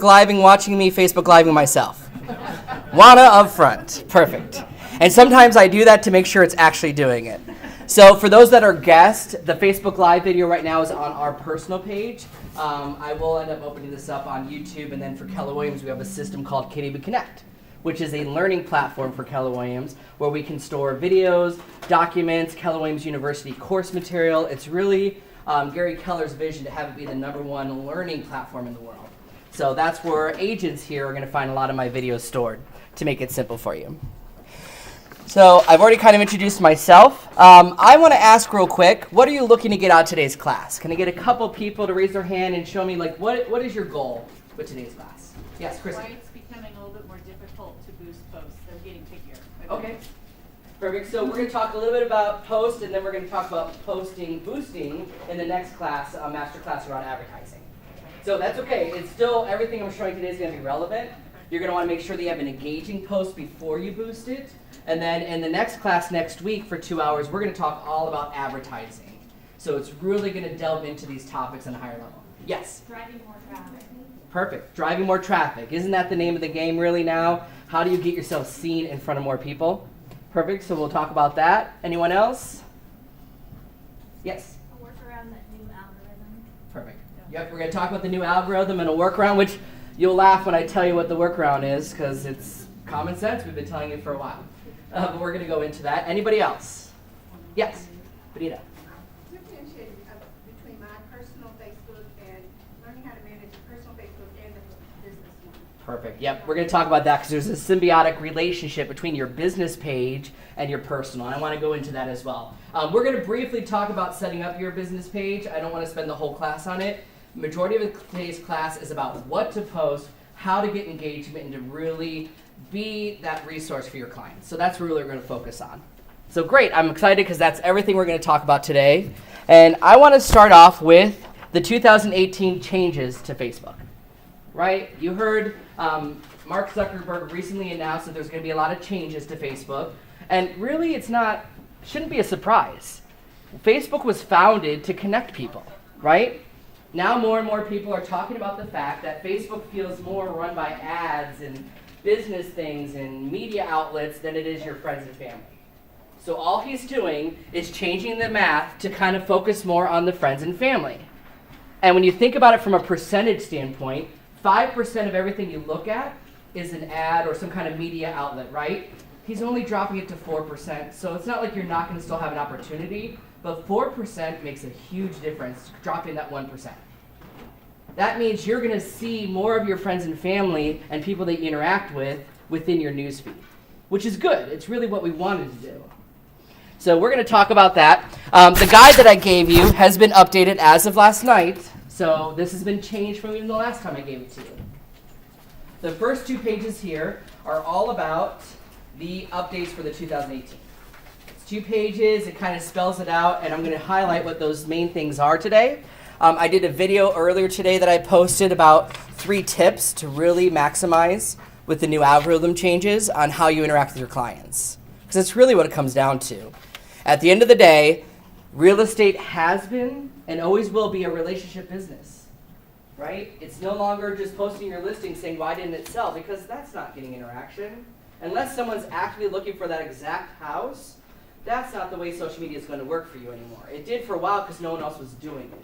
Living, watching me, Facebook Living myself. Wanna up front. Perfect. And sometimes I do that to make sure it's actually doing it. So for those that are guests, the Facebook Live video right now is on our personal page. I will end up opening this up on YouTube, and then for Keller Williams, we have a system called KW Connect, which is a learning platform for Keller Williams, where we can store videos, documents, Keller Williams University course material. It's really Gary Keller's vision to have it be the #1 learning platform in the world. So that's where agents here are going to find a lot of my videos stored, to make it simple for you. So I've already kind of introduced myself. I want to ask real quick, what are you looking to get out of today's class? Can I get a couple people to raise their hand and show me, like, what is your goal with today's class? Yes, Chris. Why it's becoming a little bit more difficult to boost posts. They're getting pickier. Okay. Perfect. So we're going to talk a little bit about post, and then we're going to talk about boosting in the next class, master class around advertising. So that's okay. It's still, everything I'm showing today is going to be relevant. You're going to want to make sure that you have an engaging post before you boost it. And then in the next class next week for 2 hours, we're going to talk all about advertising. So it's really going to delve into these topics on a higher level. Yes? Driving more traffic. Perfect. Driving more traffic. Isn't that the name of the game really now? How do you get yourself seen in front of more people? Perfect. So we'll talk about that. Anyone else? Yes? A work around that new algorithm. Perfect. Yep, we're going to talk about the new algorithm and a workaround, which you'll laugh when I tell you what the workaround is, because it's common sense. We've been telling you for a while. But we're going to go into that. Anybody else? Yes? Benita? Differentiate between my personal Facebook and learning how to manage a personal Facebook and the business one. Perfect. Yep, we're going to talk about that because there's a symbiotic relationship between your business page and your personal. And I want to go into that as well. We're going to briefly talk about setting up your business page. I don't want to spend the whole class on it. Majority of today's class is about what to post, how to get engagement, and to really be that resource for your clients. So that's really what we're going to focus on. So great, I'm excited because that's everything we're going to talk about today. And I want to start off with the 2018 changes to Facebook. Right? You heard Mark Zuckerberg recently announced that there's going to be a lot of changes to Facebook. And really shouldn't be a surprise. Facebook was founded to connect people, right? Now more and more people are talking about the fact that Facebook feels more run by ads and business things and media outlets than it is your friends and family. So all he's doing is changing the math to kind of focus more on the friends and family. And when you think about it from a percentage standpoint, 5% of everything you look at is an ad or some kind of media outlet, right? He's only dropping it to 4%, so it's not like you're not going to still have an opportunity, but 4% makes a huge difference, dropping that 1%. That means you're going to see more of your friends and family and people that you interact with within your newsfeed, which is good. It's really what we wanted to do. So we're going to talk about that. The guide that I gave you has been updated as of last night, so this has been changed from even the last time I gave it to you. The first 2 pages here are all about the updates for the 2018. It's 2 pages, it kind of spells it out, and I'm going to highlight what those main things are today. I did a video earlier today that I posted about 3 tips to really maximize with the new algorithm changes on how you interact with your clients. Because it's really what it comes down to. At the end of the day, real estate has been and always will be a relationship business, right? It's no longer just posting your listing saying, why didn't it sell? Because that's not getting interaction. Unless someone's actively looking for that exact house, that's not the way social media is going to work for you anymore. It did for a while because no one else was doing it.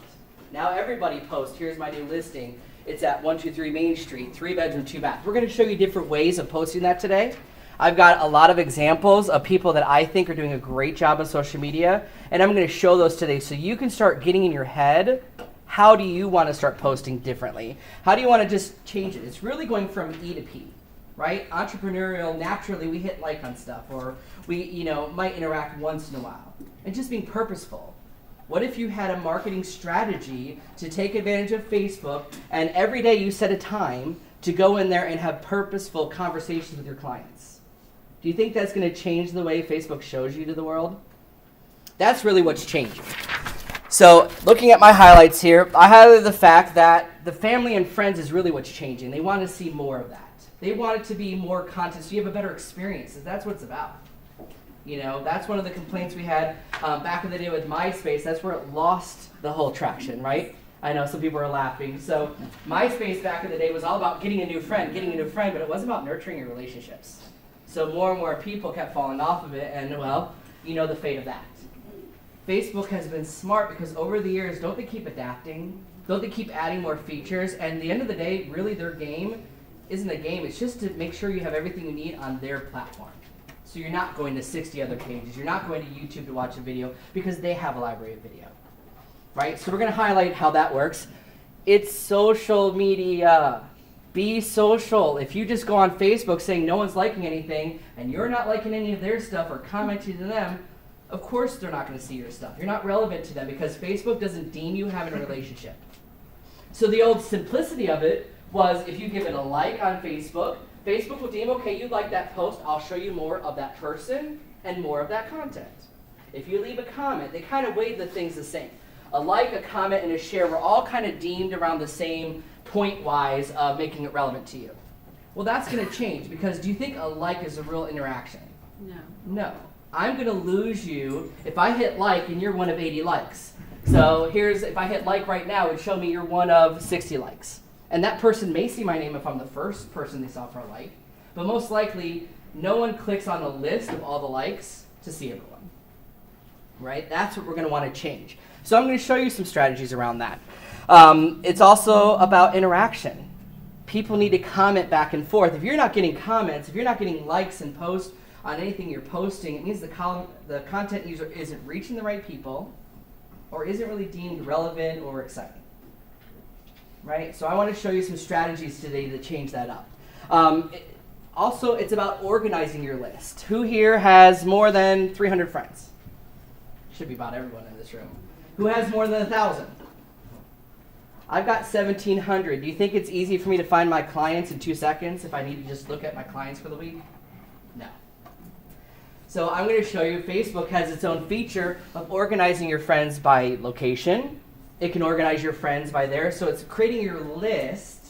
Now everybody posts, here's my new listing. It's at 123 Main Street, 3 bedroom, 2 bath. We're going to show you different ways of posting that today. I've got a lot of examples of people that I think are doing a great job on social media, and I'm going to show those today so you can start getting in your head, how do you want to start posting differently? How do you want to just change it? It's really going from E to P, right? Entrepreneurial, naturally we hit like on stuff, or we might interact once in a while. And just being purposeful. What if you had a marketing strategy to take advantage of Facebook and every day you set a time to go in there and have purposeful conversations with your clients? Do you think that's going to change the way Facebook shows you to the world? That's really what's changing. So looking at my highlights here, I highlighted the fact that the family and friends is really what's changing. They want to see more of that. They want it to be more content so you have a better experience. That's what it's about. That's one of the complaints we had back in the day with MySpace. That's where it lost the whole traction, right? I know some people are laughing. So MySpace back in the day was all about getting a new friend, but it wasn't about nurturing your relationships. So more and more people kept falling off of it, and well, you know the fate of that. Facebook has been smart because over the years, don't they keep adapting? Don't they keep adding more features? And at the end of the day, really their game isn't a game. It's just to make sure you have everything you need on their platform. So you're not going to 60 other pages. You're not going to YouTube to watch a video because they have a library of video. Right? So we're going to highlight how that works. It's social media. Be social. If you just go on Facebook saying no one's liking anything and you're not liking any of their stuff or commenting to them, of course they're not going to see your stuff. You're not relevant to them because Facebook doesn't deem you having a relationship. So the old simplicity of it was if you give it a like on Facebook, Facebook will deem, okay, you like that post, I'll show you more of that person and more of that content. If you leave a comment, they kind of weigh the things the same. A like, a comment, and a share were all kind of deemed around the same point-wise of making it relevant to you. Well, that's going to change because do you think a like is a real interaction? No. No. I'm going to lose you if I hit like and you're one of 80 likes. So here's, if I hit like right now, it would show me you're one of 60 likes. And that person may see my name if I'm the first person they saw for a like. But most likely, no one clicks on a list of all the likes to see everyone. Right? That's what we're going to want to change. So I'm going to show you some strategies around that. It's also about interaction. People need to comment back and forth. If you're not getting comments, if you're not getting likes and posts on anything you're posting, it means the content user isn't reaching the right people or isn't really deemed relevant or exciting. Right? So I want to show you some strategies today to change that up. Also, it's about organizing your list. Who here has more than 300 friends? Should be about everyone in this room. Who has more than 1,000? I've got 1,700. Do you think it's easy for me to find my clients in 2 seconds if I need to just look at my clients for the week? No. So I'm going to show you Facebook has its own feature of organizing your friends by location. It can organize your friends by there. So it's creating your list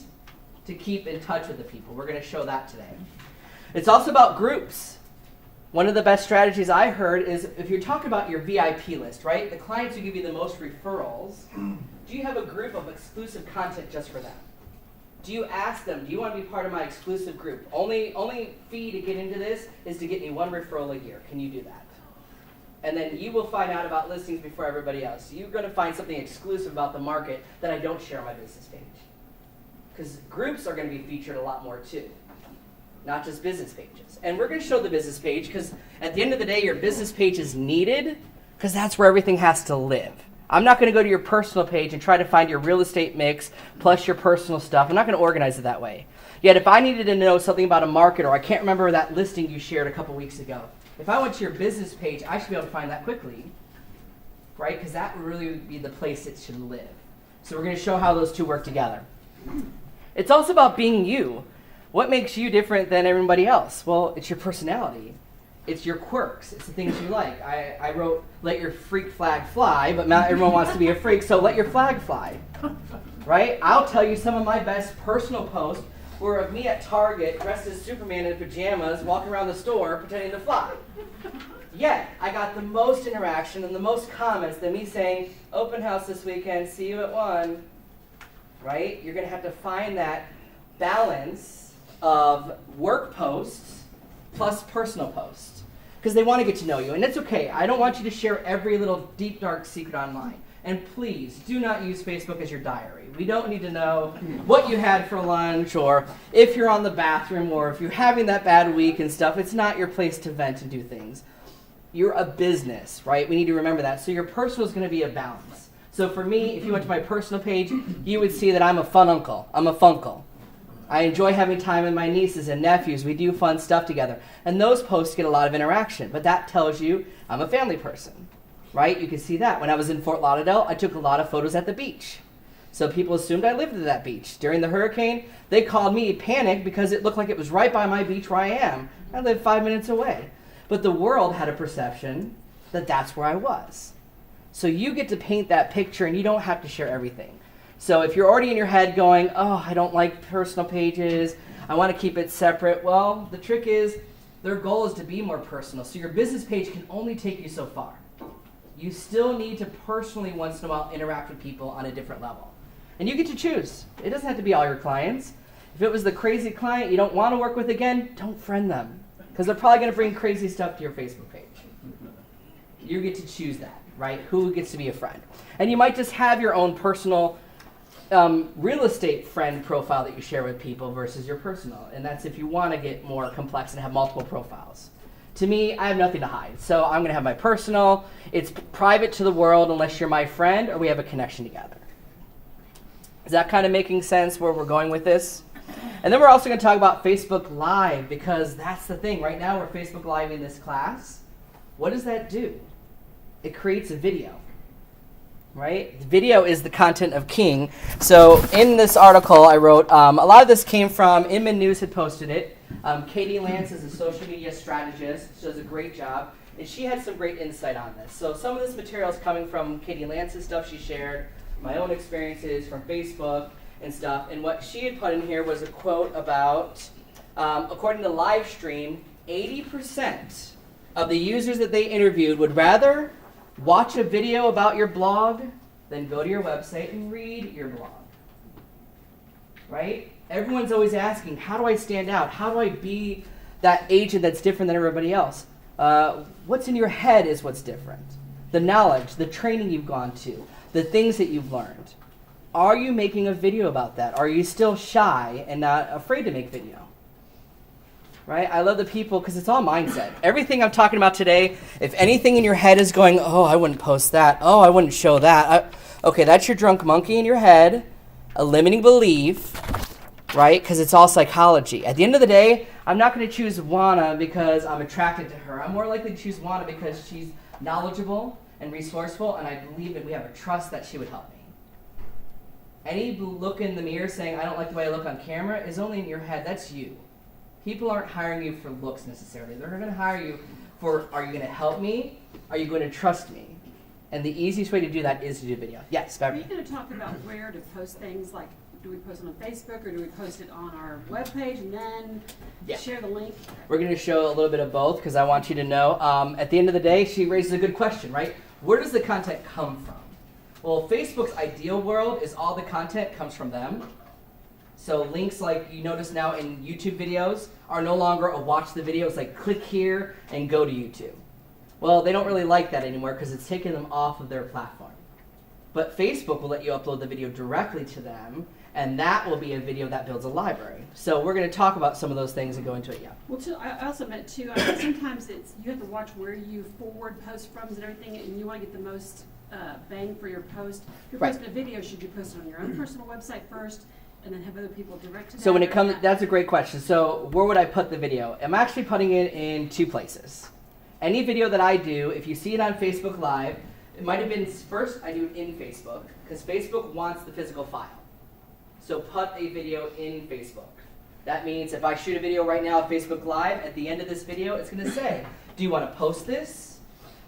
to keep in touch with the people. We're going to show that today. It's also about groups. One of the best strategies I heard is if you're talking about your VIP list, right? The clients who give you the most referrals, do you have a group of exclusive content just for them? Do you ask them, do you want to be part of my exclusive group? Only fee to get into this is to get me 1 referral a year. Can you do that? And then you will find out about listings before everybody else. So you're going to find something exclusive about the market that I don't share on my business page. Because groups are going to be featured a lot more too. Not just business pages. And we're going to show the business page because at the end of the day, your business page is needed because that's where everything has to live. I'm not going to go to your personal page and try to find your real estate mix plus your personal stuff. I'm not going to organize it that way. Yet if I needed to know something about a market or I can't remember that listing you shared a couple weeks ago, if I went to your business page, I should be able to find that quickly, right? Because that would really be the place it should live. So we're going to show how those two work together. It's also about being you. What makes you different than everybody else? Well, it's your personality. It's your quirks. It's the things you like. I wrote, let your freak flag fly, but not everyone wants to be a freak, so let your flag fly. Right? I'll tell you some of my best personal posts were of me at Target, dressed as Superman in pajamas, walking around the store, pretending to fly. Yet, I got the most interaction and the most comments than me saying, open house this weekend, see you at 1. Right? You're going to have to find that balance of work posts plus personal posts because they want to get to know you. And it's okay. I don't want you to share every little deep, dark secret online. And please do not use Facebook as your diary. We don't need to know what you had for lunch or if you're on the bathroom or if you're having that bad week and stuff. It's not your place to vent and do things. You're a business, right? We need to remember that. So your personal is going to be a balance. So for me, if you went to my personal page, you would see that I'm a fun uncle. I'm a funkle. I enjoy having time with my nieces and nephews. We do fun stuff together. And those posts get a lot of interaction. But that tells you I'm a family person, right? You can see that. When I was in Fort Lauderdale, I took a lot of photos at the beach. So people assumed I lived at that beach. During the hurricane, they called me panicked because it looked like it was right by my beach where I am. I live 5 minutes away. But the world had a perception that that's where I was. So you get to paint that picture and you don't have to share everything. So if you're already in your head going, oh, I don't like personal pages, I want to keep it separate, well, the trick is their goal is to be more personal. So your business page can only take you so far. You still need to personally once in a while interact with people on a different level. And you get to choose. It doesn't have to be all your clients. If it was the crazy client you don't want to work with again, don't friend them. Because they're probably going to bring crazy stuff to your Facebook page. You get to choose that, right? Who gets to be a friend. And you might just have your own personal real estate friend profile that you share with people versus your personal. And that's if you want to get more complex and have multiple profiles. To me, I have nothing to hide. So I'm going to have my personal. It's private to the world unless you're my friend or we have a connection together. Is that kind of making sense where we're going with this? And then we're also going to talk about Facebook Live because that's the thing. Right now we're Facebook Live in this class. What does that do? It creates a video. Right? Video is the content of king. So in this article I wrote, a lot of this came from, Inman News had posted it. Katie Lance is a social media strategist. She does a great job. And she had some great insight on this. So some of this material is coming from Katie Lance's stuff she shared, my own experiences from Facebook and stuff. And what she had put in here was a quote about, according to Livestream, 80% of the users that they interviewed would rather watch a video about your blog than go to your website and read your blog. Right? Everyone's always asking, how do I stand out? How do I be that agent that's different than everybody else? What's in your head is what's different. The knowledge, the training you've gone to, the things that you've learned. Are you making a video about that? Are you still shy and not afraid to make video? Right? I love the people because it's all mindset. Everything I'm talking about today, if anything in your head is going, oh, I wouldn't post that. Oh, I wouldn't show that. Okay, that's your drunk monkey in your head, a limiting belief, right? Because it's all psychology. At the end of the day, I'm not going to choose Juana because I'm attracted to her. I'm more likely to choose Juana because she's knowledgeable and resourceful, and I believe that we have a trust that she would help me. Any look in the mirror saying, I don't like the way I look on camera, is only in your head. That's you. People aren't hiring you for looks necessarily. They're going to hire you for, are you going to help me? Are you going to trust me? And the easiest way to do that is to do video. Yes, Are Beverly? you going to talk about where to post things? Like, do we post it on Facebook or do we post it on our webpage and then share the link? We're going to show a little bit of both because I want you to know. At the end of the day, she raises a good question, right? Where does the content come from? Well, Facebook's ideal world is all the content comes from them. So links like you notice now in YouTube videos are no longer a watch the video. It's like click here and go to YouTube. Well, they don't really like that anymore because it's taking them off of their platform. But Facebook will let you upload the video directly to them, and that will be a video that builds a library. So we're going to talk about some of those things and go into it, yeah. Well, too, I also meant too, I think sometimes you have to watch where you forward post from and everything, and you want to get the most bang for your post. If you're posting a video, should you post it on your own personal website first? And then have other people direct to that? So when it comes, that's a great question. So where would I put the video? I'm actually putting it in two places. Any video that I do, if you see it on Facebook Live, it might have been first I do it in Facebook because Facebook wants the physical file. So put a video in Facebook. That means if I shoot a video right now on Facebook Live, at the end of this video, it's going to say, do you want to post this?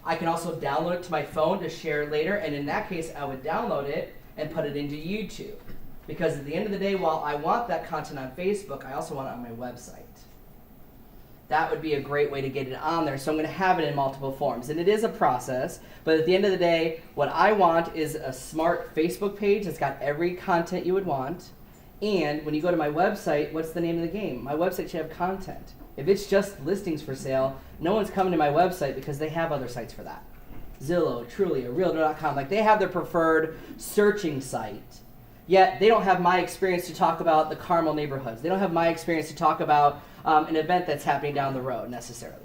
I can also download it to my phone to share later. And in that case, I would download it and put it into YouTube. Because at the end of the day, while I want that content on Facebook, I also want it on my website. That would be a great way to get it on there. So I'm going to have it in multiple forms. And it is a process, but at the end of the day, what I want is a smart Facebook page that's got every content you would want. And when you go to my website, what's the name of the game? My website should have content. If it's just listings for sale, no one's coming to my website because they have other sites for that. Zillow, Trulia, Realtor.com, like they have their preferred searching site. Yet they don't have my experience to talk about the Carmel neighborhoods. They don't have my experience to talk about an event that's happening down the road necessarily,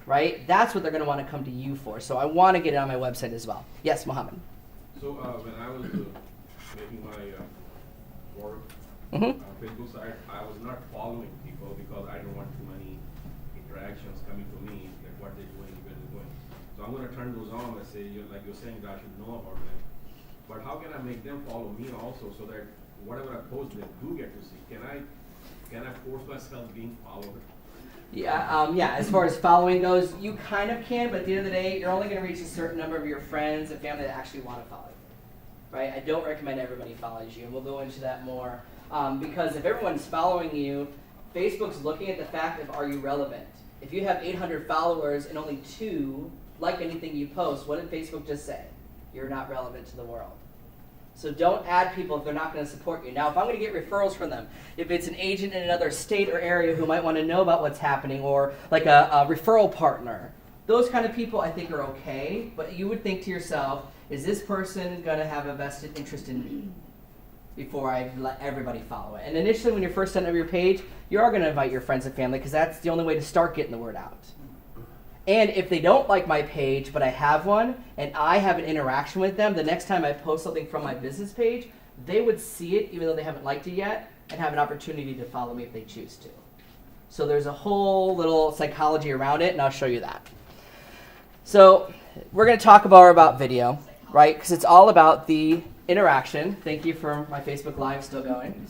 right? That's what they're going to want to come to you for. So I want to get it on my website as well. Yes, Mohammed. So when I was making my work Facebook site, I was not following people because I don't want too many interactions coming to me, like what they're doing, where they're going. So I'm going to turn those on and say, like you're saying, that I should know about them. But how can I make them follow me also so that whatever I post, they do get to see? Can I force myself being followed? Yeah, as far as following goes, you kind of can, but at the end of the day, you're only going to reach a certain number of your friends and family that actually want to follow you, right? I don't recommend everybody follows you, and we'll go into that more. Because if everyone's following you, Facebook's looking at the fact of are you relevant? If you have 800 followers and only 2 like anything you post, what did Facebook just say? You're not relevant to the world. So don't add people if they're not going to support you. Now, if I'm going to get referrals from them, if it's an agent in another state or area who might want to know about what's happening, or like a referral partner, those kind of people I think are okay. But you would think to yourself, is this person going to have a vested interest in me before I let everybody follow it? And initially, when you're first setting up your page, you are going to invite your friends and family because that's the only way to start getting the word out. And if they don't like my page, but I have one, and I have an interaction with them, the next time I post something from my business page, they would see it even though they haven't liked it yet, and have an opportunity to follow me if they choose to. So there's a whole little psychology around it, and I'll show you that. So we're going to talk more about video, right? Because it's all about the interaction. Thank you for my Facebook Live still going.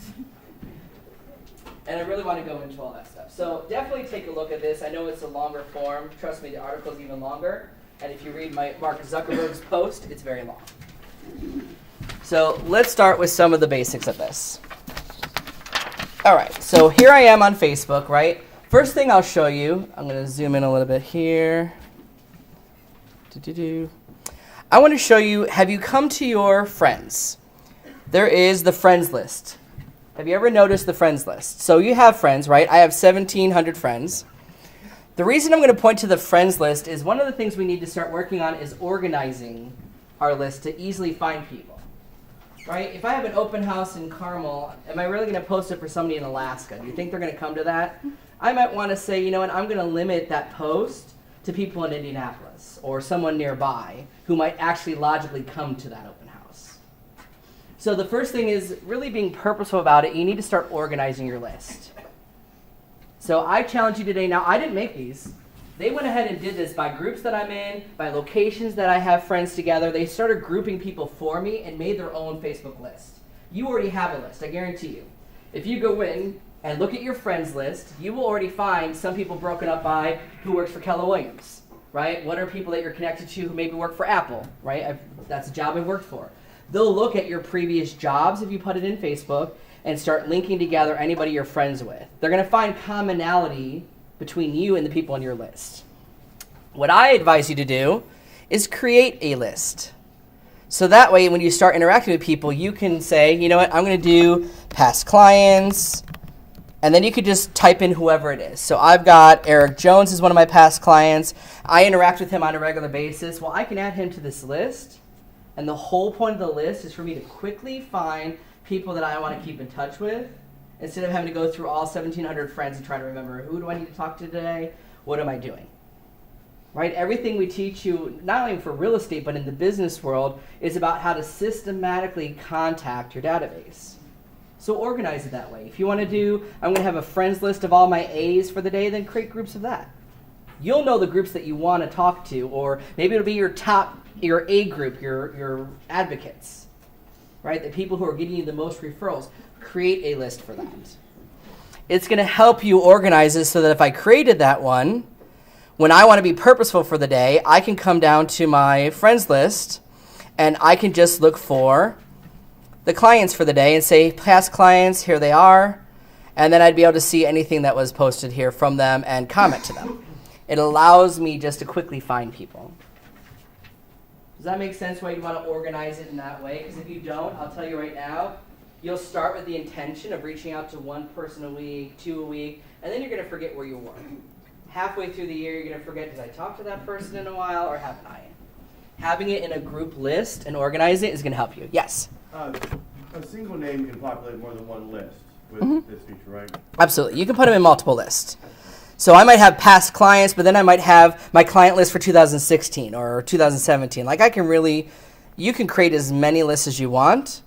And I really want to go into all that stuff. So definitely take a look at this. I know it's a longer form. Trust me, the article's even longer. And if you read Mark Zuckerberg's post, it's very long. So let's start with some of the basics of this. All right, so here I am on Facebook, right? First thing I'll show you, I'm going to zoom in a little bit here. I want to show you, have you come to your friends? There is the friends list. Have you ever noticed the friends list? So you have friends, right? I have 1,700 friends. The reason I'm going to point to the friends list is one of the things we need to start working on is organizing our list to easily find people, right? If I have an open house in Carmel, am I really going to post it for somebody in Alaska? Do you think they're going to come to that? I might want to say, you know what, I'm going to limit that post to people in Indianapolis or someone nearby who might actually logically come to that open house. So the first thing is really being purposeful about it. You need to start organizing your list. So I challenge you today. Now, I didn't make these. They went ahead and did this by groups that I'm in, by locations that I have friends together. They started grouping people for me and made their own Facebook list. You already have a list, I guarantee you. If you go in and look at your friends list, you will already find some people broken up by who works for Keller Williams, right? What are people that you're connected to who maybe work for Apple, right? That's a job I've worked for. They'll look at your previous jobs if you put it in Facebook and start linking together anybody you're friends with. They're going to find commonality between you and the people on your list. What I advise you to do is create a list. So that way, when you start interacting with people, you can say, you know what, I'm going to do past clients, and then you could just type in whoever it is. So I've got Eric Jones is one of my past clients. I interact with him on a regular basis. Well, I can add him to this list. And the whole point of the list is for me to quickly find people that I want to keep in touch with instead of having to go through all 1,700 friends and try to remember who do I need to talk to today, what am I doing, right? Everything we teach you, not only for real estate but in the business world, is about how to systematically contact your database. So organize it that way. If you want to do, I'm going to have a friends list of all my A's for the day, then create groups of that. You'll know the groups that you want to talk to, or maybe it'll be your A group, your advocates, right? The people who are getting you the most referrals. Create a list for that. It's going to help you organize it so that if I created that one, when I want to be purposeful for the day, I can come down to my friends list and I can just look for the clients for the day and say, past clients, here they are. And then I'd be able to see anything that was posted here from them and comment to them. It allows me just to quickly find people. Does that make sense why you want to organize it in that way? Because if you don't, I'll tell you right now, you'll start with the intention of reaching out to one person a week, 2 a week, and then you're going to forget where you were. Halfway through the year, you're going to forget, did I talk to that person in a while or haven't I? Having it in a group list and organize it is going to help you. Yes? A single name can populate more than one list with this feature, right? Absolutely. You can put them in multiple lists. So I might have past clients, but then I might have my client list for 2016 or 2017. Like you can create as many lists as you want,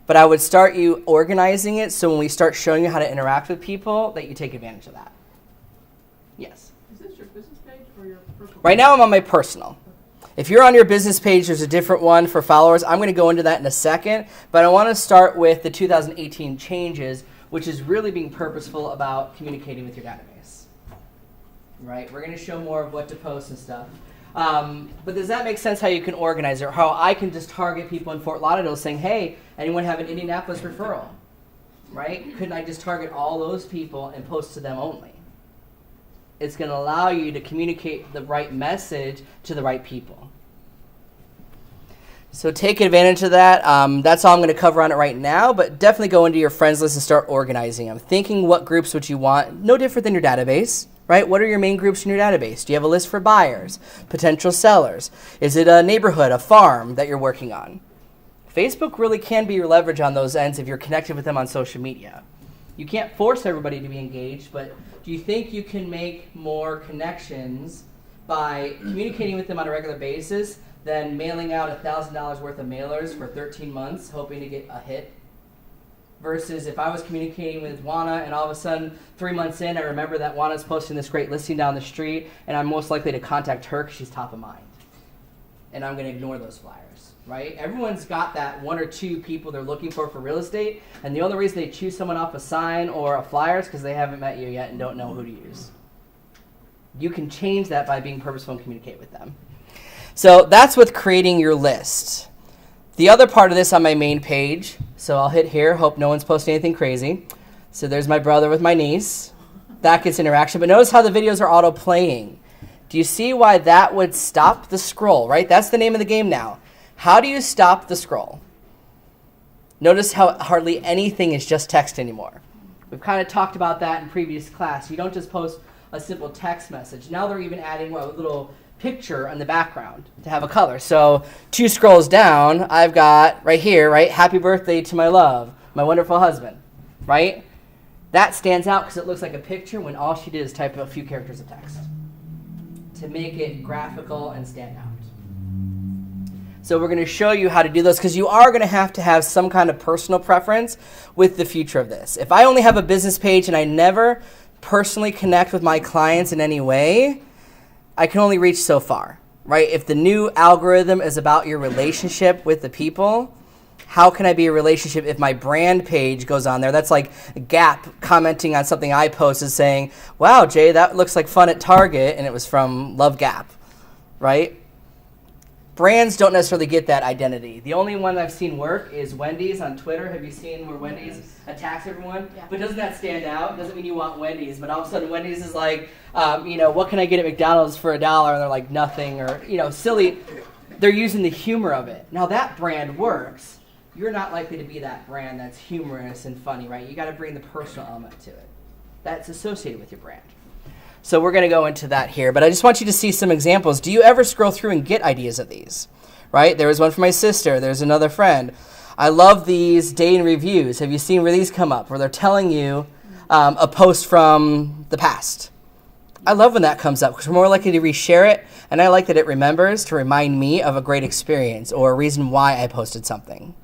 but I would start you organizing it so when we start showing you how to interact with people, that you take advantage of that. Yes? Is this your business page or your personal? Right now I'm on my personal. If you're on your business page, there's a different one for followers. I'm going to go into that in a second, but I want to start with the 2018 changes, which is really being purposeful about communicating with your database. Right? We're going to show more of what to post and stuff. But does that make sense how you can organize it? Or how I can just target people in Fort Lauderdale saying, hey, anyone have an Indianapolis referral? Right? Couldn't I just target all those people and post to them only? It's going to allow you to communicate the right message to the right people. So take advantage of that. That's all I'm going to cover on it right now, but definitely go into your friends list and start organizing them. Thinking what groups would you want, no different than your database, right? What are your main groups in your database? Do you have a list for buyers, potential sellers? Is it a neighborhood, a farm that you're working on? Facebook really can be your leverage on those ends if you're connected with them on social media. You can't force everybody to be engaged, but do you think you can make more connections by communicating with them on a regular basis than mailing out $1,000 worth of mailers for 13 months hoping to get a hit? Versus if I was communicating with Juana and all of a sudden 3 months in I remember that Juana's posting this great listing down the street and I'm most likely to contact her because she's top of mind. And I'm going to ignore those flyers, right? Everyone's got that one or two people they're looking for real estate, and the only reason they choose someone off a sign or a flyer is because they haven't met you yet and don't know who to use. You can change that by being purposeful and communicate with them. So that's with creating your list. The other part of this on my main page, so I'll hit here, hope no one's posting anything crazy. So there's my brother with my niece. That gets interaction, but notice how the videos are auto-playing. Do you see why that would stop the scroll, right? That's the name of the game now. How do you stop the scroll? Notice how hardly anything is just text anymore. We've kind of talked about that in previous class. You don't just post a simple text message. Now they're even adding a little picture in the background to have a color. So 2 scrolls down, I've got right here, right? Happy birthday to my love, my wonderful husband, right? That stands out because it looks like a picture when all she did is type a few characters of text to make it graphical and stand out. So we're going to show you how to do those because you are going to have some kind of personal preference with the future of this. If I only have a business page and I never personally connect with my clients in any way, I can only reach so far, right? If the new algorithm is about your relationship with the people, how can I be a relationship if my brand page goes on there? That's like Gap commenting on something I posted saying, wow, Jay, that looks like fun at Target, and it was from Love Gap, right? Brands don't necessarily get that identity. The only one I've seen work is Wendy's on Twitter. Have you seen where Wendy's attacks everyone? Yeah. But doesn't that stand out? Doesn't mean you want Wendy's, but all of a sudden Wendy's is like, what can I get at McDonald's for $1? And they're like, nothing, or, silly. They're using the humor of it. Now that brand works. You're not likely to be that brand that's humorous and funny, right? You got to bring the personal element to it. That's associated with your brand. So we're going to go into that here, but I just want you to see some examples. Do you ever scroll through and get ideas of these? Right? There was one for my sister. There's another friend. I love these day in reviews. Have you seen where these come up, where they're telling you a post from the past? I love when that comes up because we're more likely to reshare it, and I like that it remembers to remind me of a great experience or a reason why I posted something.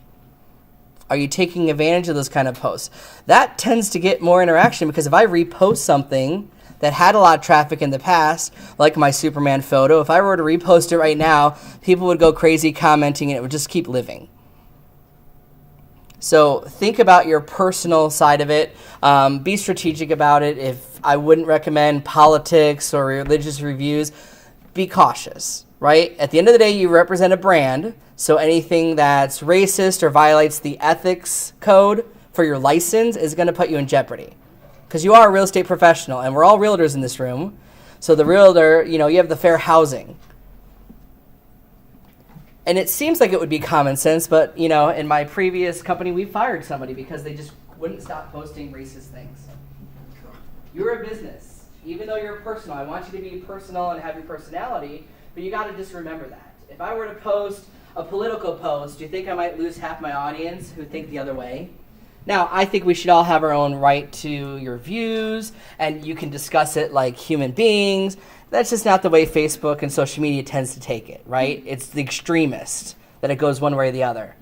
Are you taking advantage of those kind of posts? That tends to get more interaction because if I repost something that had a lot of traffic in the past, like my Superman photo, if I were to repost it right now, people would go crazy commenting and it would just keep living. So think about your personal side of it. Be strategic about it. If I wouldn't recommend politics or religious reviews, be cautious, right? At the end of the day, you represent a brand, so anything that's racist or violates the ethics code for your license is going to put you in jeopardy. Because you are a real estate professional, and we're all realtors in this room. So the realtor, you have the fair housing. And it seems like it would be common sense, but, in my previous company, we fired somebody because they just wouldn't stop posting racist things. You're a business. Even though you're personal, I want you to be personal and have your personality, but you got to just remember that. If I were to post a political post, do you think I might lose half my audience who think the other way? Now, I think we should all have our own right to your views, and you can discuss it like human beings. That's just not the way Facebook and social media tends to take it, right? It's the extremist, that it goes one way or the other.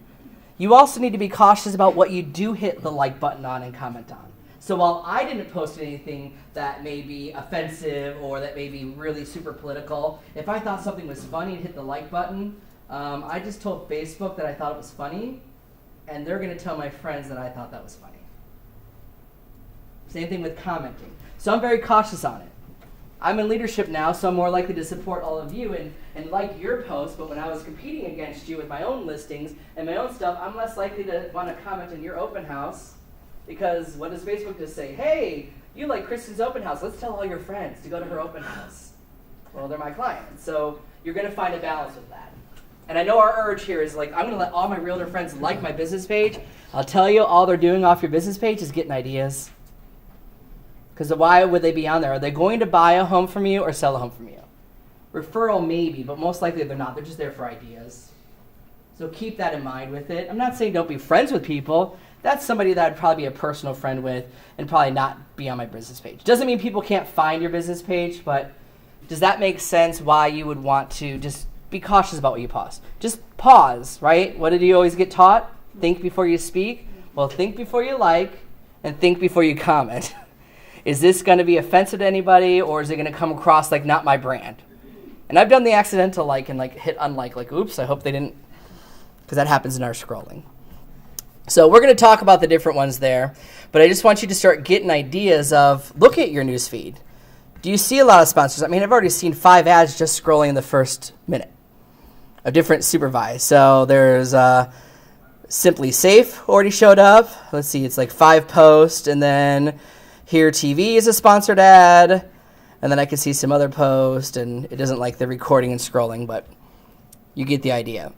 You also need to be cautious about what you do hit the like button on and comment on. So while I didn't post anything that may be offensive or that may be really super political, if I thought something was funny and hit the like button, I just told Facebook that I thought it was funny, and they're going to tell my friends that I thought that was funny. Same thing with commenting. So I'm very cautious on it. I'm in leadership now, so I'm more likely to support all of you and like your posts, but when I was competing against you with my own listings and my own stuff, I'm less likely to want to comment in your open house, because what does Facebook just say? Hey, you like Kristen's open house. Let's tell all your friends to go to her open house. Well, they're my clients, so you're going to find a balance with that. And I know our urge here is like, I'm going to let all my realtor friends like my business page. I'll tell you, all they're doing off your business page is getting ideas. Because why would they be on there? Are they going to buy a home from you or sell a home from you? Referral maybe, but most likely they're not. They're just there for ideas. So keep that in mind with it. I'm not saying don't be friends with people. That's somebody that I'd probably be a personal friend with and probably not be on my business page. Doesn't mean people can't find your business page, but does that make sense why you would want to just be cautious about what you post? Just pause, right? What did you always get taught? Think before you speak. Well, think before you like and think before you comment. Is this going to be offensive to anybody, or is it going to come across like not my brand? And I've done the accidental like and like hit unlike, like, oops, I hope they didn't, because that happens in our scrolling. So we're going to talk about the different ones there, but I just want you to start getting ideas of, look at your news feed. Do you see a lot of sponsors? I mean, I've already seen 5 ads just scrolling in the first minute of different supervise. So there's Simply Safe already showed up. Let's see, it's like 5 posts, and then Here TV is a sponsored ad, and then I can see some other posts, and it doesn't like the recording and scrolling, but you get the idea.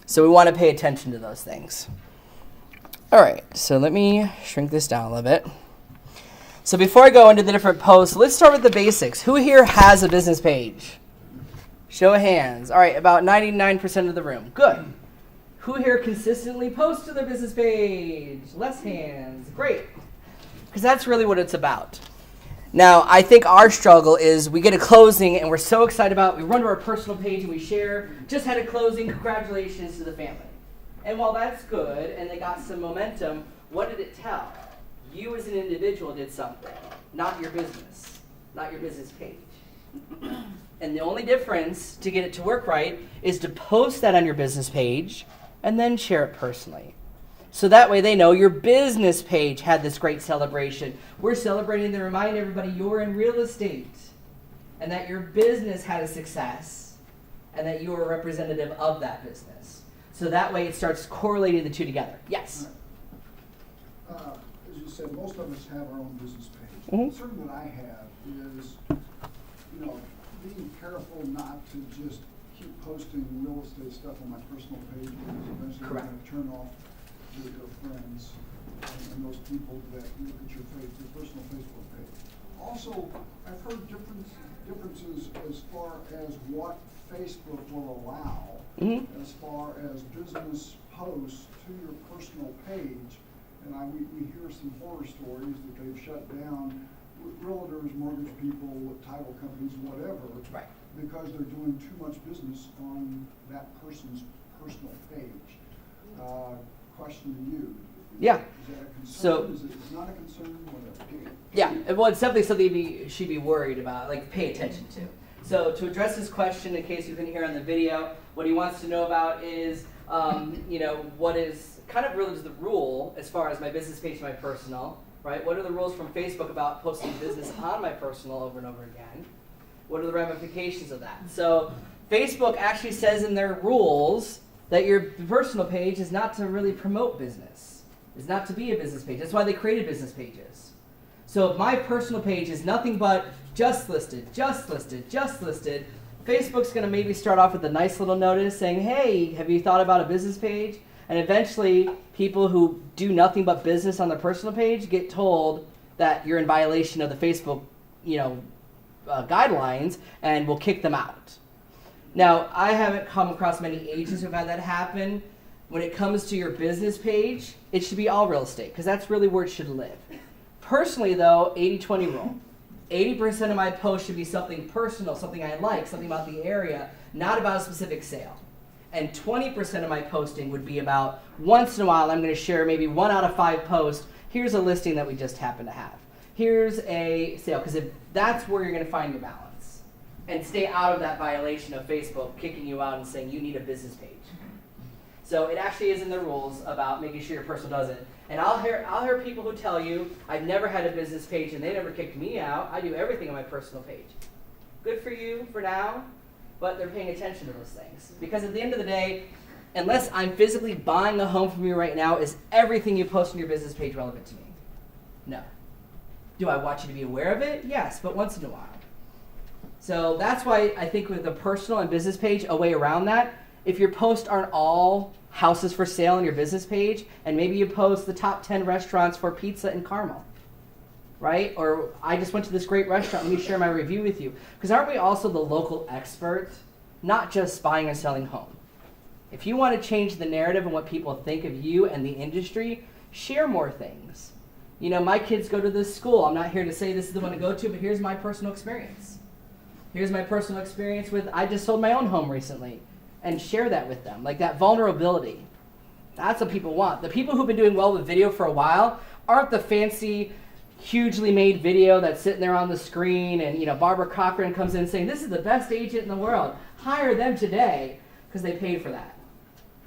So we want to pay attention to those things. All right, so let me shrink this down a little bit. So before I go into the different posts, let's start with the basics. Who here has a business page? Show of hands. All right, about 99% of the room. Good. Who here consistently posts to their business page? Less hands. Great. Because that's really what it's about. Now, I think our struggle is we get a closing and we're so excited about it. We run to our personal page and we share, just had a closing, congratulations to the family. And while that's good and they got some momentum, what did it tell? You as an individual did something, not your business page. And the only difference to get it to work right is to post that on your business page and then share it personally. So that way they know your business page had this great celebration. We're celebrating to remind everybody you're in real estate and that your business had a success and that you are a representative of that business. So that way it starts correlating the two together. Yes? As you said, most of us have our own business page. Mm-hmm. The concern that I have is, being careful not to just keep posting real estate stuff on my personal page, because eventually I'm going to turn off your friends and those people that look at your personal Facebook page. Also, I've heard differences as far as what Facebook will allow, as far as business posts to your personal page. And we hear some horror stories that they've shut down realtors, mortgage people, title companies, whatever, Right. because they're doing too much business on that person's personal page. Question to you. Yeah. Is that a concern? So- Is it not a concern? Whatever. Yeah, well, it's definitely something you should be worried about, like pay attention to. So to address this question, in case you couldn't hear on the video, what he wants to know about is, what is kind of really the rule as far as my business page and my personal, right? What are the rules from Facebook about posting business on my personal over and over again? What are the ramifications of that? So Facebook actually says in their rules that your personal page is not to really promote business. It's not to be a business page. That's why they created business pages. So if my personal page is nothing but just listed, Facebook's going to maybe start off with a nice little notice saying, hey, have you thought about a business page? And eventually people who do nothing but business on their personal page get told that you're in violation of the Facebook, guidelines, and will kick them out. Now, I haven't come across many agents who've had that happen. When it comes to your business page, it should be all real estate, because that's really where it should live. Personally, though, 80-20 rule. 80% of my posts should be something personal, something I like, something about the area, not about a specific sale. And 20% of my posting would be about, once in a while, I'm going to share maybe 1 out of 5 posts. Here's a listing that we just happen to have. Here's a sale, because that's where you're going to find your balance. And stay out of that violation of Facebook kicking you out and saying you need a business page. So it actually is in the rules about making sure your personal does it. And I'll hear people who tell you, I've never had a business page and they never kicked me out. I do everything on my personal page. Good for you for now, but they're paying attention to those things. Because at the end of the day, unless I'm physically buying a home from you right now, is everything you post on your business page relevant to me? No. Do I want you to be aware of it? Yes, but once in a while. So that's why I think with the personal and business page, a way around that, if your posts aren't all houses for sale on your business page, and maybe you post the top 10 restaurants for pizza in Carmel, right? Or I just went to this great restaurant, let me share my review with you. Because aren't we also the local expert, not just buying and selling home? If you want to change the narrative and what people think of you and the industry, share more things. You know, my kids go to this school. I'm not here to say this is the one to go to, but here's my personal experience. Here's my personal experience with, I just sold my own home recently, and share that with them. Like that vulnerability. That's what people want. The people who've been doing well with video for a while aren't the fancy, hugely made video that's sitting there on the screen and, you know, Barbara Cochran comes in saying, this is the best agent in the world. Hire them today because they paid for that.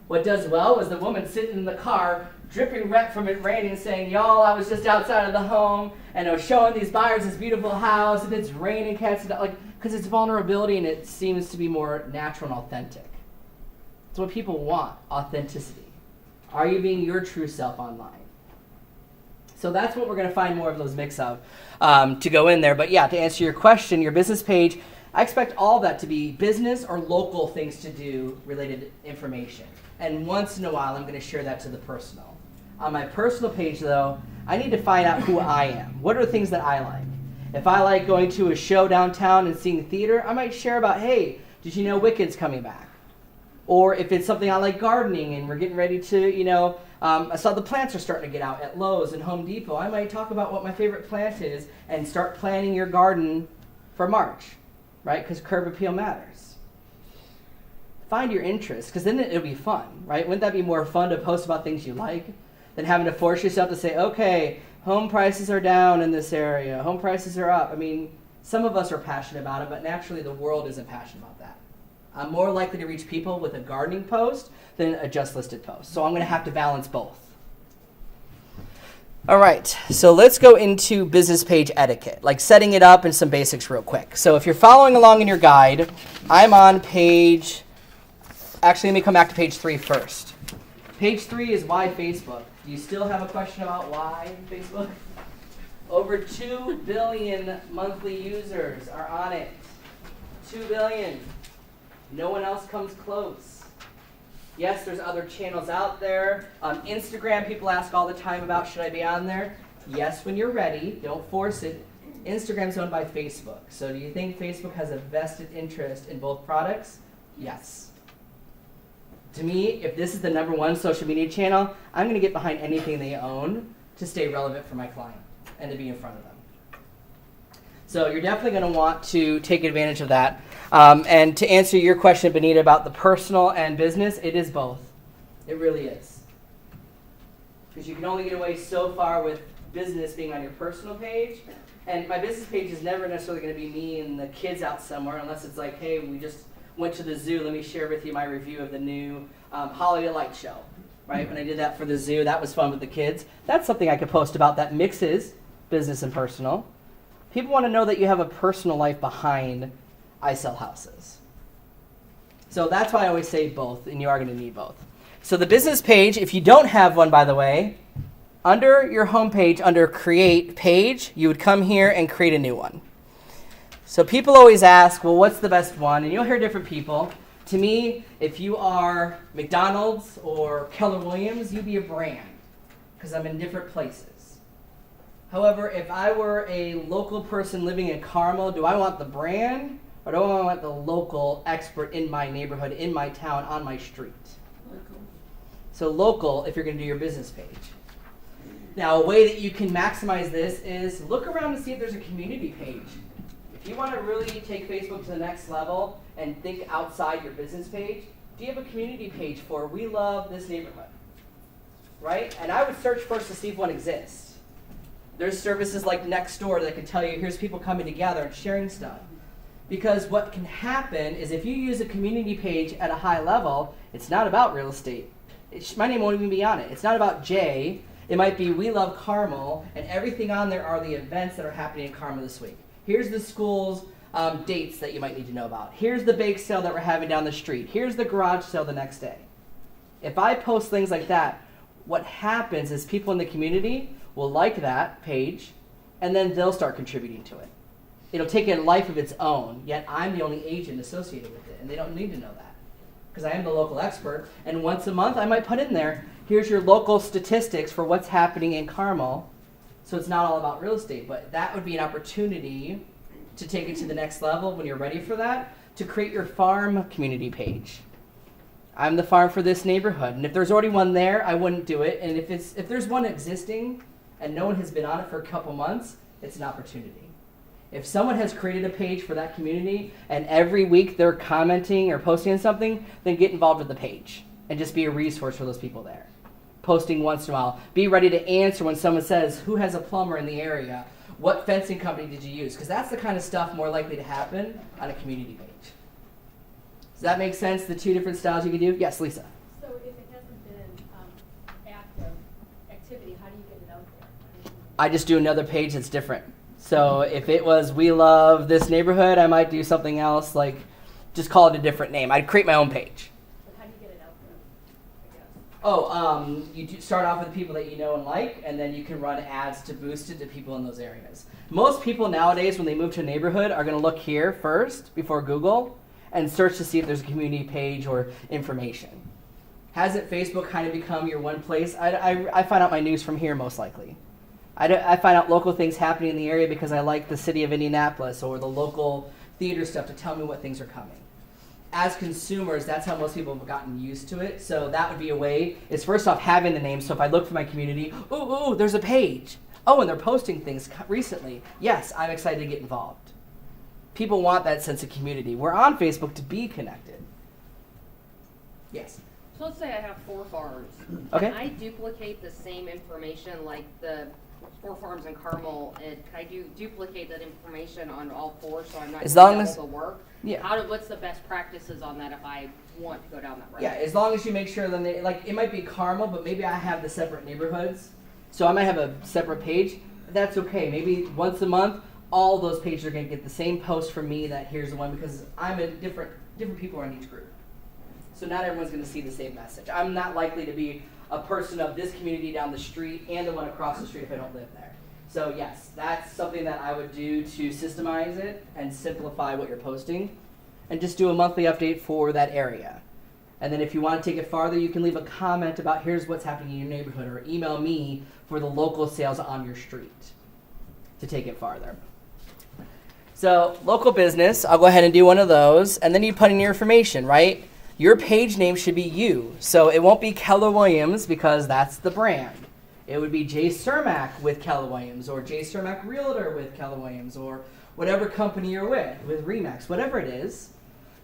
What does well is the woman sitting in the car, dripping wet from it raining, saying, y'all, I was just outside of the home, and I was showing these buyers this beautiful house, and it's raining cats and dogs, like, because it's vulnerability and it seems to be more natural and authentic. It's what people want, authenticity. Are you being your true self online? So that's what we're going to find more of those mix of to go in there. But yeah, to answer your question, your business page, I expect all that to be business or local things to do related information. And once in a while, I'm going to share that to the personal. On my personal page, though, I need to find out who I am. What are the things that I like? If I like going to a show downtown and seeing theater, I might share about, hey, did you know Wicked's coming back? Or if it's something I like gardening and we're getting ready to, you know, I saw the plants are starting to get out at Lowe's and Home Depot. I might talk about what my favorite plant is and start planning your garden for March, right? Because curb appeal matters. Find your interest, because then it'll be fun, right? Wouldn't that be more fun to post about things you like than having to force yourself to say, okay, home prices are down in this area, home prices are up. I mean, some of us are passionate about it, but naturally the world isn't passionate about that. I'm more likely to reach people with a gardening post than a just listed post. So I'm going to have to balance both. All right, so let's go into business page etiquette, like setting it up and some basics real quick. So if you're following along in your guide, I'm on page, actually let me come back to page 3 first. Page 3 is why Facebook. Do you still have a question about why Facebook? Over 2 billion monthly users are on it. 2 billion. No one else comes close. Yes, there's other channels out there. Instagram, people ask all the time about, should I be on there? Yes, when you're ready. Don't force it. Instagram's owned by Facebook. So do you think Facebook has a vested interest in both products? Yes. To me, if this is the #1 social media channel, I'm going to get behind anything they own to stay relevant for my client and to be in front of them. So you're definitely going to want to take advantage of that. And to answer your question, Benita, about the personal and business, it is both. It really is. Because you can only get away so far with business being on your personal page. And my business page is never necessarily going to be me and the kids out somewhere, unless it's like, hey, we just went to the zoo. Let me share with you my review of the new Holiday Light Show. Right? When I did that for the zoo, that was fun with the kids. That's something I could post about that mixes business and personal. People want to know that you have a personal life behind I sell houses. So that's why I always say both, and you are going to need both. So the business page, if you don't have one, by the way, under your home page, under Create Page, you would come here and create a new one. So people always ask, well, what's the best one? And you'll hear different people. To me, if you are McDonald's or Keller Williams, you be a brand, because I'm in different places. However, if I were a local person living in Carmel, do I want the brand or do I want the local expert in my neighborhood, in my town, on my street? Local. So local, if you're going to do your business page. Now, a way that you can maximize this is look around and see if there's a community page. If you want to really take Facebook to the next level and think outside your business page, do you have a community page for we love this neighborhood? Right? And I would search first to see if one exists. There's services like Nextdoor that can tell you here's people coming together and sharing stuff. Because what can happen is if you use a community page at a high level, it's not about real estate. My name won't even be on it. It's not about Jay. It might be We Love Carmel, and everything on there are the events that are happening in Carmel this week. Here's the school's dates that you might need to know about. Here's the bake sale that we're having down the street. Here's the garage sale the next day. If I post things like that, what happens is people in the community will like that page, and then they'll start contributing to it. it'll take a life of its own, yet I'm the only agent associated with it, and they don't need to know that. Because I am the local expert, and once a month I might put in there, here's your local statistics for what's happening in Carmel, so it's not all about real estate, but that would be an opportunity to take it to the next level when you're ready for that, to create your farm community page. I'm the farm for this neighborhood, and if there's already one there, I wouldn't do it, and if there's one existing and no one has been on it for a couple months, it's an opportunity. If someone has created a page for that community and every week they're commenting or posting something, then get involved with the page and just be a resource for those people there. Posting once in a while. Be ready to answer when someone says, who has a plumber in the area? What fencing company did you use? Because that's the kind of stuff more likely to happen on a community page. Does that make sense, the two different styles you can do? Yes, Lisa. So if it hasn't been active activity, how do you get it out there? I just do another page that's different. So if it was we love this neighborhood, I might do something else, like just call it a different name. I'd create my own page. But how do you get it out there, I guess? You do start off with people that you know and like, and then you can run ads to boost it to people in those areas. Most people nowadays, when they move to a neighborhood, are going to look here first before Google and search to see if there's a community page or information. Hasn't Facebook kind of become your one place? I find out my news from here most likely. I find out local things happening in the area because I like the city of Indianapolis or the local theater stuff to tell me what things are coming. As consumers, that's how most people have gotten used to it. So that would be a way, is first off having the name. So if I look for my community, ooh, there's a page. Oh, and they're posting things recently. Yes, I'm excited to get involved. People want that sense of community. We're on Facebook to be connected. Yes. So let's say I have 4 farms. Okay. Can I duplicate the same information like the 4 farms in Carmel, and can I duplicate that information on all 4 so I'm not As doing long double as- the work? Yeah. What's the best practices on that if I want to go down that road? Yeah, as long as you make sure then it might be Carmel, but maybe I have the separate neighborhoods. So I might have a separate page. That's okay. Maybe once a month, all those pages are going to get the same post from me that here's the one because I'm in different people are in each group. So not everyone's going to see the same message. I'm not likely to be a person of this community down the street and the one across the street if I don't live there. So yes, that's something that I would do to systemize it and simplify what you're posting and just do a monthly update for that area. And then if you want to take it farther, you can leave a comment about here's what's happening in your neighborhood or email me for the local sales on your street to take it farther. So local business, I'll go ahead and do one of those. And then you put in your information, right? Your page name should be you. So it won't be Keller Williams because that's the brand. It would be J. Cermak with Keller Williams or J. Cermak Realtor with Keller Williams or whatever company you're with Remax, whatever it is,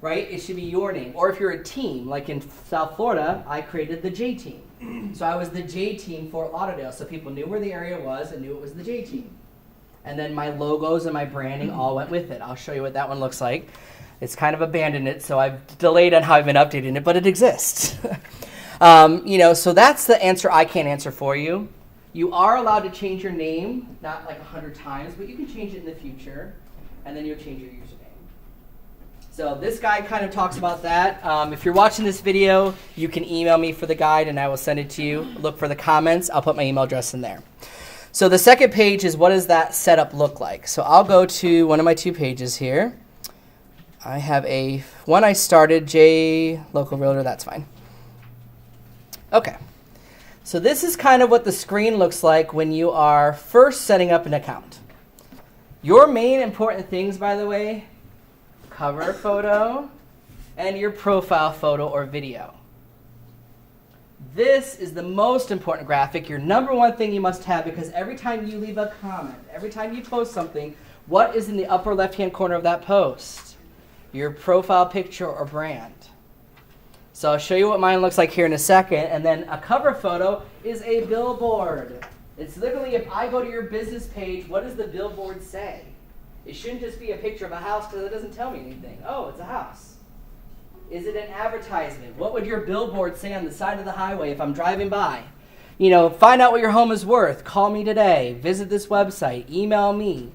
right? It should be your name. Or if you're a team, like in South Florida, I created the J Team. So I was the J Team Fort Lauderdale, so people knew where the area was and knew it was the J Team. And then my logos and my branding all went with it. I'll show you what that one looks like. It's kind of abandoned it, so I've delayed on how I've been updating it, but it exists. So that's the answer I can't answer for you. You are allowed to change your name, not like 100 times, but you can change it in the future, and then you'll change your username. So this guide kind of talks about that. If you're watching this video, you can email me for the guide, and I will send it to you. Look for the comments. I'll put my email address in there. So the second page is what does that setup look like? So I'll go to one of my 2 pages here. I have one I started, J Local Realtor, that's fine. Okay. So this is kind of what the screen looks like when you are first setting up an account. Your main important things, by the way, cover photo and your profile photo or video. This is the most important graphic, your number one thing you must have, because every time you leave a comment, every time you post something, what is in the upper left-hand corner of that post? Your profile picture or brand. So I'll show you what mine looks like here in a second, and then a cover photo is a billboard. It's literally, if I go to your business page, what does the billboard say? It shouldn't just be a picture of a house because it doesn't tell me anything. Oh, it's a house. Is it an advertisement? What would your billboard say on the side of the highway if I'm driving by? Find out what your home is worth. Call me today. Visit this website. Email me.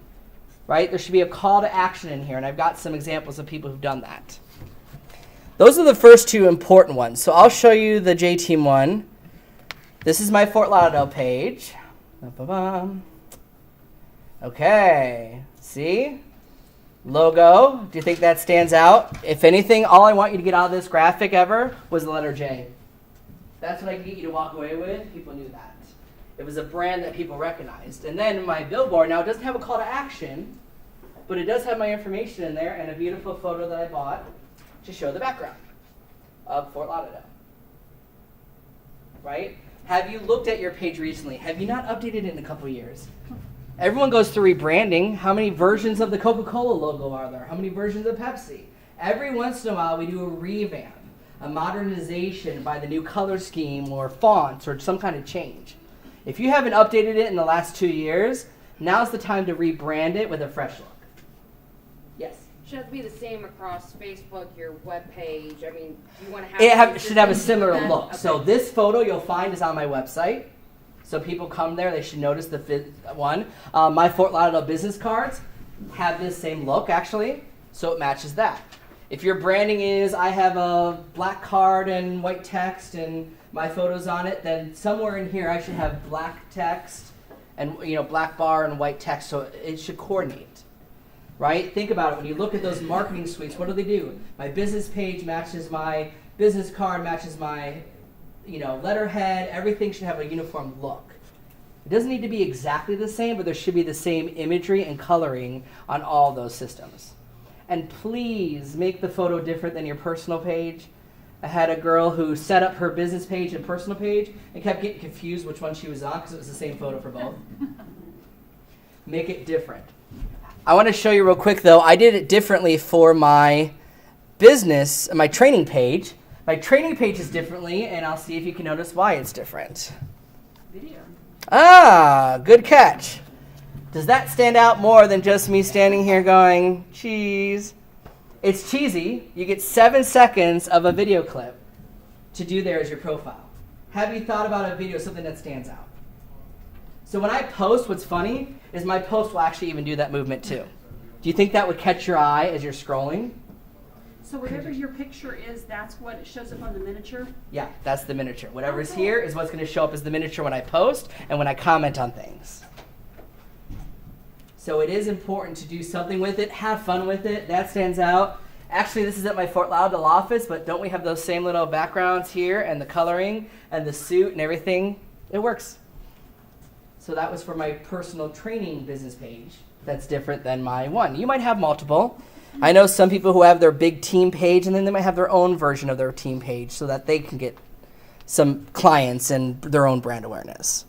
Right? There should be a call to action in here, and I've got some examples of people who've done that. Those are the first 2 important ones. So I'll show you the J-Team one. This is my Fort Lauderdale page. Ba-ba-bum. Okay. See? Logo, do you think that stands out? If anything, all I want you to get out of this graphic ever was the letter J. That's what I can get you to walk away with. People knew that. It was a brand that people recognized. And then my billboard, now it doesn't have a call to action, but it does have my information in there and a beautiful photo that I bought to show the background of Fort Lauderdale. Right? Have you looked at your page recently? Have you not updated it in a couple years? Everyone goes through rebranding. How many versions of the Coca-Cola logo are there? How many versions of Pepsi? Every once in a while we do a revamp, a modernization by the new color scheme or fonts or some kind of change. If you haven't updated it in the last 2 years, now's the time to rebrand it with a fresh look. Yes? Should it be the same across Facebook, your webpage? I mean, do you want to have... It should have a similar that? look. Okay. So this photo you'll find is on my website. So people come there, they should notice the one. My Fort Lauderdale business cards have this same look, actually, so it matches that. If your branding is, I have a black card and white text and my photo's on it, then somewhere in here I should have black text and black bar and white text, so it should coordinate. Right? Think about it. When you look at those marketing suites, what do? My business page matches my business card, matches my letterhead. Everything should have a uniform look. It doesn't need to be exactly the same, but there should be the same imagery and coloring on all those systems. And please make the photo different than your personal page. I had a girl who set up her business page and personal page and kept getting confused which one she was on because it was the same photo for both. Make it different. I want to show you real quick, though. I did it differently for my business, my training page. My training page is differently, and I'll see if you can notice why it's different. Video. Ah, good catch. Does that stand out more than just me standing here going, cheese? It's cheesy. You get 7 seconds of a video clip to do there as your profile. Have you thought about a video, something that stands out? So when I post, what's funny is my post will actually even do that movement too. Do you think that would catch your eye as you're scrolling? So whatever your picture is, that's what it shows up on the miniature? Yeah, that's the miniature. Whatever's here is what's going to show up as the miniature when I post and when I comment on things. So it is important to do something with it, have fun with it. That stands out. Actually, this is at my Fort Lauderdale office, but don't we have those same little backgrounds here and the coloring and the suit and everything? It works. So that was for my personal training business page. That's different than my one. You might have multiple. I know some people who have their big team page, and then they might have their own version of their team page so that they can get some clients and their own brand awareness.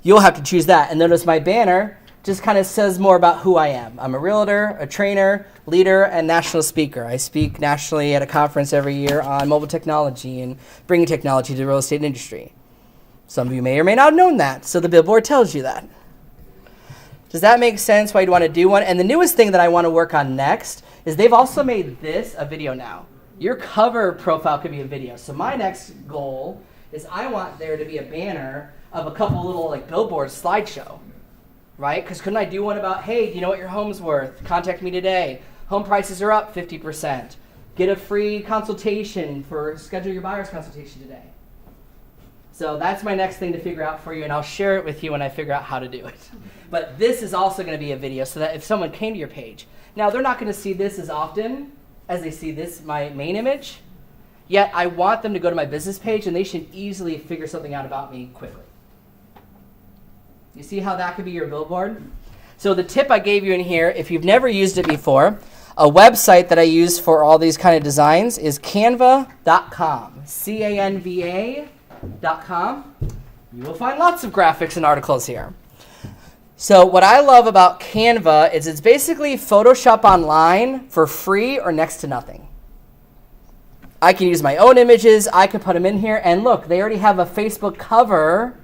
You'll have to choose that. And notice my banner just kind of says more about who I am. I'm a realtor, a trainer, leader, and national speaker. I speak nationally at a conference every year on mobile technology and bringing technology to the real estate industry. Some of you may or may not have known that, so the billboard tells you that. Does that make sense why you'd want to do one? And the newest thing that I want to work on next is they've also made this a video now. Your cover profile could be a video. So my next goal is I want there to be a banner of a couple little billboard slideshow, right? Because couldn't I do one about, hey, do you know what your home's worth? Contact me today. Home prices are up 50%. Get a free consultation schedule your buyer's consultation today. So that's my next thing to figure out for you, and I'll share it with you when I figure out how to do it. But this is also going to be a video so that if someone came to your page, now they're not going to see this as often as they see this, my main image, yet I want them to go to my business page and they should easily figure something out about me quickly. You see how that could be your billboard? So the tip I gave you in here, if you've never used it before, a website that I use for all these kind of designs is canva.com, canva.com. You will find lots of graphics and articles here. So what I love about Canva is it's basically Photoshop online for free or next to nothing. I can use my own images. I can put them in here. And look, they already have a Facebook cover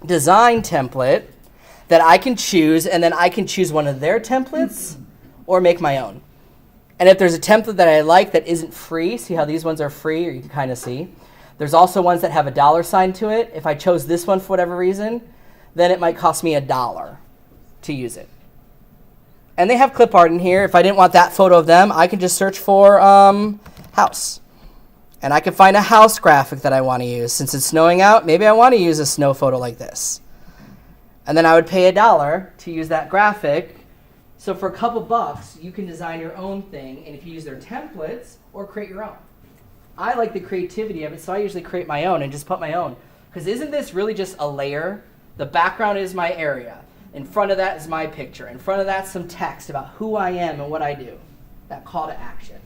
design template that I can choose. And then I can choose one of their templates or make my own. And if there's a template that I like that isn't free, see how these ones are free, or you can kind of see. There's also ones that have a dollar sign to it. If I chose this one for whatever reason, then it might cost me $1 to use it. And they have clip art in here. If I didn't want that photo of them, I can just search for house. And I can find a house graphic that I want to use. Since it's snowing out, maybe I want to use a snow photo like this. And then I would pay $1 to use that graphic So for a couple bucks, you can design your own thing, and if you use their templates, or create your own. I like the creativity of it, so I usually create my own and just put my own. Because isn't this really just a layer? The background is my area. In front of that is my picture. In front of that, some text about who I am and what I do. That call to action.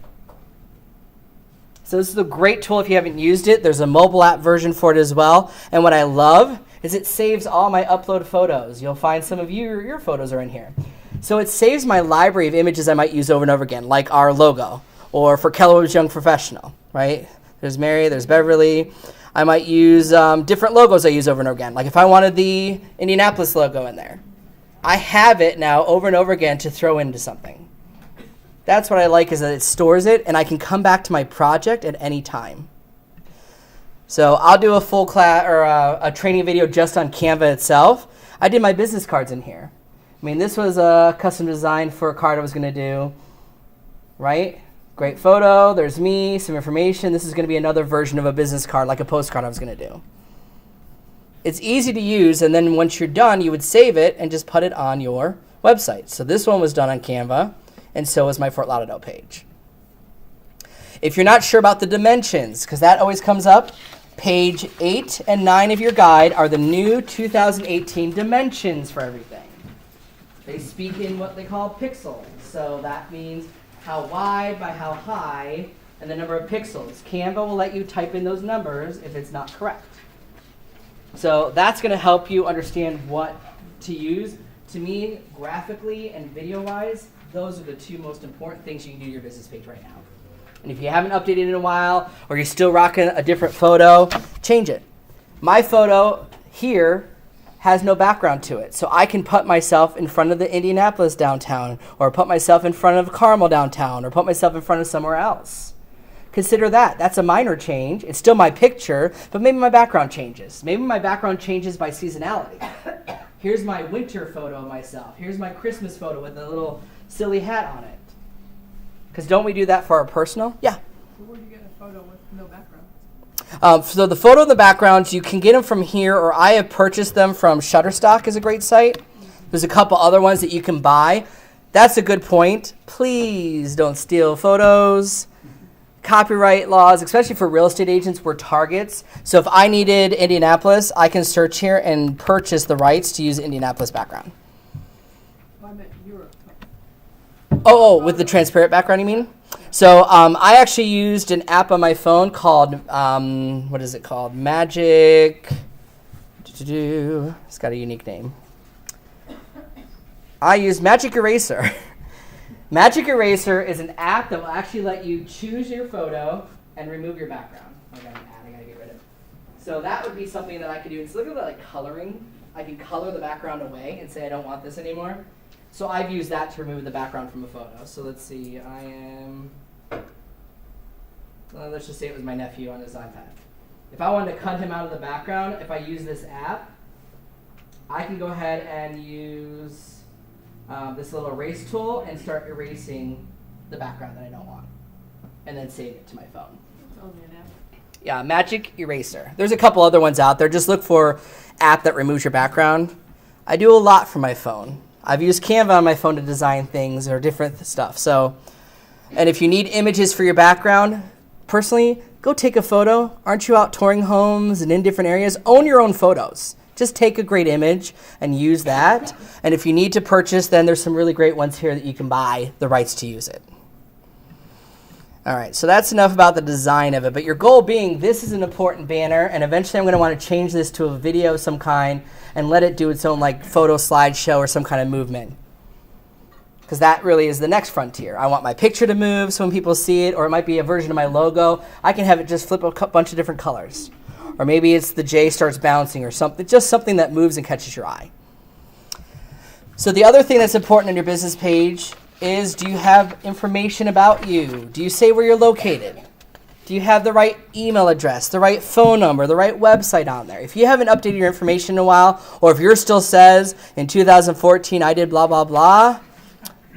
So this is a great tool if you haven't used it. There's a mobile app version for it as well. And what I love is it saves all my upload photos. You'll find some of your photos are in here. So it saves my library of images I might use over and over again, like our logo, or for Keller Williams Young Professional, right? There's Mary, there's Beverly. I might use different logos I use over and over again. Like if I wanted the Indianapolis logo in there, I have it now over and over again to throw into something. That's what I like, is that it stores it, and I can come back to my project at any time. So I'll do a full class or a training video just on Canva itself. I did my business cards in here. I mean, this was a custom design for a card I was going to do, right? Great photo. There's me, some information. This is going to be another version of a business card, like a postcard I was going to do. It's easy to use, and then once you're done, you would save it and just put it on your website. So this one was done on Canva, and so is my Fort Lauderdale page. If you're not sure about the dimensions, because that always comes up, page 8 and 9 of your guide are the new 2018 dimensions for everything. They speak in what they call pixels. So that means how wide by how high and the number of pixels. Canva will let you type in those numbers if it's not correct. So that's going to help you understand what to use. To me, graphically and video-wise, those are the two most important things you can do to your business page right now. And if you haven't updated it in a while, or you're still rocking a different photo, change it. My photo here has no background to it. So I can put myself in front of the Indianapolis downtown, or put myself in front of Carmel downtown, or put myself in front of somewhere else. Consider that. That's a minor change. It's still my picture, but maybe my background changes. Maybe my background changes by seasonality. Here's my winter photo of myself. Here's my Christmas photo with a little silly hat on it. Because don't we do that for our personal? Yeah. So where do you get a photo with no background? So the photo in the backgrounds, you can get them from here, or I have purchased them from Shutterstock, is a great site. There's a couple other ones that you can buy. That's a good point. Please don't steal photos. Copyright laws, especially for real estate agents, were targets. So if I needed Indianapolis, I can search here and purchase the rights to use Indianapolis background. Well, I meant Europe. Oh, with the transparent background, you mean? So I actually used an app on my phone called, what is it called? Magic. It's got a unique name. I use Magic Eraser. Magic Eraser is an app that will actually let you choose your photo and remove your background. I got an ad I gotta get rid of. So that would be something that I could do. It's literally like coloring. I can color the background away and say I don't want this anymore. So I've used that to remove the background from a photo. So let's see, let's just say it was my nephew on his iPad. If I wanted to cut him out of the background, if I use this app, I can go ahead and use this little erase tool and start erasing the background that I don't want, and then save it to my phone. It's only an app. Yeah, Magic Eraser. There's a couple other ones out there. Just look for app that removes your background. I do a lot from my phone. I've used Canva on my phone to design things or different stuff. So, and if you need images for your background, personally, go take a photo. Aren't you out touring homes and in different areas? Own your own photos. Just take a great image and use that. And if you need to purchase, then there's some really great ones here that you can buy the rights to use it. All right, so that's enough about the design of it. But your goal being, this is an important banner, and eventually I'm going to want to change this to a video of some kind and let it do its own like photo slideshow or some kind of movement. Because that really is the next frontier. I want my picture to move so when people see it, or it might be a version of my logo. I can have it just flip a bunch of different colors. Or maybe it's the J starts bouncing or something, just something that moves and catches your eye. So the other thing that's important on your business page is, do you have information about you? Do you say where you're located? Do you have the right email address, the right phone number, the right website on there? If you haven't updated your information in a while, or if yours still says, in 2014 I did blah, blah, blah,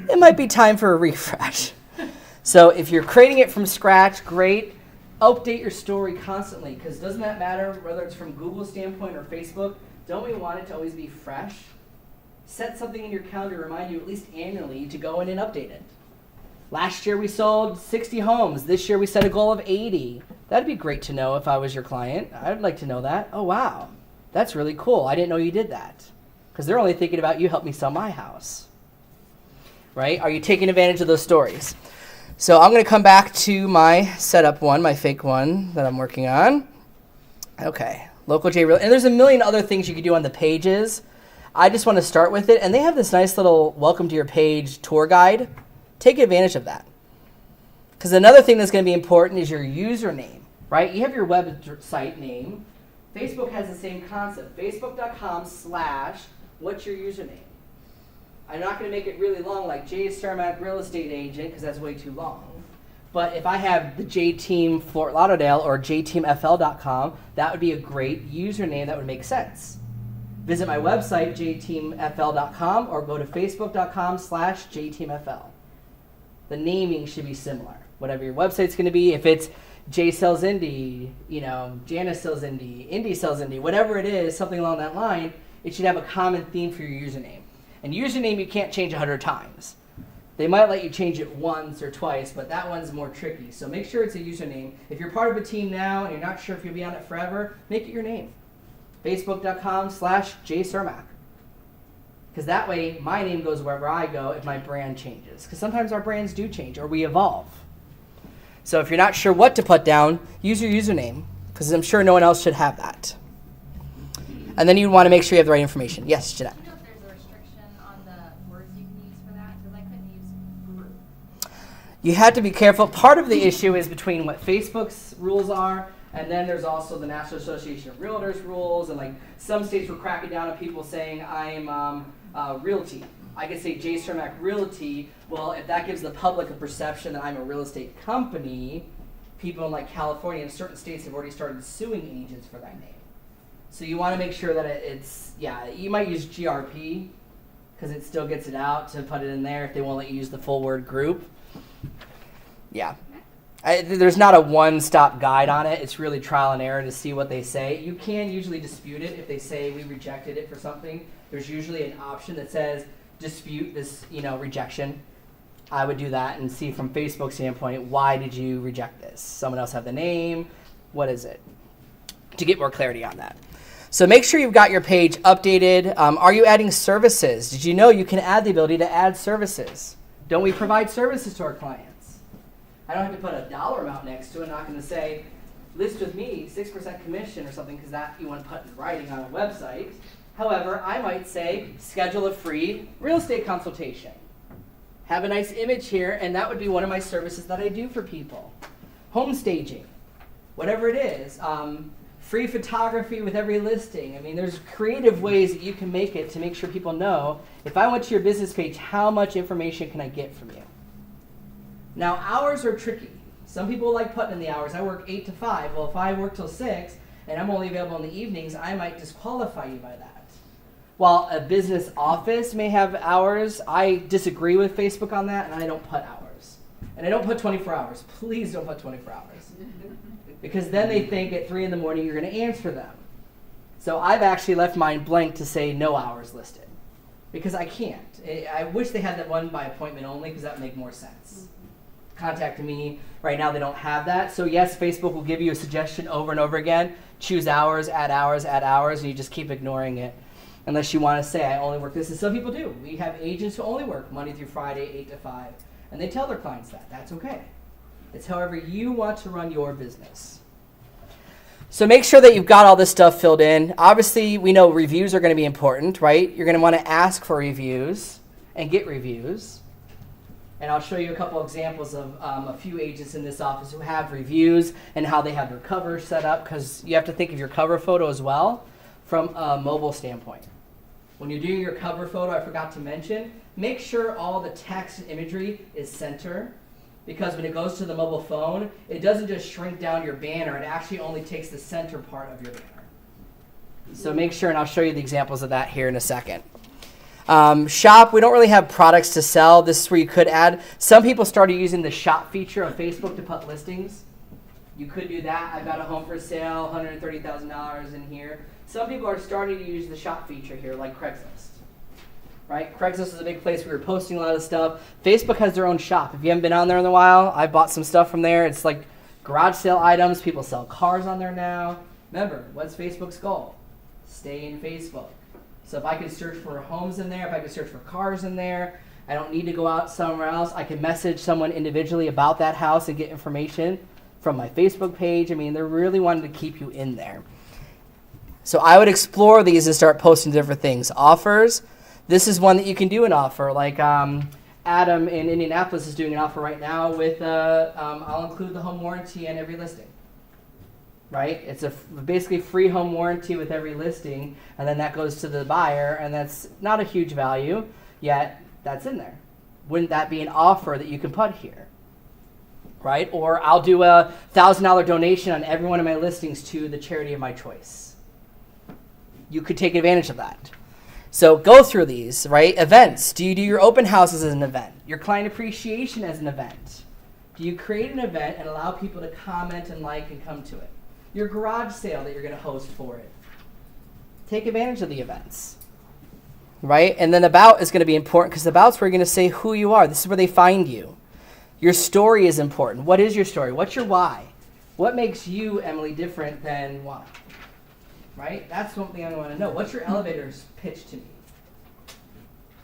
it might be time for a refresh. So if you're creating it from scratch, great. Update your story constantly, because doesn't that matter whether it's from Google's standpoint or Facebook? Don't we want it to always be fresh? Set something in your calendar to remind you at least annually to go in and update it. Last year we sold 60 homes. This year we set a goal of 80. That'd be great to know if I was your client. I'd like to know that. Oh, wow. That's really cool. I didn't know you did that. Because they're only thinking about you help me sell my house. Right? Are you taking advantage of those stories? So I'm going to come back to my setup one, my fake one that I'm working on. Okay. Local J Real. And there's a million other things you could do on the pages. I just want to start with it. And they have this nice little welcome to your page tour guide. Take advantage of that. Because another thing that's going to be important is your username, right? You have your website name. Facebook has the same concept. Facebook.com/ what's your username? I'm not going to make it really long like J Cermak Real Estate Agent because that's way too long. But if I have the J-Team Fort Lauderdale or jteamfl.com, that would be a great username that would make sense. Visit my website, jteamfl.com, or go to facebook.com/jteamfl. The naming should be similar. Whatever your website's going to be, if it's J Sells Indie, Janice Sells Indie, Indie Sells Indie, whatever it is, something along that line, it should have a common theme for your username. And username you can't change 100 times. They might let you change it once or twice, but that one's more tricky. So make sure it's a username. If you're part of a team now and you're not sure if you'll be on it forever, make it your name. Facebook.com/jcermak. Because that way, my name goes wherever I go if my brand changes. Because sometimes our brands do change or we evolve. So if you're not sure what to put down, use your username. Because I'm sure no one else should have that. And then you want to make sure you have the right information. Yes, Jeanette. Do you know if there's a restriction on the words you can use for that? Because I couldn't use group. You have to be careful. Part of the issue is between what Facebook's rules are, and then there's also the National Association of Realtors rules, and like some states were cracking down on people saying I'm realty. I could say J Cermak Realty. Well, if that gives the public a perception that I'm a real estate company, people in like California and certain states have already started suing agents for that name. So you want to make sure that you might use GRP because it still gets it out to put it in there if they won't let you use the full word group. Yeah. There's not a one-stop guide on it. It's really trial and error to see what they say. You can usually dispute it if they say we rejected it for something. There's usually an option that says dispute this, rejection. I would do that and see from Facebook's standpoint, why did you reject this? Someone else have the name? What is it? To get more clarity on that. So make sure you've got your page updated. Are you adding services? Did you know you can add the ability to add services? Don't we provide services to our clients? I don't have to put a dollar amount next to it. I'm not going to say, list with me, 6% commission or something, because that you want to put in writing on a website. However, I might say, schedule a free real estate consultation. Have a nice image here, and that would be one of my services that I do for people. Home staging, whatever it is. Free photography with every listing. I mean, there's creative ways that you can make it to make sure people know, if I went to your business page, how much information can I get from you? Now, hours are tricky. Some people like putting in the hours. I work 8 to 5. Well, if I work till 6 and I'm only available in the evenings, I might disqualify you by that. While a business office may have hours, I disagree with Facebook on that, and I don't put hours. And I don't put 24 hours. Please don't put 24 hours. Because then they think at 3 in the morning you're going to answer them. So I've actually left mine blank to say no hours listed. Because I can't. I wish they had that one by appointment only, because that would make more sense. Contacting me. Right now they don't have that. So yes, Facebook will give you a suggestion over and over again. Choose hours, add hours, add hours, and you just keep ignoring it. Unless you want to say, I only work this. And some people do. We have agents who only work Monday through Friday, 8 to 5. And they tell their clients that. That's okay. It's however you want to run your business. So make sure that you've got all this stuff filled in. Obviously, we know reviews are going to be important, right? You're going to want to ask for reviews and get reviews. And I'll show you a couple examples of a few agents in this office who have reviews and how they have their cover set up, because you have to think of your cover photo as well from a mobile standpoint. When you're doing your cover photo, I forgot to mention, make sure all the text and imagery is center. Because when it goes to the mobile phone, it doesn't just shrink down your banner. It actually only takes the center part of your banner. So make sure, and I'll show you the examples of that here in a second. Shop, we don't really have products to sell. This is where you could add. Some people started using the shop feature on Facebook to put listings. You could do that. I've got a home for sale, $130,000 in here. Some people are starting to use the shop feature here, like Craigslist. right? Craigslist is a big place. We were posting a lot of stuff. Facebook has their own shop. If you haven't been on there in a while, I bought some stuff from there. It's like garage sale items. People sell cars on there now. Remember, what's Facebook's goal? Stay in Facebook. So if I can search for homes in there, if I can search for cars in there, I don't need to go out somewhere else. I can message someone individually about that house and get information from my Facebook page. I mean, they're really wanting to keep you in there. So I would explore these and start posting different things. Offers. This is one that you can do an offer. Like Adam in Indianapolis is doing an offer right now with, I'll include the home warranty in every listing. Right? It's a basically free home warranty with every listing, and then that goes to the buyer, and that's not a huge value, yet that's in there. Wouldn't that be an offer that you can put here? Right? Or I'll do a $1,000 donation on every one of my listings to the charity of my choice. You could take advantage of that. So go through these, right? Events. Do you do your open houses as an event? Your client appreciation as an event? Do you create an event and allow people to comment and like and come to it? Your garage sale that you're going to host for it. Take advantage of the events. Right? And then about is going to be important because about's where you're going to say who you are. This is where they find you. Your story is important. What is your story? What's your why? What makes you, Emily, different than why? Right? That's one thing I want to know. What's your elevator's pitch to me?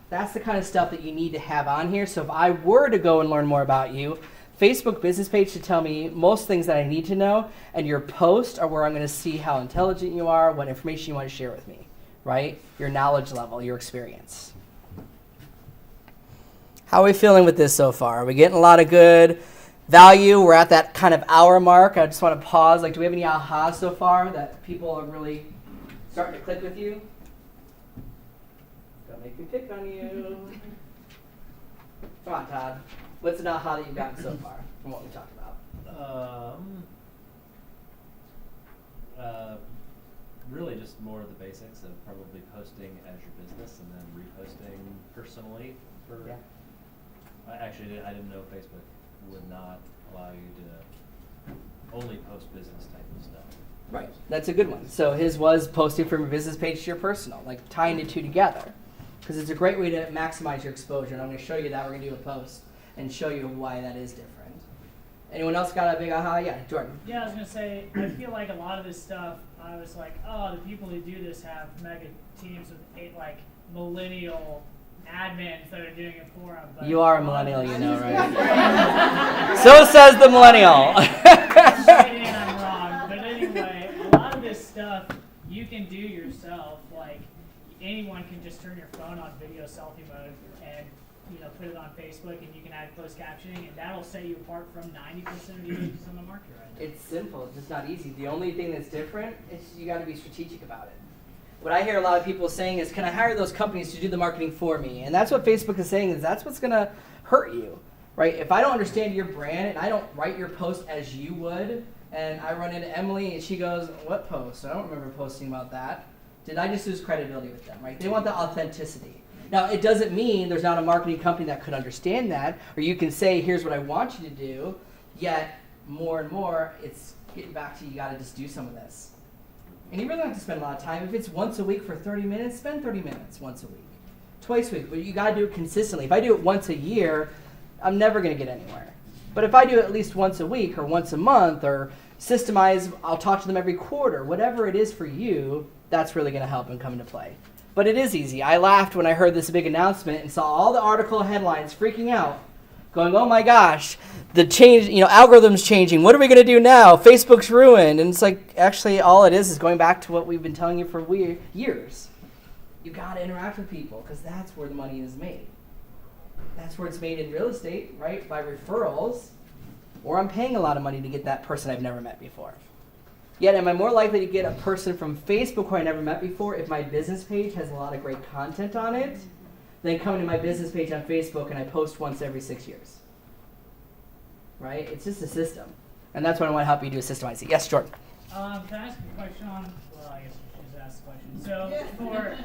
That's the kind of stuff that you need to have on here. So if I were to go and learn more about you, Facebook business page should tell me most things that I need to know, and your posts are where I'm going to see how intelligent you are, what information you want to share with me, right? Your knowledge level, your experience. How are we feeling with this so far? Are we getting a lot of good value? We're at that kind of hour mark. I just want to pause. Like, do we have any ahas so far that people are really starting to click with you? Don't make me pick on you. Come on, Todd. What's an aha that you've gotten so far from what we talked about? Really just more of the basics of probably posting as your business and then reposting personally for. Yeah. Actually, I didn't know Facebook would not allow you to only post business type of stuff. Right. That's a good one. So his was posting from your business page to your personal, like tying the two together. Because it's a great way to maximize your exposure. And I'm going to show you that. We're going to do a post and show you why that is different. Anyone else got a big aha? Yeah, Jordan. Yeah, I was going to say, I feel like a lot of this stuff, I was like, oh, the people who do this have mega teams with like millennial admins that are doing it for them. But you are a millennial, you know, right? So says the millennial. Maybe I'm wrong, but anyway, a lot of this stuff you can do yourself. Like, anyone can just turn your phone on video selfie mode and put it on Facebook, and you can add closed captioning, and that'll set you apart from 90% of the images on the market right now. It's simple. It's just not easy. The only thing that's different is you got to be strategic about it. What I hear a lot of people saying is, can I hire those companies to do the marketing for me? And that's what Facebook is saying, is that's what's going to hurt you, right? If I don't understand your brand and I don't write your post as you would, and I run into Emily and she goes, what post? I don't remember posting about that. Did I just lose credibility with them, right? They want the authenticity. Now, it doesn't mean there's not a marketing company that could understand that, or you can say, here's what I want you to do, yet more and more, it's getting back to you got to just do some of this. And you really don't have to spend a lot of time. If it's once a week for 30 minutes, spend 30 minutes once a week. Twice a week, but you got to do it consistently. If I do it once a year, I'm never going to get anywhere. But if I do it at least once a week or once a month or systemize, I'll talk to them every quarter, whatever it is for you, that's really going to help and come into play. But it is easy. I laughed when I heard this big announcement and saw all the article headlines freaking out, going, oh my gosh, the change, algorithms changing. What are we going to do now? Facebook's ruined. And it's like, actually, all it is going back to what we've been telling you for years. You got to interact with people because that's where the money is made. That's where it's made in real estate, right? By referrals, or I'm paying a lot of money to get that person I've never met before. Yet, am I more likely to get a person from Facebook who I never met before if my business page has a lot of great content on it than coming to my business page on Facebook and I post once every 6 years? Right? It's just a system. And that's what I want to help you do, is systemize it. Yes, Jordan. Can I ask a question on, well, I guess I should just ask the question. So, for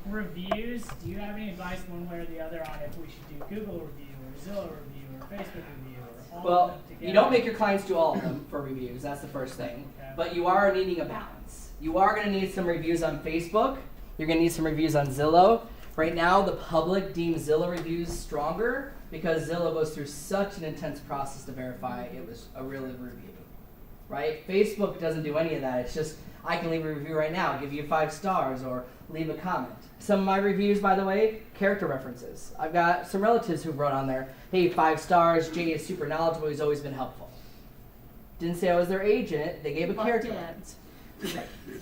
reviews, do you have any advice one way or the other on if we should do Google review or Zillow review or Facebook review or all of them together? You don't make your clients do all of them for reviews. That's the first thing. Okay. But you are needing a balance. You are going to need some reviews on Facebook. You're going to need some reviews on Zillow. Right now, the public deems Zillow reviews stronger because Zillow goes through such an intense process to verify it was a real review, right? Facebook doesn't do any of that. It's just, I can leave a review right now, give you 5 stars, or leave a comment. Some of my reviews, by the way, character references. I've got some relatives who wrote on there, hey, 5 stars, Jay is super knowledgeable, he's always been helpful. Didn't say I was their agent, they gave a character reference.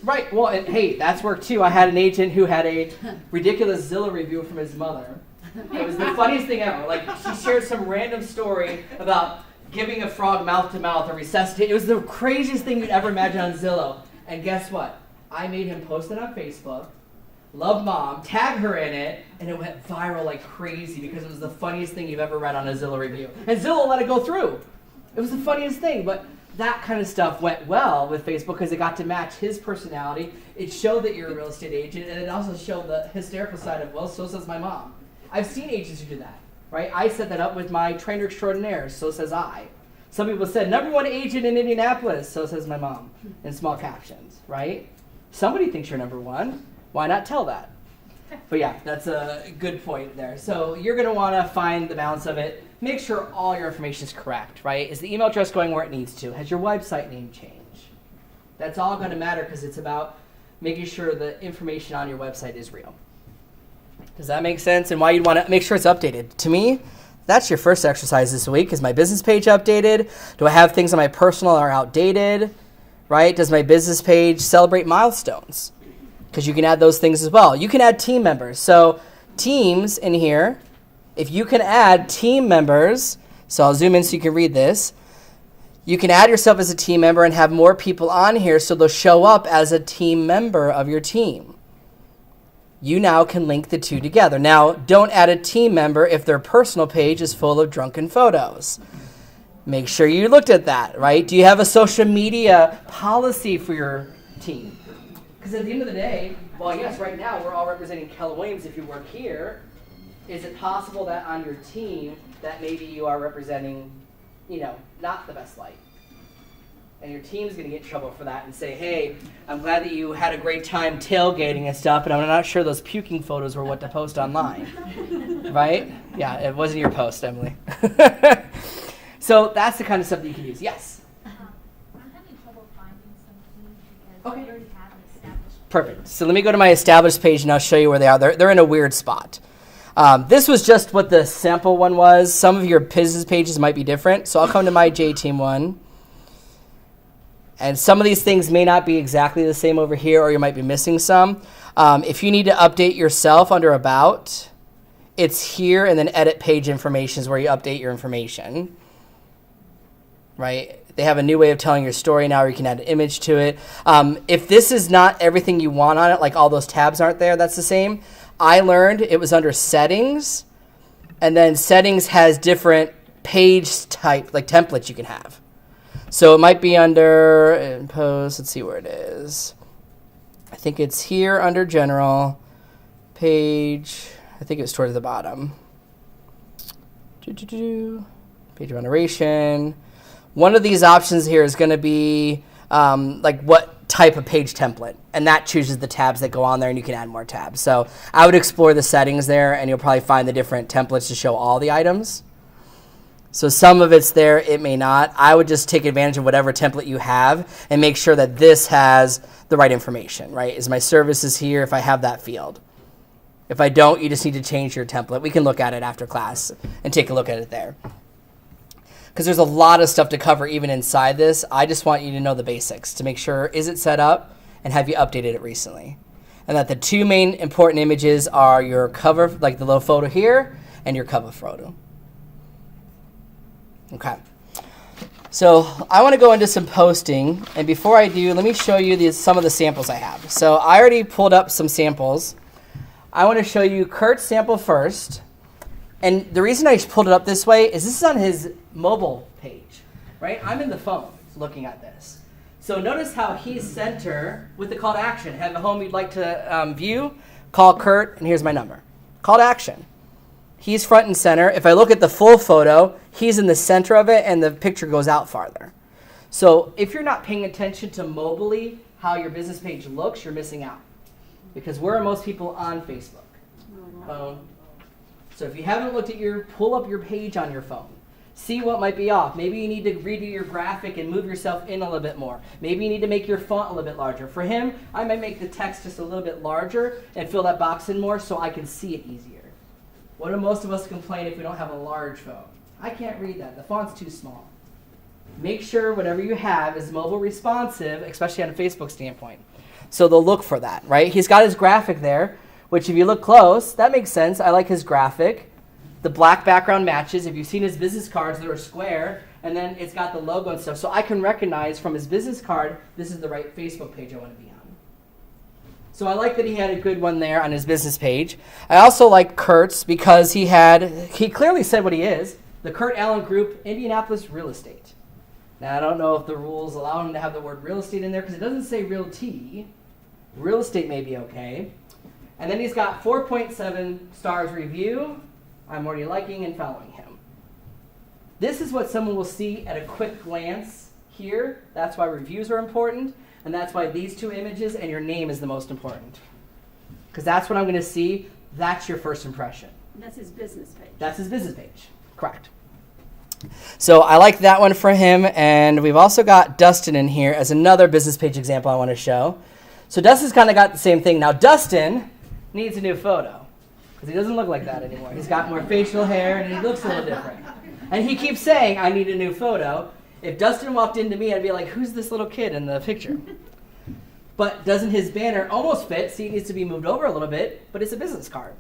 Right, well, and hey, that's work too. I had an agent who had a ridiculous Zillow review from his mother. It was the funniest thing ever. Like, she shared some random story about giving a frog mouth to mouth or resuscitate. It was the craziest thing you'd ever imagine on Zillow. And guess what? I made him post it on Facebook, love mom, tag her in it, and it went viral like crazy because it was the funniest thing you've ever read on a Zillow review. And Zillow let it go through. It was the funniest thing, but that kind of stuff went well with Facebook because it got to match his personality. It showed that you're a real estate agent, and it also showed the hysterical side of, well, so says my mom. I've seen agents who do that, right? I set that up with my trainer extraordinaire, so says I. Some people said, #1 agent in Indianapolis, so says my mom, in small captions, right? Somebody thinks you're #1. Why not tell that? But yeah, that's a good point there. So you're going to want to find the balance of it. Make sure all your information is correct, right? Is the email address going where it needs to? Has your website name changed? That's all going to matter because it's about making sure the information on your website is real. Does that make sense? And why you'd want to make sure it's updated. To me, that's your first exercise this week. Is my business page updated? Do I have things on my personal that are outdated? Right? Does my business page celebrate milestones? Because you can add those things as well. You can add team members. So teams in here, if you can add team members, so I'll zoom in so you can read this. You can add yourself as a team member and have more people on here so they'll show up as a team member of your team. You now can link the two together. Now, don't add a team member if their personal page is full of drunken photos. Make sure you looked at that, right? Do you have a social media policy for your team? Because at the end of the day, well, yes, right now we're all representing Keller Williams if you work here. Is it possible that on your team that maybe you are representing, not the best light? And your team's going to get in trouble for that and say, hey, I'm glad that you had a great time tailgating and stuff, but I'm not sure those puking photos were what to post online. Right? Yeah, it wasn't your post, Emily. So that's the kind of stuff that you can use. Yes? I'm having trouble finding some teams because we already have an established. Perfect. So let me go to my established page and I'll show you where they are. They're in a weird spot. This was just what the sample one was. Some of your business pages might be different. So I'll come to my J-Team one. And some of these things may not be exactly the same over here, or you might be missing some. If you need to update yourself under About, it's here, and then Edit Page Information is where you update your information. Right? They have a new way of telling your story now, where you can add an image to it. If this is not everything you want on it, like all those tabs aren't there, that's the same. I learned it was under Settings, and then Settings has different page type, like templates you can have. So it might be under Post. Let's see where it is. I think it's here under General Page. I think it's towards the bottom. Page veneration. One of these options here is going to be like what type of page template, and that chooses the tabs that go on there, and you can add more tabs. So I would explore the settings there, and you'll probably find the different templates to show all the items. So some of it's there, it may not. I would just take advantage of whatever template you have and make sure that this has the right information, right? Is my services here if I have that field? If I don't, you just need to change your template. We can look at it after class and take a look at it there. Because there's a lot of stuff to cover even inside this. I just want you to know the basics to make sure, is it set up and have you updated it recently? And that the two main important images are your cover, like the little photo here, and your cover photo. Okay, so I want to go into some posting, and before I do, let me show you some of the samples I have. So I already pulled up some samples. I want to show you Kurt's sample first, and the reason I pulled it up this way is this is on his mobile page, right? I'm in the phone looking at this. So notice how he's center with the call to action. Have a home you'd like to view? Call Kurt, and here's my number. Call to action. He's front and center. If I look at the full photo, he's in the center of it, and the picture goes out farther. So if you're not paying attention to mobily how your business page looks, you're missing out. Because where are most people on Facebook? phone. So if you haven't looked at pull up your page on your phone. See what might be off. Maybe you need to redo your graphic and move yourself in a little bit more. Maybe you need to make your font a little bit larger. For him, I might make the text just a little bit larger and fill that box in more so I can see it easier. What do most of us complain if we don't have a large phone? I can't read that. The font's too small. Make sure whatever you have is mobile responsive, especially on a Facebook standpoint. So they'll look for that, right? He's got his graphic there, which if you look close, that makes sense. I like his graphic. The black background matches. If you've seen his business cards, they're square, and then it's got the logo and stuff. So I can recognize from his business card, this is the right Facebook page I want to be on. So I like that he had a good one there on his business page. I also like Kurt's because he clearly said what he is, the Kurt Allen Group, Indianapolis Real Estate. Now I don't know if the rules allow him to have the word real estate in there because it doesn't say realty. Real estate may be okay. And then he's got 4.7 stars review. I'm already liking and following him. This is what someone will see at a quick glance here. That's why reviews are important, and that's why these two images and your name is the most important. Because that's what I'm going to see. That's your first impression. And that's his business page. That's his business page. Correct. So I like that one for him, and we've also got Dustin in here as another business page example I want to show. So Dustin's kind of got the same thing. Now Dustin needs a new photo. Because he doesn't look like that anymore. He's got more facial hair and he looks a little different. And he keeps saying, I need a new photo. If Dustin walked into me, I'd be like, who's this little kid in the picture? But doesn't his banner almost fit? See, it needs to be moved over a little bit, but it's a business card.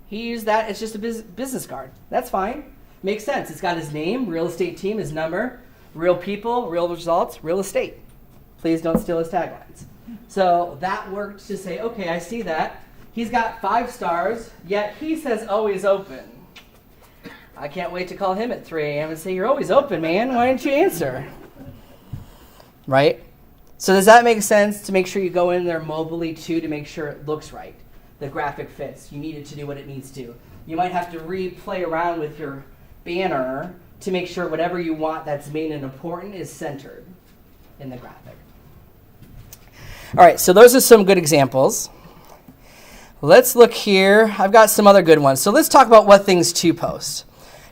He used that, it's just a business card. That's fine. Makes sense. It's got his name, real estate team, his number, real people, real results, real estate. Please don't steal his taglines. So that worked to say, okay, I see that. He's got 5 stars, yet he says always open. I can't wait to call him at 3 a.m. and say, you're always open, man. Why didn't you answer? Right? So does that make sense to make sure you go in there mobily too to make sure it looks right? The graphic fits. You need it to do what it needs to. You might have to play around with your banner to make sure whatever you want that's main and important is centered in the graphic. All right, so those are some good examples. Let's look here. I've got some other good ones. So let's talk about what things to post.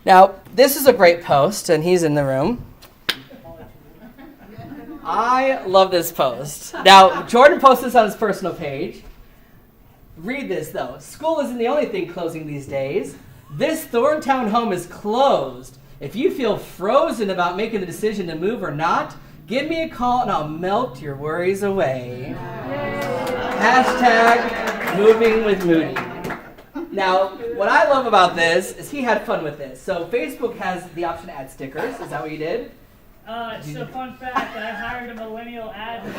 Now, this is a great post, and he's in the room. I love this post. Now, Jordan posted this on his personal page. Read this, though. School isn't the only thing closing these days. This Thorntown home is closed. If you feel frozen about making the decision to move or not, give me a call and I'll melt your worries away. Hashtag moving with Moody. Now, what I love about this is he had fun with this. So Facebook has the option to add stickers. Is that what you did? So fun fact, I hired a millennial admin to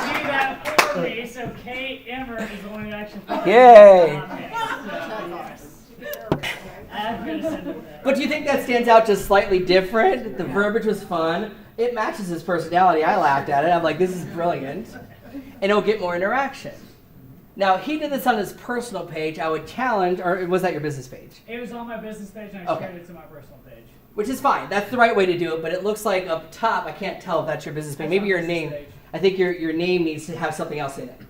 do that for me, so Kate Emmer is the one who actually put Yay! But do you think that stands out just slightly different? The verbiage was fun. It matches his personality. I laughed at it. I'm like, this is brilliant. And it'll get more interaction. Now, he did this on his personal page. I would challenge, or was that your business page? It was on my business page, and I shared it to my personal page. Which is fine. That's the right way to do it, but it looks like up top, I can't tell if that's your business page. Maybe your name. I think your name needs to have something else in it.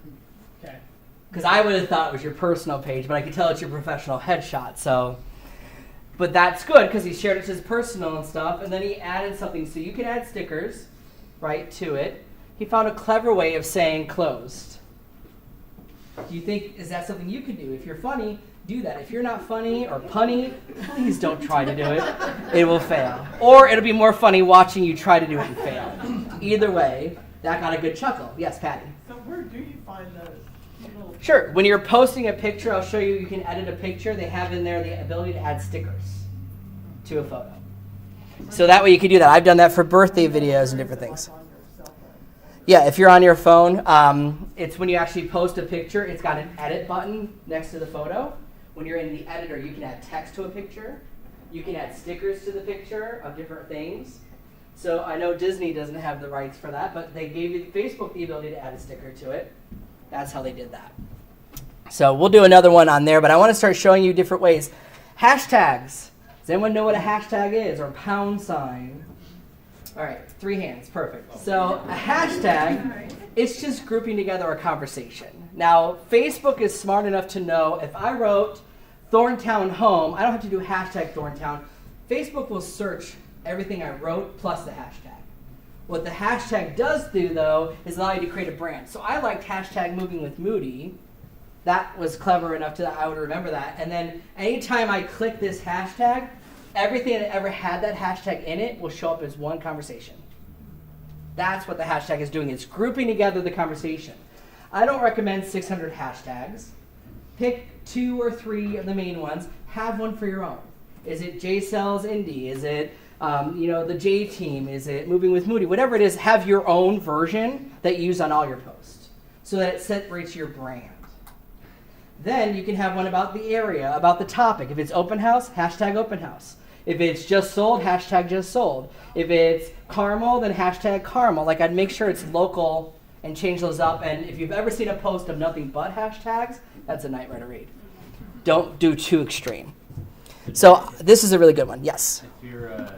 Okay. Because I would have thought it was your personal page, but I could tell it's your professional headshot. So, but that's good because he shared it to his personal and stuff, and then he added something. So you can add stickers, right, to it. He found a clever way of saying closed. Do you think, is that something you can do? If you're funny, do that. If you're not funny or punny, please don't try to do it. It will fail. Or it'll be more funny watching you try to do it and fail. Either way, that got a good chuckle. Yes, Patty? So where do you find those? Sure. When you're posting a picture, I'll show you, you can edit a picture. They have in there the ability to add stickers to a photo. So that way you can do that. I've done that for birthday videos and different things. Yeah, if you're on your phone, it's when you actually post a picture, it's got an edit button next to the photo. When you're in the editor, you can add text to a picture. You can add stickers to the picture of different things. So I know Disney doesn't have the rights for that, but they gave Facebook the ability to add a sticker to it. That's how they did that. So we'll do another one on there, but I want to start showing you different ways. Hashtags. Does anyone know what a hashtag is, or pound sign? All right, 3 hands, perfect. So a hashtag, it's just grouping together a conversation. Now, Facebook is smart enough to know if I wrote Thorntown home, I don't have to do hashtag Thorntown. Facebook will search everything I wrote plus the hashtag. What the hashtag does do, though, is allow you to create a brand. So I liked hashtag moving with Moody. That was clever enough that I would remember that. And then anytime I click this hashtag, everything that ever had that hashtag in it will show up as one conversation. That's what the hashtag is doing. It's grouping together the conversation. I don't recommend 600 hashtags. Pick 2 or 3 of the main ones. Have one for your own. Is it J Sells Indie? Is it the J Team? Is it Moving with Moody? Whatever it is, have your own version that you use on all your posts so that it separates your brand. Then you can have one about the area, about the topic. If it's open house, hashtag open house. If it's just sold, hashtag just sold. If it's caramel, then hashtag caramel. Like, I'd make sure it's local and change those up. And if you've ever seen a post of nothing but hashtags, that's a nightmare to read. Don't do too extreme. So this is a really good one. Yes? If you're a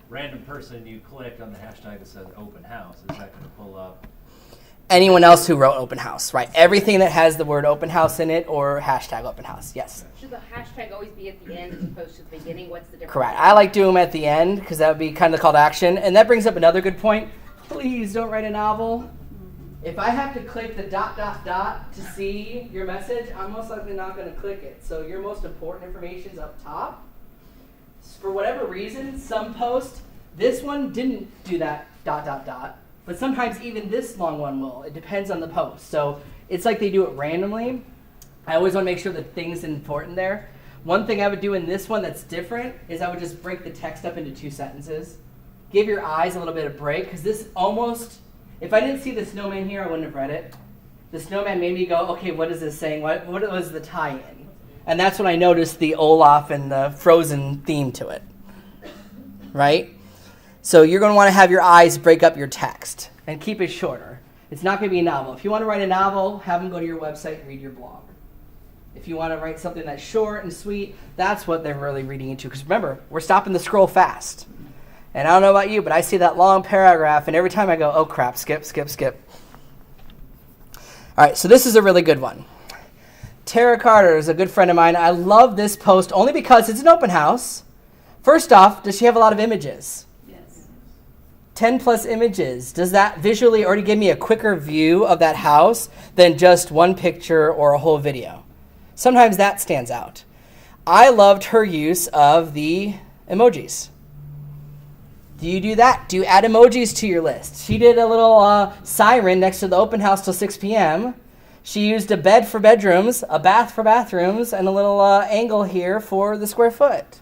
random person, you click on the hashtag that says open house, is that going to pull up? Anyone else who wrote open house, right? Everything that has the word open house in it or hashtag open house, yes. Should the hashtag always be at the end as opposed to the beginning? What's the difference? Correct. I like doing them at the end because that would be kind of the call to action. And that brings up another good point. Please don't write a novel. If I have to click the ... to see your message, I'm most likely not going to click it. So your most important information is up top. For whatever reason, some post, this one didn't do that ... But sometimes even this long one will. It depends on the post. So it's like they do it randomly. I always want to make sure the thing's important there. One thing I would do in this one that's different is I would just break the text up into 2 sentences. Give your eyes a little bit of break, because this almost, if I didn't see the snowman here, I wouldn't have read it. The snowman made me go, okay, what is this saying? What was the tie-in? And that's when I noticed the Olaf and the Frozen theme to it. Right? So you're going to want to have your eyes break up your text and keep it shorter. It's not going to be a novel. If you want to write a novel, have them go to your website and read your blog. If you want to write something that's short and sweet, that's what they're really reading into. Because remember, we're stopping the scroll fast. And I don't know about you, but I see that long paragraph, and every time I go, oh crap, skip. All right, so this is a really good one. Tara Carter is a good friend of mine. I love this post only because it's an open house. First off, does she have a lot of images? 10 plus images. Does that visually already give me a quicker view of that house than just one picture or a whole video? Sometimes that stands out. I loved her use of the emojis. Do you do that? Do you add emojis to your list? She did a little siren next to the open house till 6 p.m. She used a bed for bedrooms, a bath for bathrooms, and a little angle here for the square foot.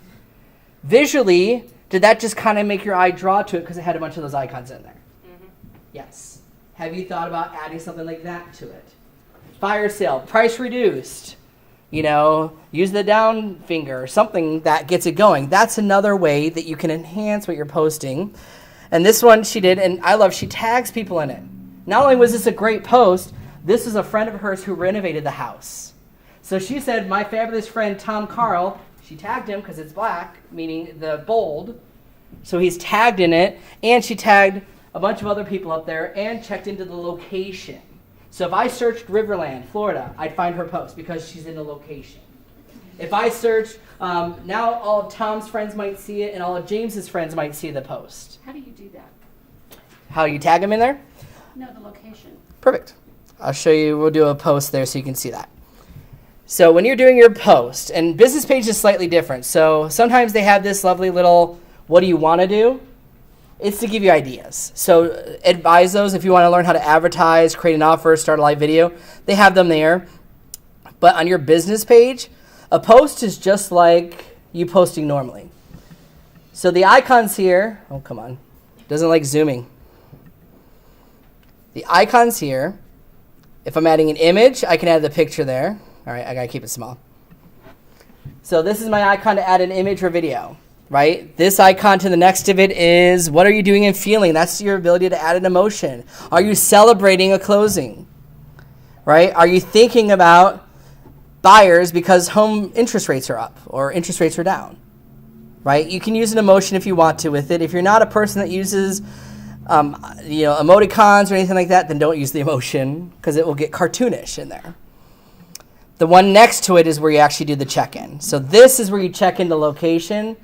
Visually, did that just kind of make your eye draw to it because it had a bunch of those icons in there? Mm-hmm. Yes. Have you thought about adding something like that to it? Fire sale, price reduced. Use the down finger, something that gets it going. That's another way that you can enhance what you're posting. And this one she did, and I love, she tags people in it. Not only was this a great post, this is a friend of hers who renovated the house. So she said, my fabulous friend Tom Carl, she tagged him because it's black, meaning the bold. So he's tagged in it, and she tagged a bunch of other people up there and checked into the location. So if I searched Riverland, Florida, I'd find her post because she's in the location. If I search, now all of Tom's friends might see it, and all of James's friends might see the post. How do you do that? How do you tag them in there? No, the location. Perfect. I'll show you. We'll do a post there so you can see that. So when you're doing your post, and business page is slightly different. So sometimes they have this lovely little, what do you want to do? It's to give you ideas. So advise those if you want to learn how to advertise, create an offer, start a live video. They have them there. But on your business page, a post is just like you posting normally. So the icons here, oh, come on. Doesn't like zooming. The icons here, if I'm adding an image, I can add the picture there. All right, I got to keep it small. So this is my icon to add an image or video. Right? This icon to the next of it is, what are you doing and feeling? That's your ability to add an emotion. Are you celebrating a closing? Right? Are you thinking about buyers because home interest rates are up or interest rates are down? right? You can use an emotion if you want to with it. If you're not a person that uses emoticons or anything like that, then don't use the emotion because it will get cartoonish in there. The one next to it is where you actually do the check-in. So this is where you check into location.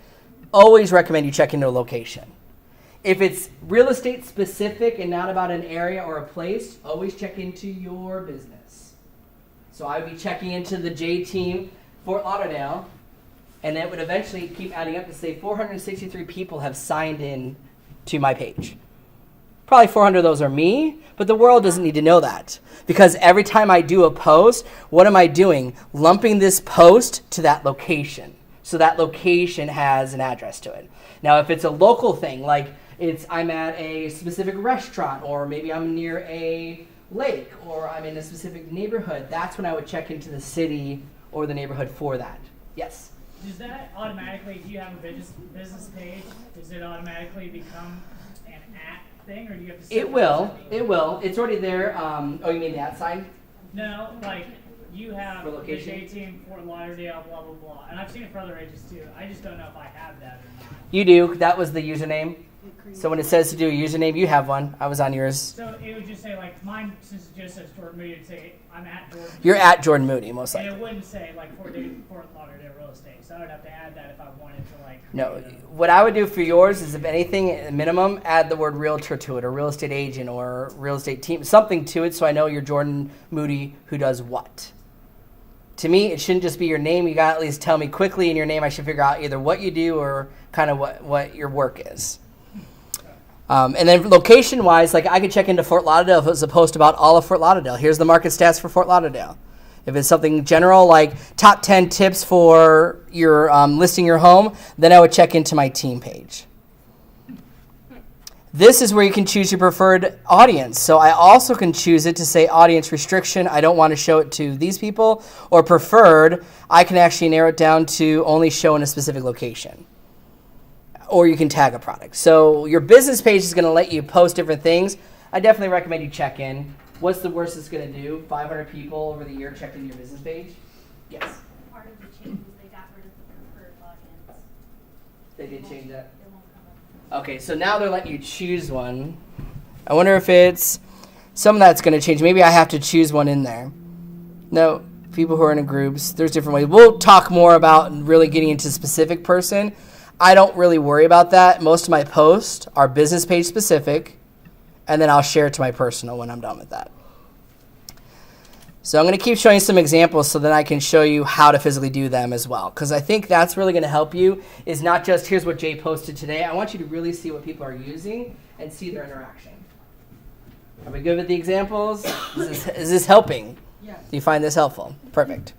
Always recommend you check into a location. If it's real estate specific and not about an area or a place, always check into your business. So I would be checking into the J Team Fort Lauderdale, and it would eventually keep adding up to say 463 people have signed in to my page. Probably 400 of those are me, but the world doesn't need to know that. Because every time I do a post, what am I doing? Lumping this post to that location. So that location has an address to it. Now, if it's a local thing, like I'm at a specific restaurant, or maybe I'm near a lake, or I'm in a specific neighborhood, that's when I would check into the city or the neighborhood for that. Yes? Does that automatically, if you have a business page, does it automatically become an at thing, or do you have to set It will. It's already there. Oh, you mean the at sign? No, like you have For the location? J Team Fort Lauderdale, blah blah blah, and I've seen it for other agents too. I just don't know if I have that or not. You do. That was the username. So when it says to do a username, you have one. I was on yours. So it would just say like mine, since it just says Jordan Moody, it'd say I'm at Jordan. You're at Jordan Moody, most And likely. it wouldn't say like Fort Lauderdale real estate, so I would have to add that if I wanted to like. No. create a- What I would do for yours is, if anything, at minimum, add the word realtor to it, or real estate agent, or real estate team, something to it, so I know you're Jordan Moody who does what. To me, it shouldn't just be your name. You got to at least tell me quickly in your name. I should figure out either what you do or kind of what your work is. And then location-wise, like I could check into Fort Lauderdale if it was a post about all of Fort Lauderdale. Here's the market stats for Fort Lauderdale. If it's something general like top 10 tips for your listing your home, then I would check into my team page. This is where you can choose your preferred audience. So I also can choose it to say audience restriction. I don't want to show it to these people. Or preferred, I can actually narrow it down to only show in a specific location. Or you can tag a product. So your business page is going to let you post different things. I definitely recommend you check in. What's the worst it's going to do? 500 people over the year checked into your business page? Yes. Part of the change was they got rid of the preferred logins. They did change that? It won't come up. Okay, so now they're letting you choose one. I wonder if it's some of that's going to change. Maybe I have to choose one in there. No, people who are in groups, there's different ways. We'll talk more about really getting into specific person. I don't really worry about that. Most of my posts are business page specific, and then I'll share it to my personal when I'm done with that. So I'm going to keep showing some examples so that I can show you how to physically do them as well. Because I think that's really going to help you, is not just here's what Jay posted today. I want you to really see what people are using and see their interaction. Are we good with the examples? Is this helping? Yes. Do you find this helpful? Perfect.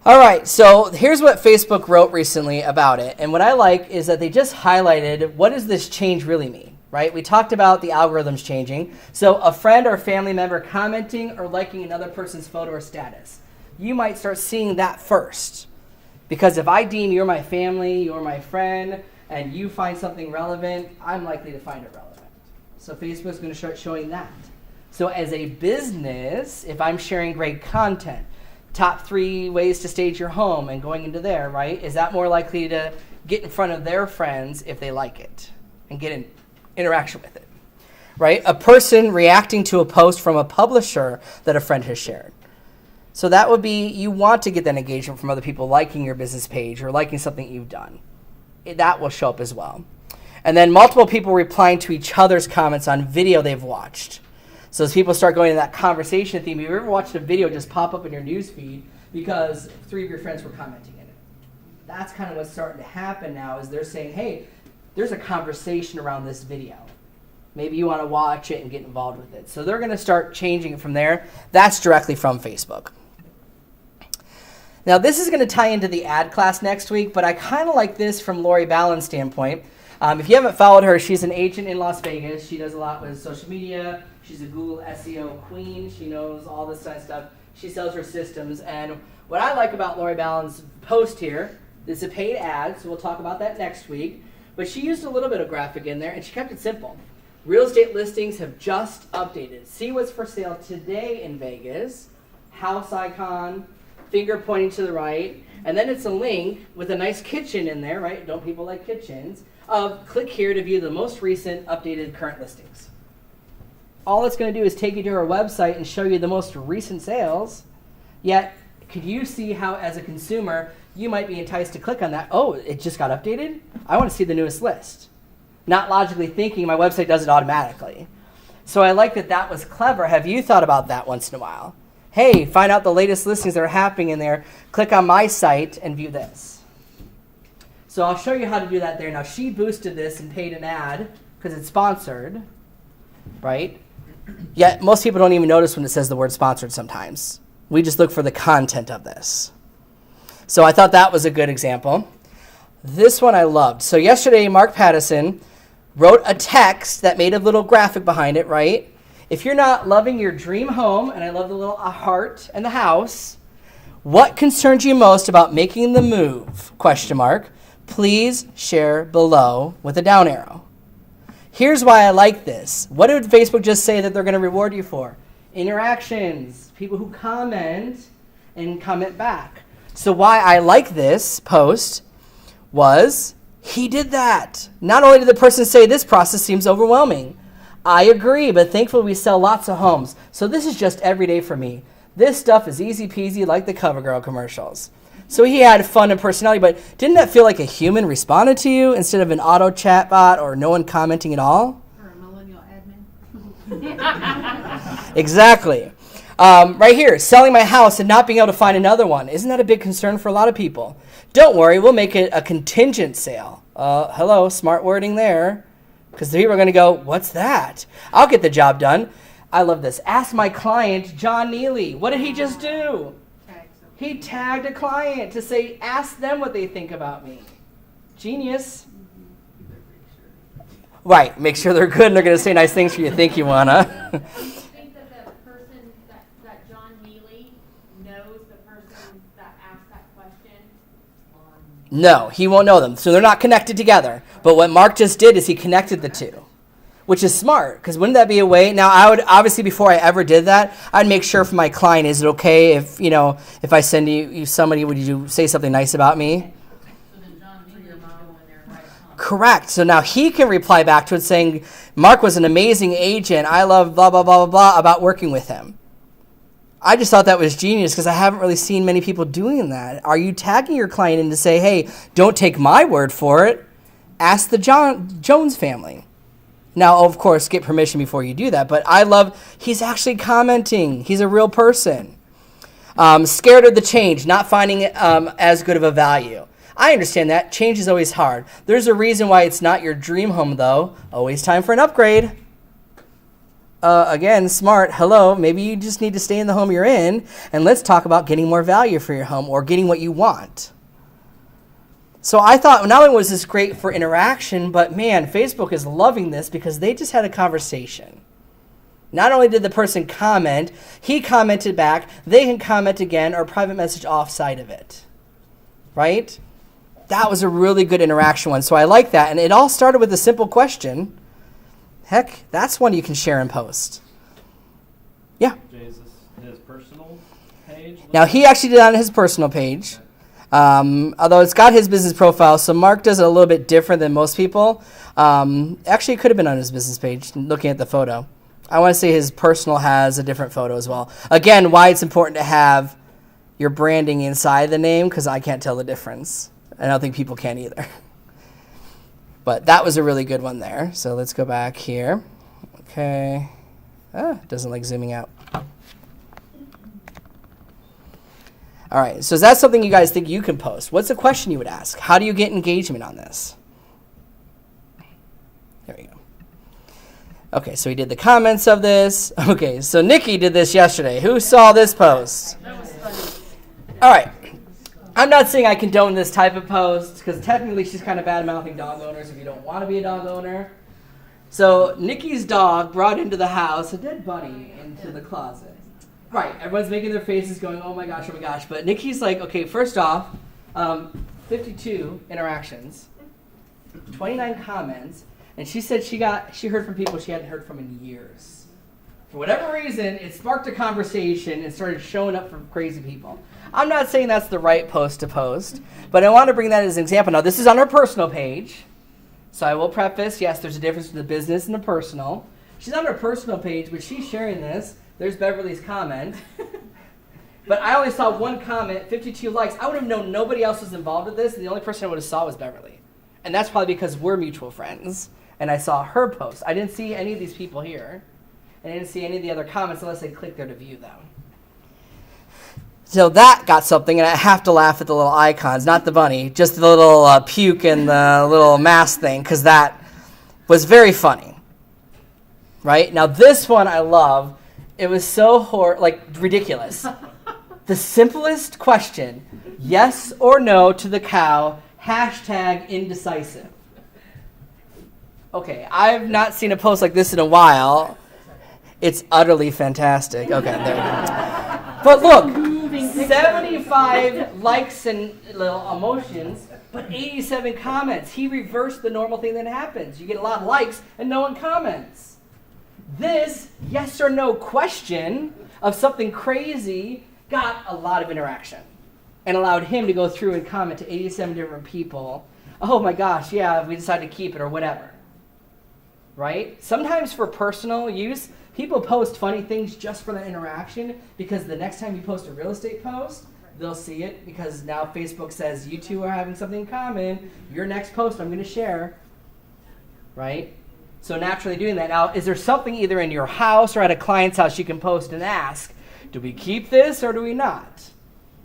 All right, so here's what Facebook wrote recently about it. And what I like is that they just highlighted what does this change really mean, right? We talked about the algorithms changing. So a friend or family member commenting or liking another person's photo or status. You might start seeing that first. Because if I deem you're my family, you're my friend, and you find something relevant, I'm likely to find it relevant. So Facebook's going to start showing that. So as a business, if I'm sharing great content, top 3 ways to stage your home and going into there, right? Is that more likely to get in front of their friends if they like it and get in interaction with it, right? A person reacting to a post from a publisher that a friend has shared. So that would be, you want to get that engagement from other people liking your business page or liking something you've done. That will show up as well. And then multiple people replying to each other's comments on video they've watched. So as people start going to that conversation theme, have you ever watched a video just pop up in your news feed because 3 of your friends were commenting in it? That's kind of what's starting to happen now, is they're saying, hey, there's a conversation around this video. Maybe you want to watch it and get involved with it. So they're going to start changing it from there. That's directly from Facebook. Now this is going to tie into the ad class next week, but I kind of like this from Lori Ballin's standpoint. If you haven't followed her, she's an agent in Las Vegas. She does a lot with social media. She's a Google SEO queen. She knows all this kind of stuff. She sells her systems. And what I like about Lori Ballin's post here, this is a paid ad, so we'll talk about that next week. But she used a little bit of graphic in there, and she kept it simple. Real estate listings have just updated. See what's for sale today in Vegas. House icon, finger pointing to the right, and then it's a link with a nice kitchen in there, right? Don't people like kitchens? Of click here to view the most recent updated current listings. All it's going to do is take you to our website and show you the most recent sales. Yet, could you see how, as a consumer, you might be enticed to click on that? Oh, it just got updated? I want to see the newest list. Not logically thinking my website does it automatically. So I like that that was clever. Have you thought about that once in a while? Hey, find out the latest listings that are happening in there. Click on my site and view this. So I'll show you how to do that there. Now, she boosted this and paid an ad because it's sponsored, right? Yet most people don't even notice when it says the word sponsored sometimes. We just look for the content of this. So I thought that was a good example. This one I loved. So yesterday, Mark Pattison wrote a text that made a little graphic behind it, right? If you're not loving your dream home, and I love the little heart and the house, what concerns you most about making the move? Question mark. Please share below with a down arrow. Here's why I like this. What did Facebook just say that they're going to reward you for? Interactions, people who comment and comment back. So why I like this post was he did that. Not only did the person say this process seems overwhelming, I agree, but thankfully we sell lots of homes. So this is just every day for me. This stuff is easy peasy like the CoverGirl commercials. So he had fun and personality, but didn't that feel like a human responded to you instead of an auto chat bot or no one commenting at all? Or a millennial admin. Exactly. Right here, selling my house and not being able to find another one. Isn't that a big concern for a lot of people? Don't worry, we'll make it a contingent sale. Hello, smart wording there. Because the people are going to go, what's that? I'll get the job done. I love this. Ask my client, John Neely. What did he just do? He tagged a client to say, ask them what they think about me. Genius. Right, make sure they're good and they're going to say nice things for you. Think you want to. Do you think that the person, that John Neely knows the person that asked that question? No, he won't know them. So they're not connected together. But what Mark just did is he connected the two, which is smart, because wouldn't that be a way? Now, I would obviously, before I ever did that, I'd make sure for my client, is it okay if, if I send you somebody, would you say something nice about me? Correct. So now he can reply back to it saying, Mark was an amazing agent. I love blah, blah, blah, blah, blah about working with him. I just thought that was genius because I haven't really seen many people doing that. Are you tagging your client in to say, hey, don't take my word for it. Ask the Jones family. Now, of course, get permission before you do that. But I love, he's actually commenting. He's a real person. Scared of the change, not finding it as good of a value. I understand that. Change is always hard. There's a reason why it's not your dream home, though. Always time for an upgrade. Again, smart. Hello, maybe you just need to stay in the home you're in, and let's talk about getting more value for your home or getting what you want. So I thought not only was this great for interaction, but man, Facebook is loving this because they just had a conversation. Not only did the person comment, he commented back, they can comment again or private message offside of it. Right? That was a really good interaction one. So I like that. And it all started with a simple question. Heck, that's one you can share and post. Yeah. Jay, is this his personal page? Now, he actually did it on his personal page. Although it's got his business profile, so Mark does it a little bit different than most people. Actually, it could have been on his business page, looking at the photo. I want to say his personal has a different photo as well. Again, why it's important to have your branding inside the name, because I can't tell the difference. I don't think people can either. But that was a really good one there. So let's go back here. Okay. It doesn't like zooming out. All right, so is that something you guys think you can post? What's the question you would ask? How do you get engagement on this? There we go. Okay, so we did the comments of this. Okay, so Nikki did this yesterday. Who saw this post? That was funny. All right. I'm not saying I condone this type of post because technically she's kind of bad-mouthing dog owners if you don't want to be a dog owner. So Nikki's dog brought into the house a dead bunny into the closet. Right, everyone's making their faces going, oh my gosh. But Nikki's like, okay, first off, 52 interactions, 29 comments, and she said she heard from people she hadn't heard from in years. For whatever reason, it sparked a conversation and started showing up for crazy people. I'm not saying that's the right post to post, but I want to bring that as an example. Now, this is on her personal page, so I will preface, yes, there's a difference between the business and the personal. She's on her personal page, but she's sharing this. There's Beverly's comment. But I only saw one comment, 52 likes. I would have known nobody else was involved with this, and the only person I would have saw was Beverly. And that's probably because we're mutual friends, and I saw her post. I didn't see any of these people here, and I didn't see any of the other comments unless I clicked there to view them. So that got something, and I have to laugh at the little icons, not the bunny, just the little puke and the little mask thing, because that was very funny. Right? Now this one I love. It was so ridiculous. The simplest question, yes or no to the cow, #indecisive. Okay, I've not seen a post like this in a while. It's utterly fantastic. Okay, there we go. But look, 75 likes and little emotions, but 87 comments. He reversed the normal thing that happens. You get a lot of likes and no one comments. This yes or no question of something crazy got a lot of interaction and allowed him to go through and comment to 87 different people. Oh my gosh, yeah, we decided to keep it or whatever. Right? Sometimes for personal use, people post funny things just for the interaction because the next time you post a real estate post, they'll see it because now Facebook says you two are having something in common. Your next post I'm going to share. Right? So naturally doing that. Now, is there something either in your house or at a client's house you can post and ask, do we keep this or do we not?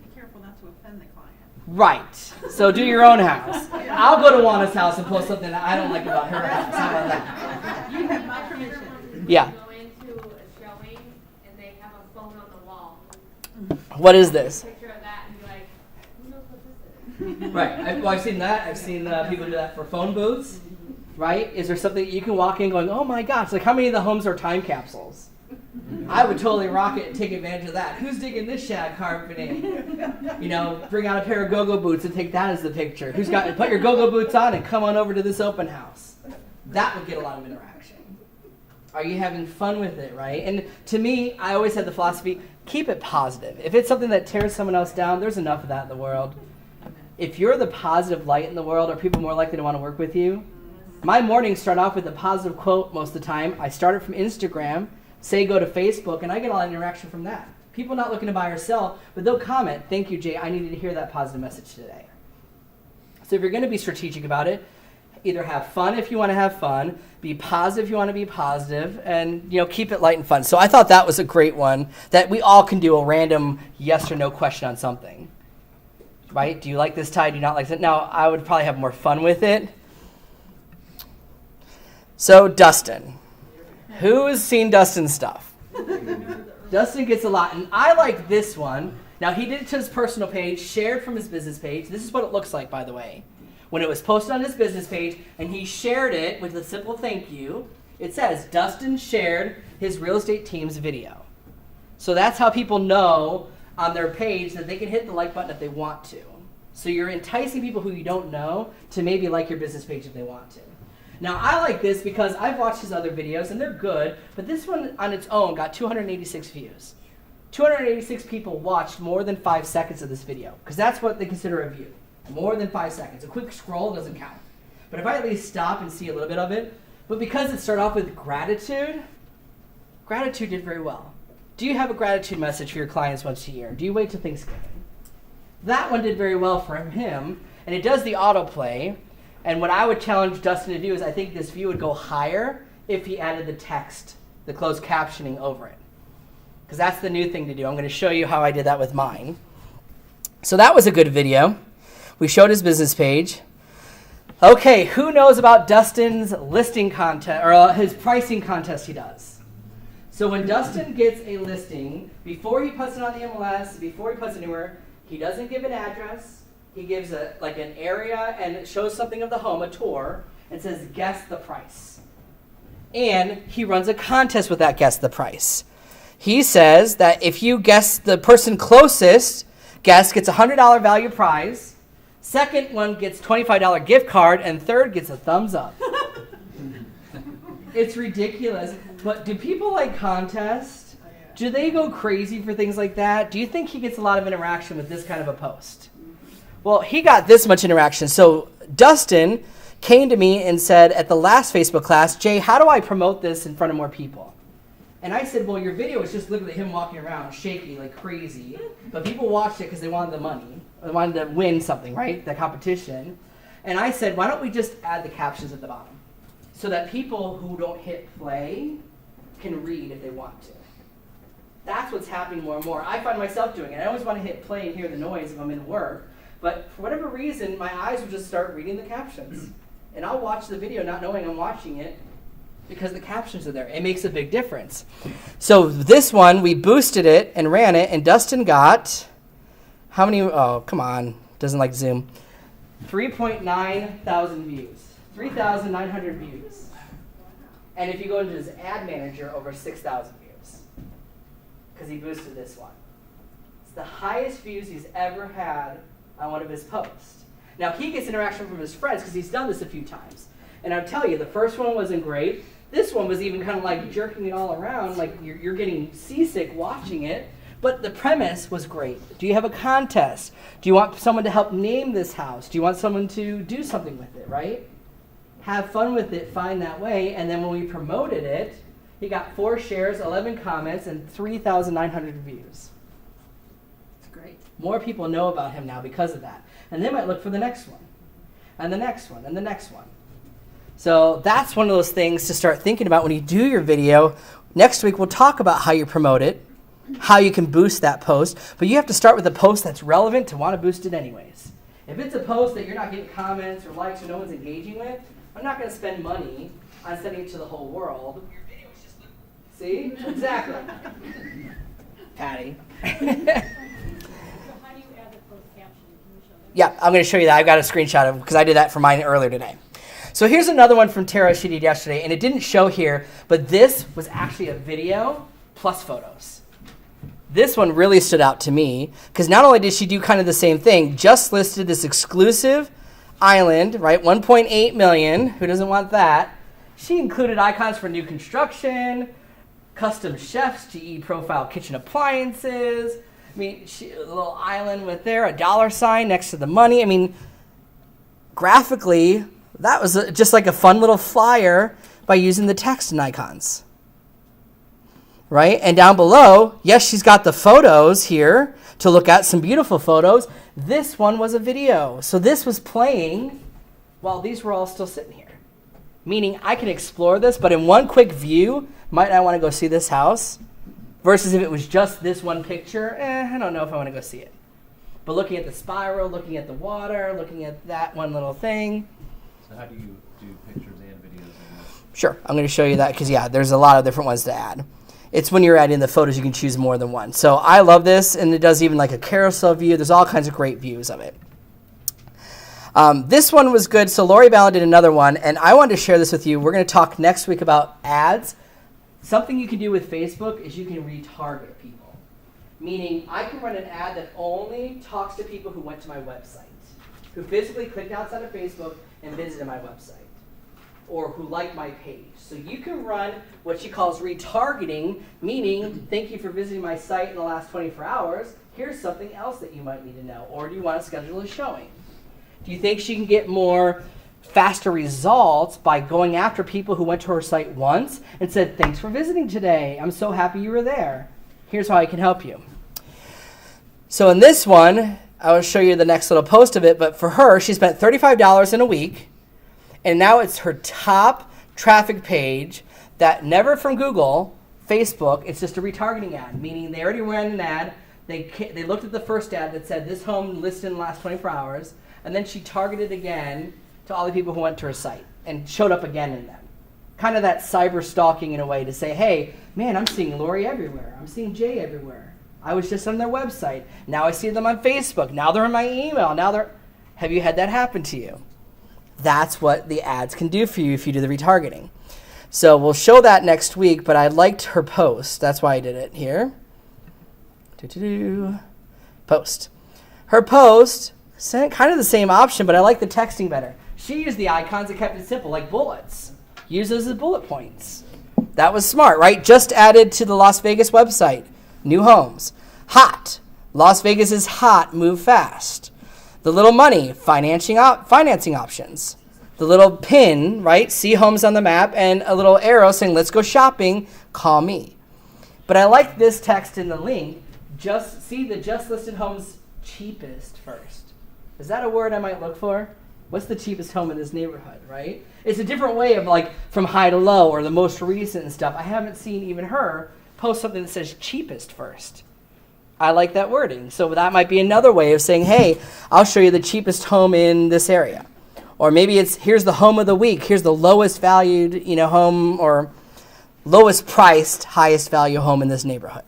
Be careful not to offend the client. Right. So do your own house. I'll go to Juana's house and post something that I don't like about her house. How about that? You have my permission. Yeah. Go into a showing and they have a phone on the wall. What is this? Picture of that and be like, who knows what this is? Right. I've seen that. I've seen people do that for phone booths. Right? Is there something you can walk in going, oh my gosh, like how many of the homes are time capsules? I would totally rock it and take advantage of that. Who's digging this shag carpeting? You know, bring out a pair of go-go boots and take that as the picture. Put your go-go boots on and come on over to this open house. That would get a lot of interaction. Are you having fun with it, right? And to me, I always had the philosophy, keep it positive. If it's something that tears someone else down, there's enough of that in the world. If you're the positive light in the world, are people more likely to want to work with you? My mornings start off with a positive quote most of the time. I start it from Instagram, say go to Facebook, and I get a lot of interaction from that. People not looking to buy or sell, but they'll comment, thank you, Jay, I needed to hear that positive message today. So if you're going to be strategic about it, either have fun if you want to have fun, be positive if you want to be positive, and keep it light and fun. So I thought that was a great one, that we all can do a random yes or no question on something. Right? Do you like this tie? Do you not like it? Now, I would probably have more fun with it. So, Dustin. Who has seen Dustin's stuff? Dustin gets a lot, and I like this one. Now, he did it to his personal page, shared from his business page. This is what it looks like, by the way. When it was posted on his business page, and he shared it with a simple thank you, it says, Dustin shared his real estate team's video. So that's how people know on their page that they can hit the like button if they want to. So you're enticing people who you don't know to maybe like your business page if they want to. Now, I like this because I've watched his other videos, and they're good, but this one on its own got 286 views. 286 people watched more than 5 seconds of this video, because that's what they consider a view. More than 5 seconds. A quick scroll doesn't count. But if I at least stop and see a little bit of it, but because it started off with gratitude did very well. Do you have a gratitude message for your clients once a year? Do you wait till Thanksgiving? That one did very well for him, and it does the autoplay. And what I would challenge Dustin to do is I think this view would go higher if he added the text, the closed captioning over it. Because that's the new thing to do. I'm going to show you how I did that with mine. So that was a good video. We showed his business page. Okay, who knows about Dustin's listing contest, or his pricing contest he does? So when Dustin gets a listing, before he puts it on the MLS, before he puts it anywhere, he doesn't give an address. He gives an area and it shows something of the home, a tour, and says, guess the price. And he runs a contest with that guess the price. He says that if you guess the person closest, gets a $100 value prize, second one gets $25 gift card, and third gets a thumbs up. It's ridiculous. But do people like contests? Do they go crazy for things like that? Do you think he gets a lot of interaction with this kind of a post? Well, he got this much interaction. So Dustin came to me and said at the last Facebook class, Jay, how do I promote this in front of more people? And I said, well, your video is just literally him walking around shaking like crazy. But people watched it because they wanted the money. They wanted to win something, right? The competition. And I said, why don't we just add the captions at the bottom so that people who don't hit play can read if they want to. That's what's happening more and more. I find myself doing it. I always want to hit play and hear the noise if I'm in work. But for whatever reason, my eyes will just start reading the captions. And I'll watch the video not knowing I'm watching it because the captions are there. It makes a big difference. So this one, we boosted it and ran it, and Dustin got, how many, oh, come on, doesn't like Zoom, 3.9 thousand views, 3,900 views. And if you go into his ad manager, over 6,000 views, because he boosted this one. It's the highest views he's ever had on one of his posts. Now, he gets interaction from his friends because he's done this a few times. And I'll tell you, the first one wasn't great. This one was even kind of like jerking it all around, like you're getting seasick watching it. But the premise was great. Do you have a contest? Do you want someone to help name this house? Do you want someone to do something with it, right? Have fun with it, find that way. And then when we promoted it, he got 4 shares, 11 comments, and 3,900 views. It's great. More people know about him now because of that. And they might look for the next one, and the next one, and the next one. So that's one of those things to start thinking about when you do your video. Next week, we'll talk about how you promote it, how you can boost that post. But you have to start with a post that's relevant to want to boost it anyways. If it's a post that you're not getting comments or likes or no one's engaging with, I'm not going to spend money on sending it to the whole world. See? Exactly. Patty. Yeah, I'm going to show you that. I've got a screenshot of it because I did that for mine earlier today. So here's another one from Tara she did yesterday, and it didn't show here, but this was actually a video plus photos. This one really stood out to me because not only did she do kind of the same thing, just listed this exclusive island, right? 1.8 million. Who doesn't want that? She included icons for new construction, custom chefs, GE profile kitchen appliances. I mean, a little island with there, a $sign next to the money. I mean, graphically, that was just like a fun little flyer by using the text and icons. Right? And down below, yes, she's got the photos here to look at, some beautiful photos. This one was a video. So this was playing while these were all still sitting here. Meaning I can explore this, but in one quick view, might I want to go see this house? Versus if it was just this one picture, I don't know if I want to go see it. But looking at the spiral, looking at the water, looking at that one little thing. So how do you do pictures and videos? Sure, I'm going to show you that because, yeah, there's a lot of different ones to add. It's when you're adding the photos, you can choose more than one. So I love this, and it does even like a carousel view. There's all kinds of great views of it. This one was good. So Lori Ballard did another one, and I wanted to share this with you. We're going to talk next week about ads. Something you can do with Facebook is you can retarget people. Meaning I can run an ad that only talks to people who went to my website, who physically clicked outside of Facebook and visited my website, or who liked my page. So you can run what she calls retargeting, meaning thank you for visiting my site in the last 24 hours. Here's something else that you might need to know. Or do you want to schedule a showing? Do you think she can get more faster results by going after people who went to her site once and said, thanks for visiting today. I'm so happy you were there. Here's how I can help you. So in this one, I will show you the next little post of it, but for her, she spent $35 in a week, and now it's her top traffic page that never from Google, Facebook, it's just a retargeting ad, meaning they already ran an ad, they looked at the first ad that said this home listed in the last 24 hours, and then she targeted again to all the people who went to her site and showed up again in them. Kind of that cyber stalking in a way to say, hey, man, I'm seeing Lori everywhere. I'm seeing Jay everywhere. I was just on their website. Now I see them on Facebook. Now they're in my email. Have you had that happen to you? That's what the ads can do for you if you do the retargeting. So we'll show that next week, but I liked her post. That's why I did it here. Post. Her post, kind of the same option, but I like the texting better. She used the icons and kept it simple, like bullets. Use those as bullet points. That was smart, right? Just added to the Las Vegas website. New homes. Hot. Las Vegas is hot. Move fast. The little money. Financing options. The little pin, right? See homes on the map, and a little arrow saying, let's go shopping. Call me. But I like this text in the link. Just listed homes cheapest first. Is that a word I might look for? What's the cheapest home in this neighborhood, right? It's a different way of like from high to low or the most recent and stuff. I haven't seen even her post something that says cheapest first. I like that wording. So that might be another way of saying, hey, I'll show you the cheapest home in this area. Or maybe it's, here's the home of the week. Here's the lowest valued, home or lowest priced, highest value home in this neighborhood.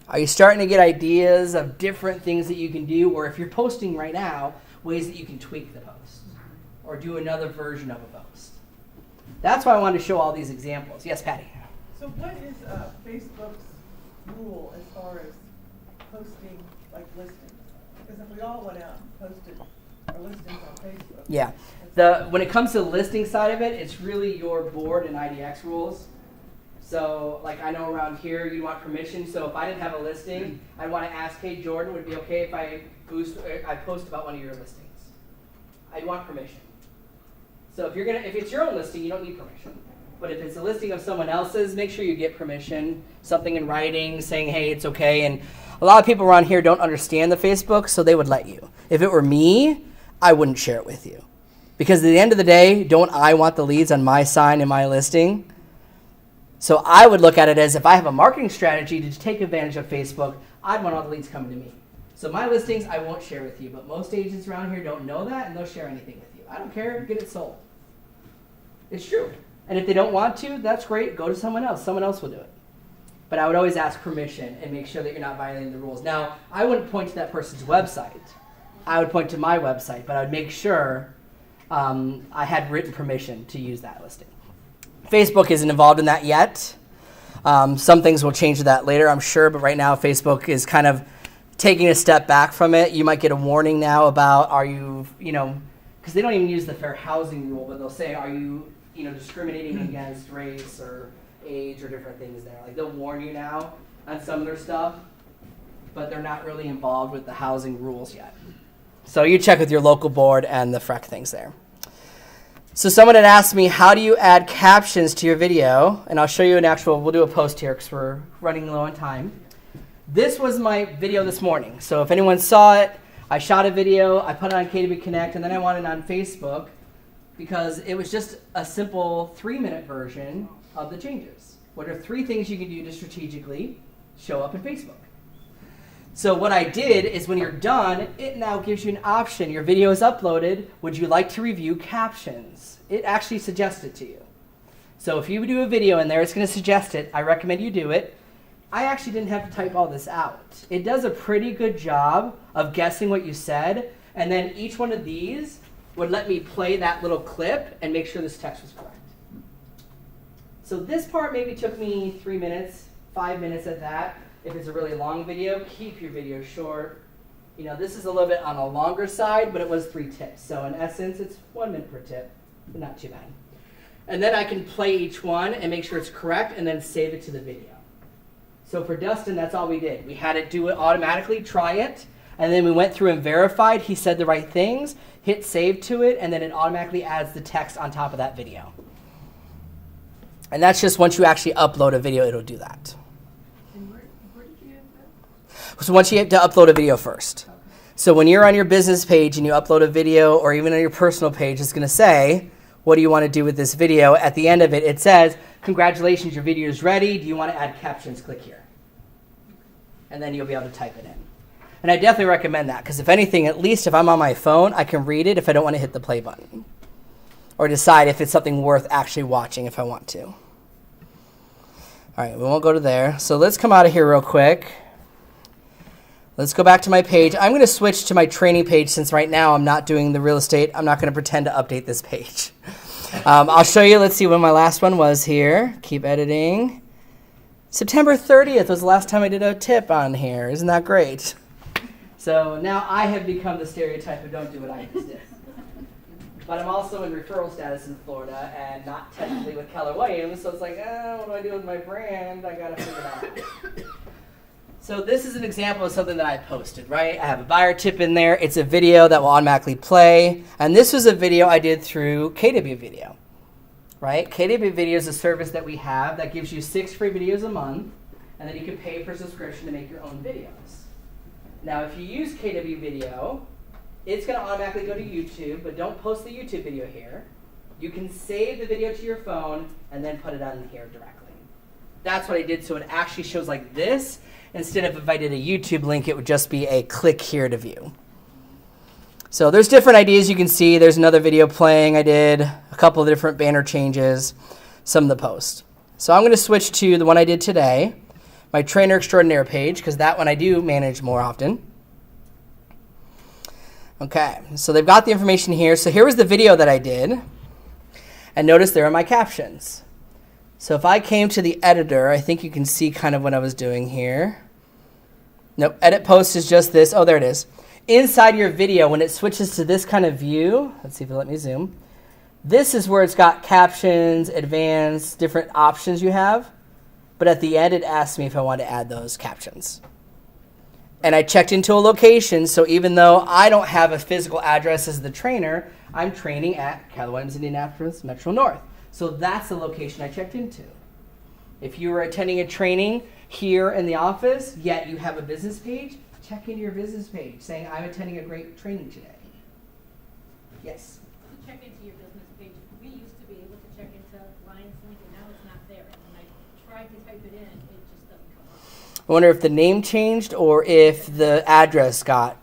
Are you starting to get ideas of different things that you can do? Or if you're posting right now, ways that you can tweak the post or do another version of a post. That's why I wanted to show all these examples. Yes, Patty? So what is Facebook's rule as far as posting like listings? Because if we all went out and posted our listings on Facebook. Yeah. When it comes to the listing side of it, it's really your board and IDX rules. So, like I know around here you want permission. So if I didn't have a listing, I'd want to ask, hey, Jordan, would it be okay if I post about one of your listings? I'd want permission. So if it's your own listing, you don't need permission. But if it's a listing of someone else's, make sure you get permission, something in writing saying, hey, it's okay. And a lot of people around here don't understand the Facebook, so they would let you. If it were me, I wouldn't share it with you. Because at the end of the day, don't I want the leads on my sign and my listing? So I would look at it as if I have a marketing strategy to take advantage of Facebook, I'd want all the leads coming to me. So my listings, I won't share with you. But most agents around here don't know that, and they'll share anything with you. I don't care. Get it sold. It's true. And if they don't want to, that's great. Go to someone else. Someone else will do it. But I would always ask permission and make sure that you're not violating the rules. Now, I wouldn't point to that person's website. I would point to my website, but I would make sure I had written permission to use that listing. Facebook isn't involved in that yet. Some things will change to that later, I'm sure, but right now Facebook is kind of taking a step back from it. You might get a warning now about, are you, because they don't even use the fair housing rule, but they'll say, are you, discriminating against race or age or different things there. Like they'll warn you now on some of their stuff, but they're not really involved with the housing rules yet. So you check with your local board and the FREC things there. So someone had asked me, how do you add captions to your video? And I'll show you we'll do a post here because we're running low on time. This was my video this morning. So if anyone saw it, I shot a video, I put it on KW Connect, and then I wanted it on Facebook because it was just a simple 3-minute version of the changes. What are 3 things you can do to strategically show up in Facebook? So what I did is when you're done, it now gives you an option. Your video is uploaded. Would you like to review captions? It actually suggests it to you. So if you do a video in there, it's going to suggest it. I recommend you do it. I actually didn't have to type all this out. It does a pretty good job of guessing what you said. And then each one of these would let me play that little clip and make sure this text was correct. So this part maybe took me 3 minutes, 5 minutes at that. If it's a really long video, keep your video short. This is a little bit on the longer side, but it was 3 tips. So in essence, it's 1 minute per tip, but not too bad. And then I can play each one and make sure it's correct and then save it to the video. So for Dustin, that's all we did. We had it do it automatically, try it, and then we went through and verified he said the right things, hit save to it, and then it automatically adds the text on top of that video. And that's just once you actually upload a video, it'll do that. So once you have to upload a video first. So when you're on your business page and you upload a video or even on your personal page, it's going to say, what do you want to do with this video? At the end of it, it says, congratulations, your video is ready. Do you want to add captions? Click here. And then you'll be able to type it in. And I definitely recommend that because if anything, at least if I'm on my phone, I can read it if I don't want to hit the play button. Or decide if it's something worth actually watching if I want to. All right, we won't go to there. So let's come out of here real quick. Let's go back to my page. I'm going to switch to my training page since right now I'm not doing the real estate. I'm not going to pretend to update this page. I'll show you. Let's see when my last one was here. Keep editing. September 30th was the last time I did a tip on here. Isn't that great? So now I have become the stereotype of don't do what I just did. but I'm also in referral status in Florida and not technically with Keller Williams, so it's like, what do I do with my brand? I gotta figure it out. So this is an example of something that I posted, right? I have a buyer tip in there. It's a video that will automatically play. And this was a video I did through KW Video, right? KW Video is a service that we have that gives you 6 free videos a month, and then you can pay for subscription to make your own videos. Now, if you use KW Video, it's going to automatically go to YouTube, but don't post the YouTube video here. You can save the video to your phone and then put it on here directly. That's what I did, so it actually shows like this. Instead of if I did a YouTube link, it would just be a click here to view. So there's different ideas you can see. There's another video playing. I did a couple of different banner changes, some of the posts. So I'm going to switch to the one I did today, my Trainer Extraordinaire page, because that one I do manage more often. Okay, so they've got the information here. So here was the video that I did. And notice there are my captions. So if I came to the editor, I think you can see kind of what I was doing here. Nope, edit post is just this. Oh, there it is. Inside your video, when it switches to this kind of view, let's see if it'll let me zoom. This is where it's got captions, advanced, different options you have. But at the end, it asks me if I want to add those captions. And I checked into a location, so even though I don't have a physical address as the trainer, I'm training at Keller Williams Indianapolis Metro North. So that's the location I checked into. If you were attending a training here in the office, yet you have a business page, check into your business page saying, I'm attending a great training today. Yes? To check into your business page, we used to be able to check into Lions Link, and now it's not there. And when I tried to type it in, it just doesn't come up. I wonder if the name changed or if the address got.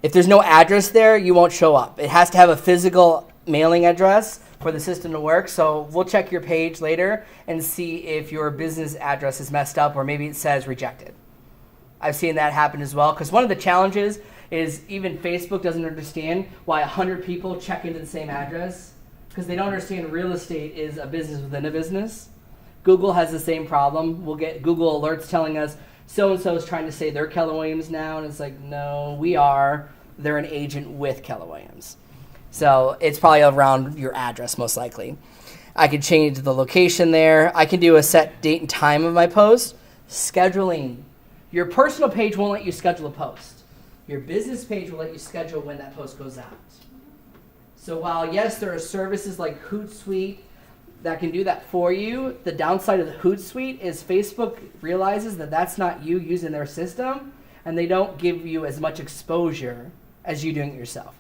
If there's no address there, you won't show up. It has to have a physical mailing address for the system to work. So we'll check your page later and see if your business address is messed up or maybe it says rejected. I've seen that happen as well, because one of the challenges is even Facebook doesn't understand why 100 people check into the same address, because they don't understand real estate is a business within a business. Google has the same problem. We'll get Google alerts telling us so-and-so is trying to say they're Keller Williams now, and it's like, no, we are. They're an agent with Keller Williams. So it's probably around your address, most likely. I can change the location there. I can do a set date and time of my post. Scheduling. Your personal page won't let you schedule a post. Your business page will let you schedule when that post goes out. So while, yes, there are services like Hootsuite that can do that for you, the downside of the Hootsuite is Facebook realizes that that's not you using their system, and they don't give you as much exposure as you doing it yourself.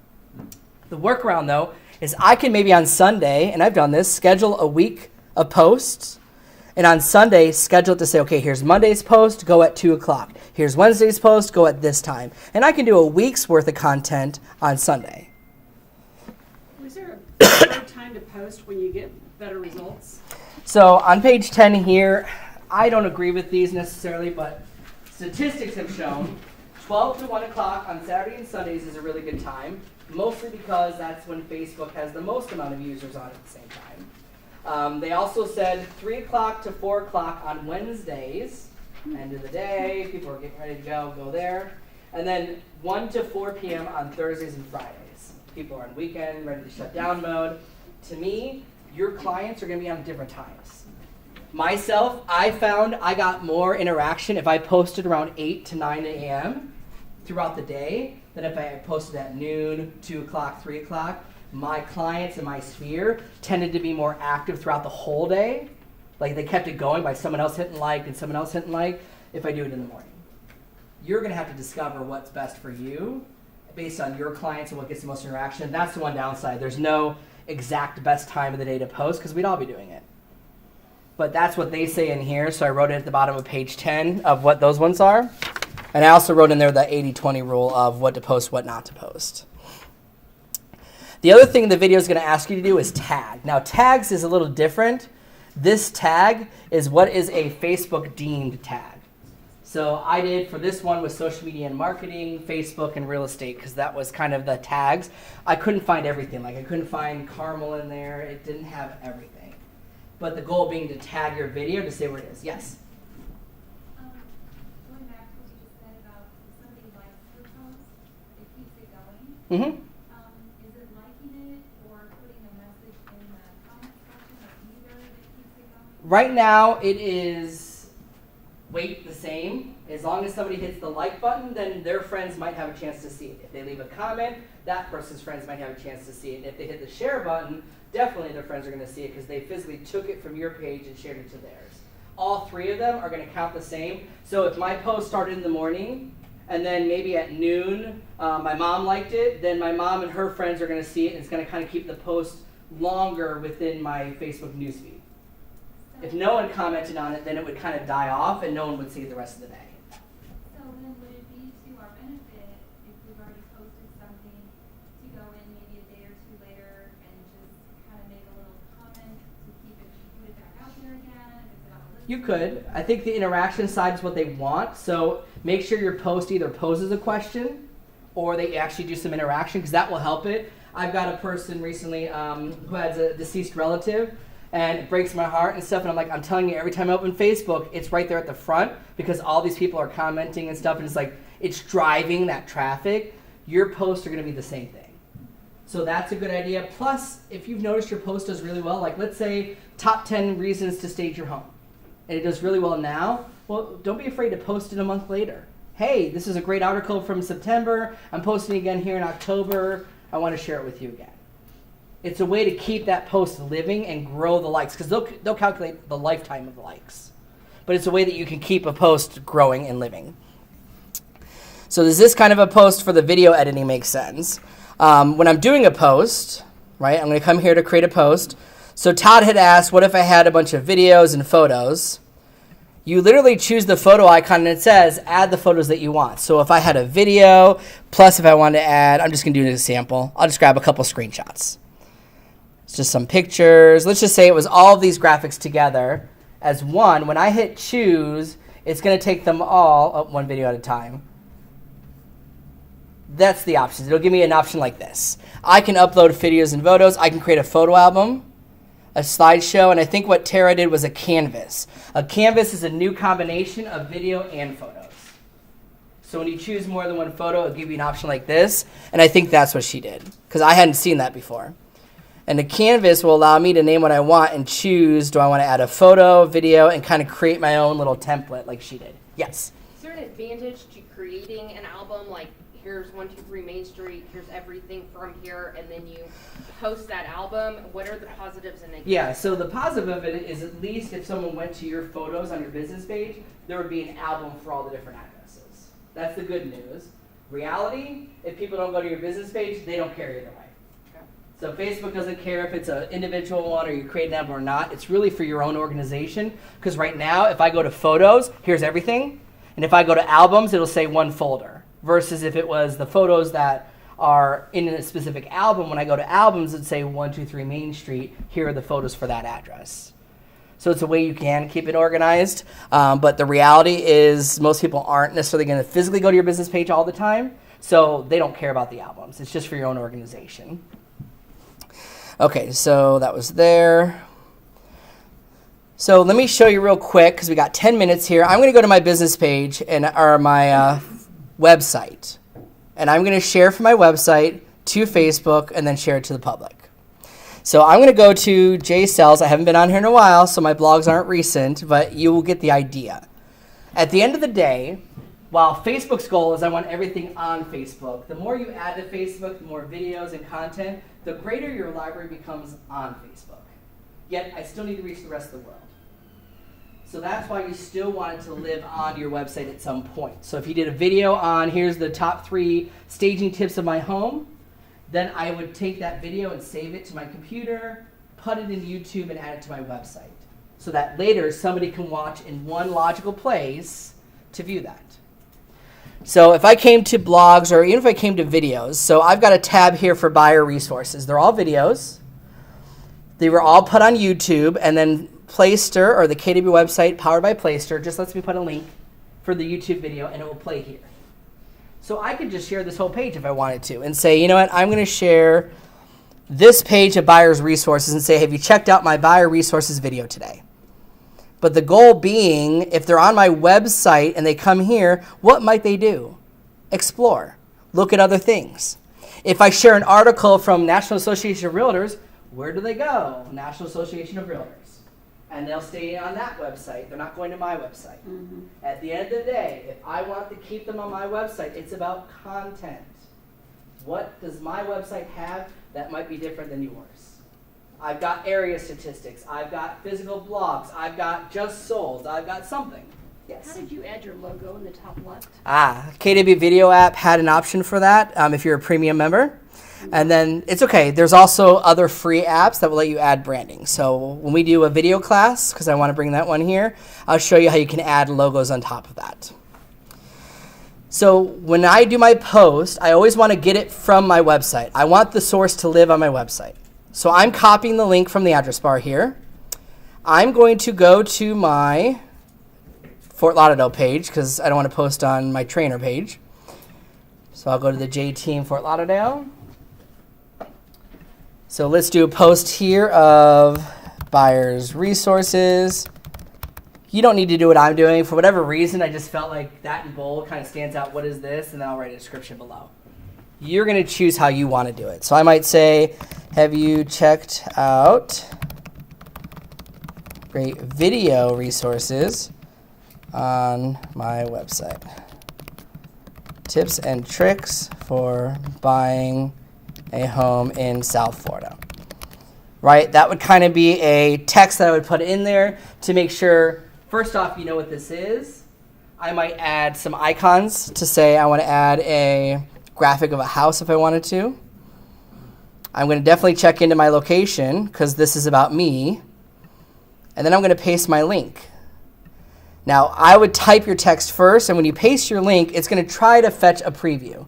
The workaround, though, is I can maybe on Sunday, and I've done this, schedule a week of posts, and on Sunday, schedule it to say, okay, here's Monday's post, go at 2 o'clock. Here's Wednesday's post, go at this time. And I can do a week's worth of content on Sunday. Was there a preferred time to post when you get better results? So on page 10 here, I don't agree with these necessarily, but statistics have shown 12 to 1 o'clock on Saturday and Sundays is a really good time. Mostly because that's when Facebook has the most amount of users on at the same time. They also said 3 o'clock to 4 o'clock on Wednesdays, end of the day, people are getting ready to go there. And then 1 to 4 p.m. on Thursdays and Fridays. People are on weekend, ready to shut down mode. To me, your clients are going to be on different times. Myself, I found I got more interaction if I posted around 8 to 9 a.m. throughout the day than if I posted at noon, 2 o'clock, 3 o'clock. My clients in my sphere tended to be more active throughout the whole day. Like they kept it going by someone else hitting like and someone else hitting like if I do it in the morning. You're going to have to discover what's best for you based on your clients and what gets the most interaction. That's the one downside. There's no exact best time of the day to post because we'd all be doing it. But that's what they say in here, so I wrote it at the bottom of page 10 of what those ones are. And I also wrote in there the 80-20 rule of what to post, what not to post. The other thing the video is going to ask you to do is tag. Now, tags is a little different. This tag is what is a Facebook deemed tag. So I did for this one with social media and marketing, Facebook and real estate, because that was kind of the tags. I couldn't find everything. Like I couldn't find Carmel in there. It didn't have everything. But the goal being to tag your video to say where it is. Yes? Going back to what you just said about if somebody likes your post, it keeps it going. Mm-hmm. Is it liking it or Right now, it is weight the same. As long as somebody hits the like button, then their friends might have a chance to see it. If they leave a comment, that person's friends might have a chance to see it. And if they hit the share button, definitely their friends are going to see it because they physically took it from your page and shared it to theirs. All three of them are going to count the same. So if my post started in the morning, and then maybe at noon, my mom liked it, then my mom and her friends are going to see it, and it's going to kind of keep the post longer within my Facebook newsfeed. If no one commented on it, then it would kind of die off, and no one would see it the rest of the day. So then would it be to our benefit if we've already posted something to go in maybe a day or two later and just kind of make a little comment to keep it, put it back out there again? If it's on a list? You could. I think the interaction side is what they want. So make sure your post either poses a question or they actually do some interaction because that will help it. I've got a person recently who has a deceased relative and it breaks my heart and stuff. And I'm like, I'm telling you, every time I open Facebook, it's right there at the front because all these people are commenting and stuff. And it's like, it's driving that traffic. Your posts are going to be the same thing. So that's a good idea. Plus, if you've noticed your post does really well, like let's say top 10 reasons to stage your home. And it does really well now, well, don't be afraid to post it a month later. Hey, this is a great article from September. I'm posting again here in October. I want to share it with you again. It's a way to keep that post living and grow the likes because they'll calculate the lifetime of the likes. But it's a way that you can keep a post growing and living. So does this kind of a post for the video editing make sense? When I'm doing a post, right, I'm going to come here to create a post. So Todd had asked, what if I had a bunch of videos and photos? You literally choose the photo icon and it says, add the photos that you want. So if I had a video, plus if I wanted to add, I'm just going to do an example. I'll just grab a couple screenshots. It's just some pictures. Let's just say it was all of these graphics together as one. When I hit choose, it's going to take them all, one video at a time. That's the options. It'll give me an option like this. I can upload videos and photos. I can create a photo album, a slideshow, and I think what Tara did was a canvas. A canvas is a new combination of video and photos. So when you choose more than one photo, it'll give you an option like this, and I think that's what she did, because I hadn't seen that before. And the canvas will allow me to name what I want and choose, do I want to add a photo, video, and kind of create my own little template like she did. Yes? Is there an advantage to creating an album like here's 123 Main Street, here's everything from here, and then you post that album? What are the positives and negatives? Yeah, so the positive of it is at least if someone went to your photos on your business page, there would be an album for all the different addresses. That's the good news. Reality, if people don't go to your business page, they don't care either way. Okay. So Facebook doesn't care if it's an individual one or you create an album or not. It's really for your own organization. Because right now, if I go to photos, here's everything. And if I go to albums, it'll say one folder. Versus if it was the photos that are in a specific album, when I go to albums, it'd say 123 Main Street. Here are the photos for that address. So it's a way you can keep it organized. But the reality is most people aren't necessarily going to physically go to your business page all the time. So they don't care about the albums. It's just for your own organization. Okay, so that was there. So let me show you real quick because we got 10 minutes here. I'm going to go to my business page or my website. And I'm going to share from my website to Facebook and then share it to the public. So I'm going to go to JSells. I haven't been on here in a while, so my blogs aren't recent, but you will get the idea. At the end of the day, while Facebook's goal is I want everything on Facebook, the more you add to Facebook, the more videos and content, the greater your library becomes on Facebook. Yet I still need to reach the rest of the world. So that's why you still want it to live on your website at some point. So if you did a video on here's the top 3 staging tips of my home, then I would take that video and save it to my computer, put it into YouTube, and add it to my website. So that later somebody can watch in one logical place to view that. So if I came to blogs or even if I came to videos, so I've got a tab here for buyer resources. They're all videos. They were all put on YouTube, and then Playster, or the KW website powered by Playster, just lets me put a link for the YouTube video, and it will play here. So I could just share this whole page if I wanted to and say, you know what, I'm going to share this page of buyer's resources and say, have you checked out my buyer resources video today? But the goal being, if they're on my website and they come here, what might they do? Explore. Look at other things. If I share an article from National Association of Realtors, where do they go? National Association of Realtors. and they'll stay on that website. They're not going to my website. Mm-hmm. At the end of the day, if I want to keep them on my website, it's about content. What does my website have that might be different than yours? I've got area statistics. I've got physical blogs. I've got just sold. I've got something. Yes. How did you add your logo in the top left? KW Video app had an option for that if you're a premium member. And then it's okay. There's also other free apps that will let you add branding. So when we do a video class, because I want to bring that one here, I'll show you how you can add logos on top of that. So when I do my post, I always want to get it from my website. I want the source to live on my website. So I'm copying the link from the address bar here. I'm going to go to my Fort Lauderdale page because I don't want to post on my trainer page. So I'll go to the J Team Fort Lauderdale. So let's do a post here of buyer's resources. You don't need to do what I'm doing. For whatever reason, I just felt like that in bold kind of stands out. What is this? And then I'll write a description below. You're going to choose how you want to do it. So I might say, have you checked out great video resources on my website? Tips and tricks for buying a home in South Florida. Right? That would kind of be a text that I would put in there to make sure, first off, you know what this is. I might add some icons to say I want to add a graphic of a house if I wanted to. I'm going to definitely check into my location because this is about me. And then I'm going to paste my link. Now, I would type your text first, and when you paste your link, it's going to try to fetch a preview.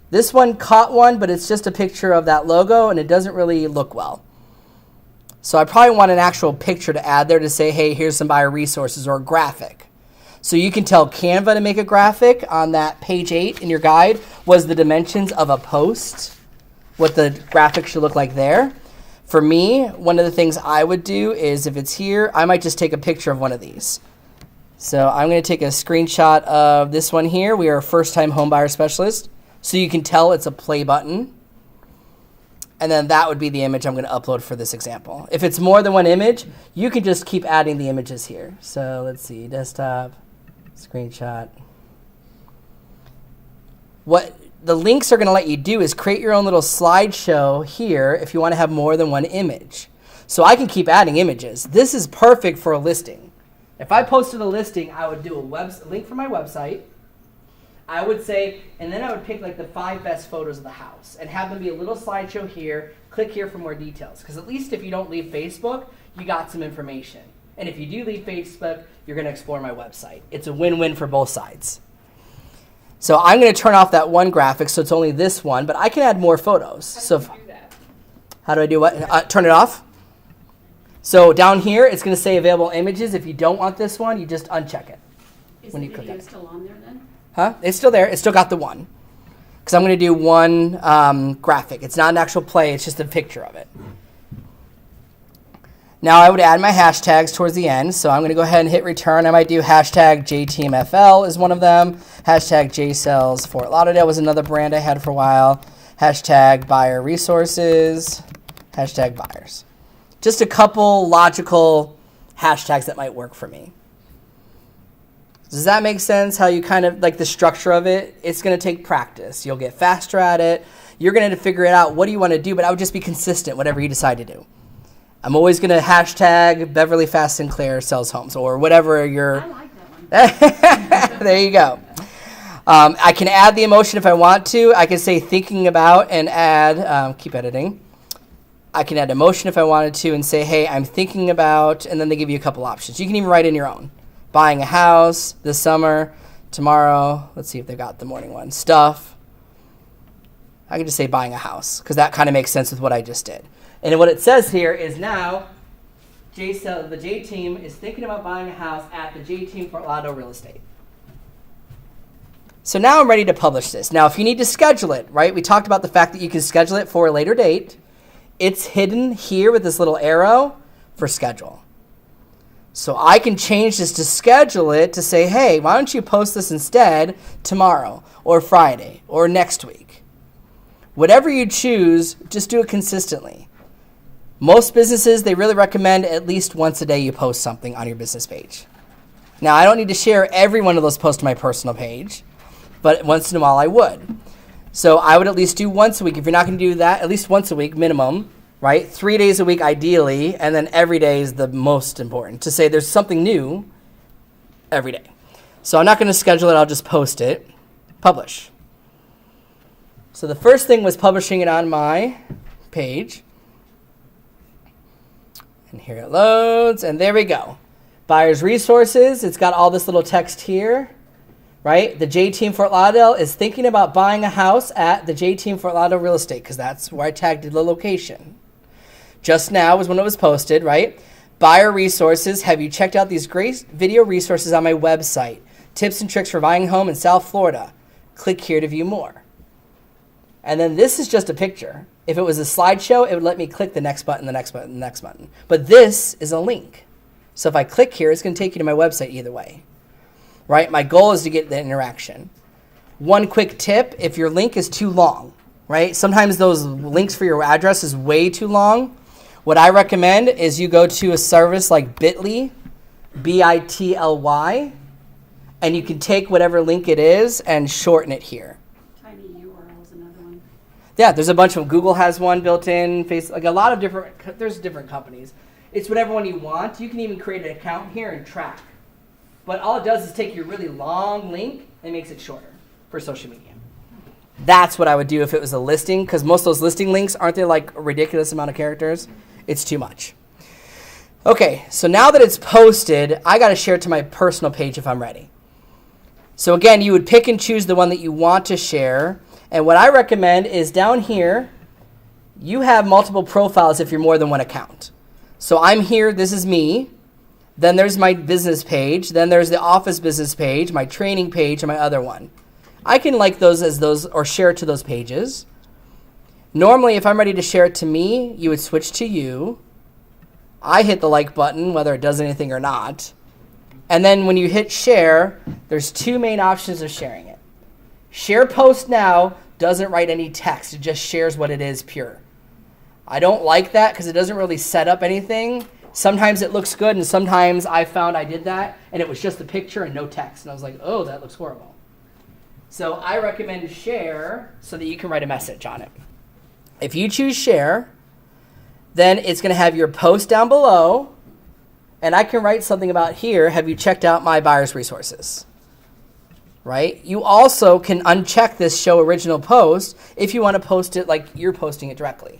This one caught one, but it's just a picture of that logo, and it doesn't really look well. So I probably want an actual picture to add there to say, hey, here's some buyer resources or a graphic. So you can tell Canva to make a graphic on that page 8 in your guide was the dimensions of a post, what the graphic should look like there. For me, one of the things I would do is if it's here, I might just take a picture of one of these. So I'm going to take a screenshot of this one here. We are a first-time home buyer specialist. So you can tell it's a play button. And then that would be the image I'm going to upload for this example. If it's more than one image, you can just keep adding the images here. So let's see, desktop, screenshot. What the links are going to let you do is create your own little slideshow here if you want to have more than one image. So I can keep adding images. This is perfect for a listing. If I posted a listing, I would do a link for my website. I would say, and then I would pick like the 5 best photos of the house and have them be a little slideshow here. Click here for more details. Because at least if you don't leave Facebook, you got some information. And if you do leave Facebook, you're going to explore my website. It's a win-win for both sides. So I'm going to turn off that one graphic, so it's only this one, but I can add more photos. How do you do that? How do I do what? Turn it off. So down here, it's going to say available images. If you don't want this one, you just uncheck it. Is when the you click video it. still on there then? Huh? It's still there. It's still got the one. Because I'm going to do one graphic. It's not an actual play. It's just a picture of it. Now I would add my hashtags towards the end. So I'm going to go ahead and hit return. I might do hashtag JTeamFL is one of them. Hashtag JSells Fort Lauderdale was another brand I had for a while. Hashtag buyer resources. Hashtag buyers. Just a couple logical hashtags that might work for me. Does that make sense? How you kind of like the structure of it? It's going to take practice. You'll get faster at it. You're going to figure it out. What do you want to do? But I would just be consistent, whatever you decide to do. I'm always going to hashtag Beverly Fast Sinclair sells homes or whatever your. I like that one. There you go. I can add the emotion if I want to. I can say thinking about and add, keep editing. I can add emotion if I wanted to and say, hey, I'm thinking about, and then they give you a couple options. You can even write in your own. Buying a house this summer, tomorrow. Let's see if they got the morning one. Stuff. I can just say buying a house because that kind of makes sense with what I just did. And what it says here is now the J Team is thinking about buying a house at the J Team Fort Lauderdale Real Estate. So now I'm ready to publish this. Now, if you need to schedule it, right? We talked about the fact that you can schedule it for a later date. It's hidden here with this little arrow for schedule. So I can change this to schedule it to say, hey, why don't you post this instead tomorrow or Friday or next week? Whatever you choose, just do it consistently. Most businesses, they really recommend at least once a day you post something on your business page. Now, I don't need to share every one of those posts to my personal page, but once in a while I would. So I would at least do once a week. If you're not going to do that, at least once a week minimum, right? 3 days a week ideally, and then every day is the most important, to say there's something new every day. So I'm not going to schedule it. I'll just post it. Publish. So the first thing was publishing it on my page. And here it loads, and there we go. Buyer's resources. It's got all this little text here, right? The J Team Fort Lauderdale is thinking about buying a house at the J Team Fort Lauderdale Real Estate, because that's where I tagged the location. Just now was when it was posted, right? Buyer resources. Have you checked out these great video resources on my website? Tips and tricks for buying a home in South Florida. Click here to view more. And then this is just a picture. If it was a slideshow, it would let me click the next button, the next button, the next button. But this is a link. So if I click here, it's going to take you to my website either way, right? My goal is to get the interaction. One quick tip, if your link is too long, right? Sometimes those links for your address is way too long. What I recommend is you go to a service like Bitly, B-I-T-L-Y, and you can take whatever link it is and shorten it here. Tiny URL is another one. Yeah, there's a bunch of them. Google has one built in. Like a lot of different, there's different companies. It's whatever one you want. You can even create an account here and track. But all it does is take your really long link and makes it shorter for social media. That's what I would do if it was a listing, because most of those listing links, aren't they like a ridiculous amount of characters? It's too much. Okay, so now that it's posted, I got to share it to my personal page if I'm ready. So again, you would pick and choose the one that you want to share. And what I recommend is down here, you have multiple profiles if you're more than one account. So I'm here, this is me. Then there's my business page. Then there's the office business page, my training page, and my other one. I can like those as those or share it to those pages. Normally, if I'm ready to share it to me, you would switch to you. I hit the like button, whether it does anything or not. And then when you hit share, there's two main options of sharing it. Share post now doesn't write any text. It just shares what it is pure. I don't like that because it doesn't really set up anything. Sometimes it looks good, and sometimes I found I did that, and it was just a picture and no text. And I was like, oh, that looks horrible. So I recommend share so that you can write a message on it. If you choose share, then it's going to have your post down below, and I can write something about here. Have you checked out my buyer's resources? Right? You also can uncheck this show original post if you want to post it like you're posting it directly.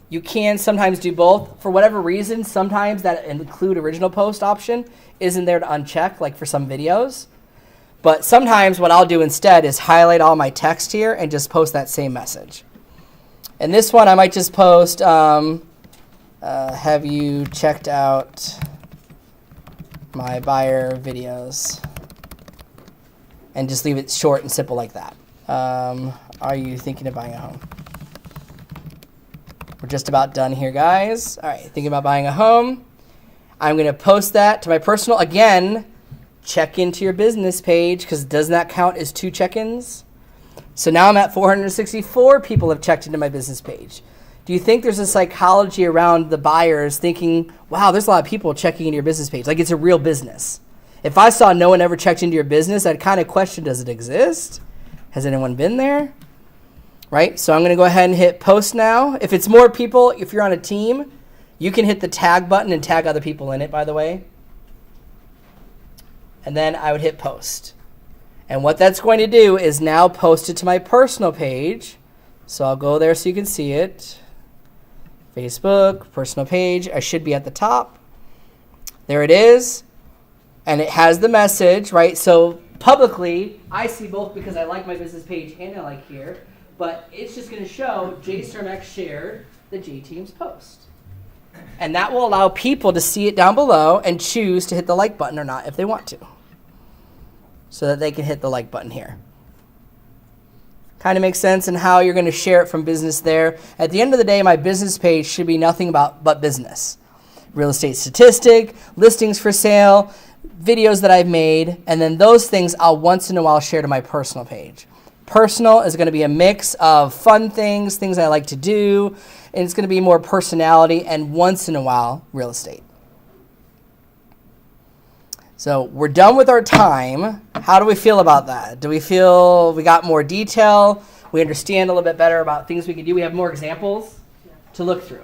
You can sometimes do both. For whatever reason, sometimes that include original post option isn't there to uncheck, like for some videos. But sometimes what I'll do instead is highlight all my text here and just post that same message. And this one, I might just post, have you checked out my buyer videos? And just leave it short and simple like that. Are you thinking of buying a home? We're just about done here, guys. All right, thinking about buying a home. I'm going to post that to my personal. Again, check into your business page, because doesn't that count as 2 check-ins? So now I'm at 464 people have checked into my business page. Do you think there's a psychology around the buyers thinking, wow, there's a lot of people checking into your business page, like it's a real business? If I saw no one ever checked into your business, I'd kind of question, does it exist? Has anyone been there? Right? So I'm going to go ahead and hit post now. If it's more people, if you're on a team, you can hit the tag button and tag other people in it, by the way. And then I would hit post. And what that's going to do is now post it to my personal page. So I'll go there so you can see it. Facebook, personal page. I should be at the top. There it is. And it has the message, right? So publicly, I see both because I like my business page and I like here. But it's just going to show J Cermak shared the J Team's post. And that will allow people to see it down below and choose to hit the like button or not if they want to. So that they can hit the like button here. Kind of makes sense in how you're going to share it from business there. At the end of the day, my business page should be nothing but business. Real estate statistic, listings for sale, videos that I've made, and then those things I'll once in a while share to my personal page. Personal is going to be a mix of fun things, things I like to do, and it's going to be more personality and once in a while real estate. So we're done with our time. How do we feel about that? Do we feel we got more detail? We understand a little bit better about things we can do? We have more examples to look through.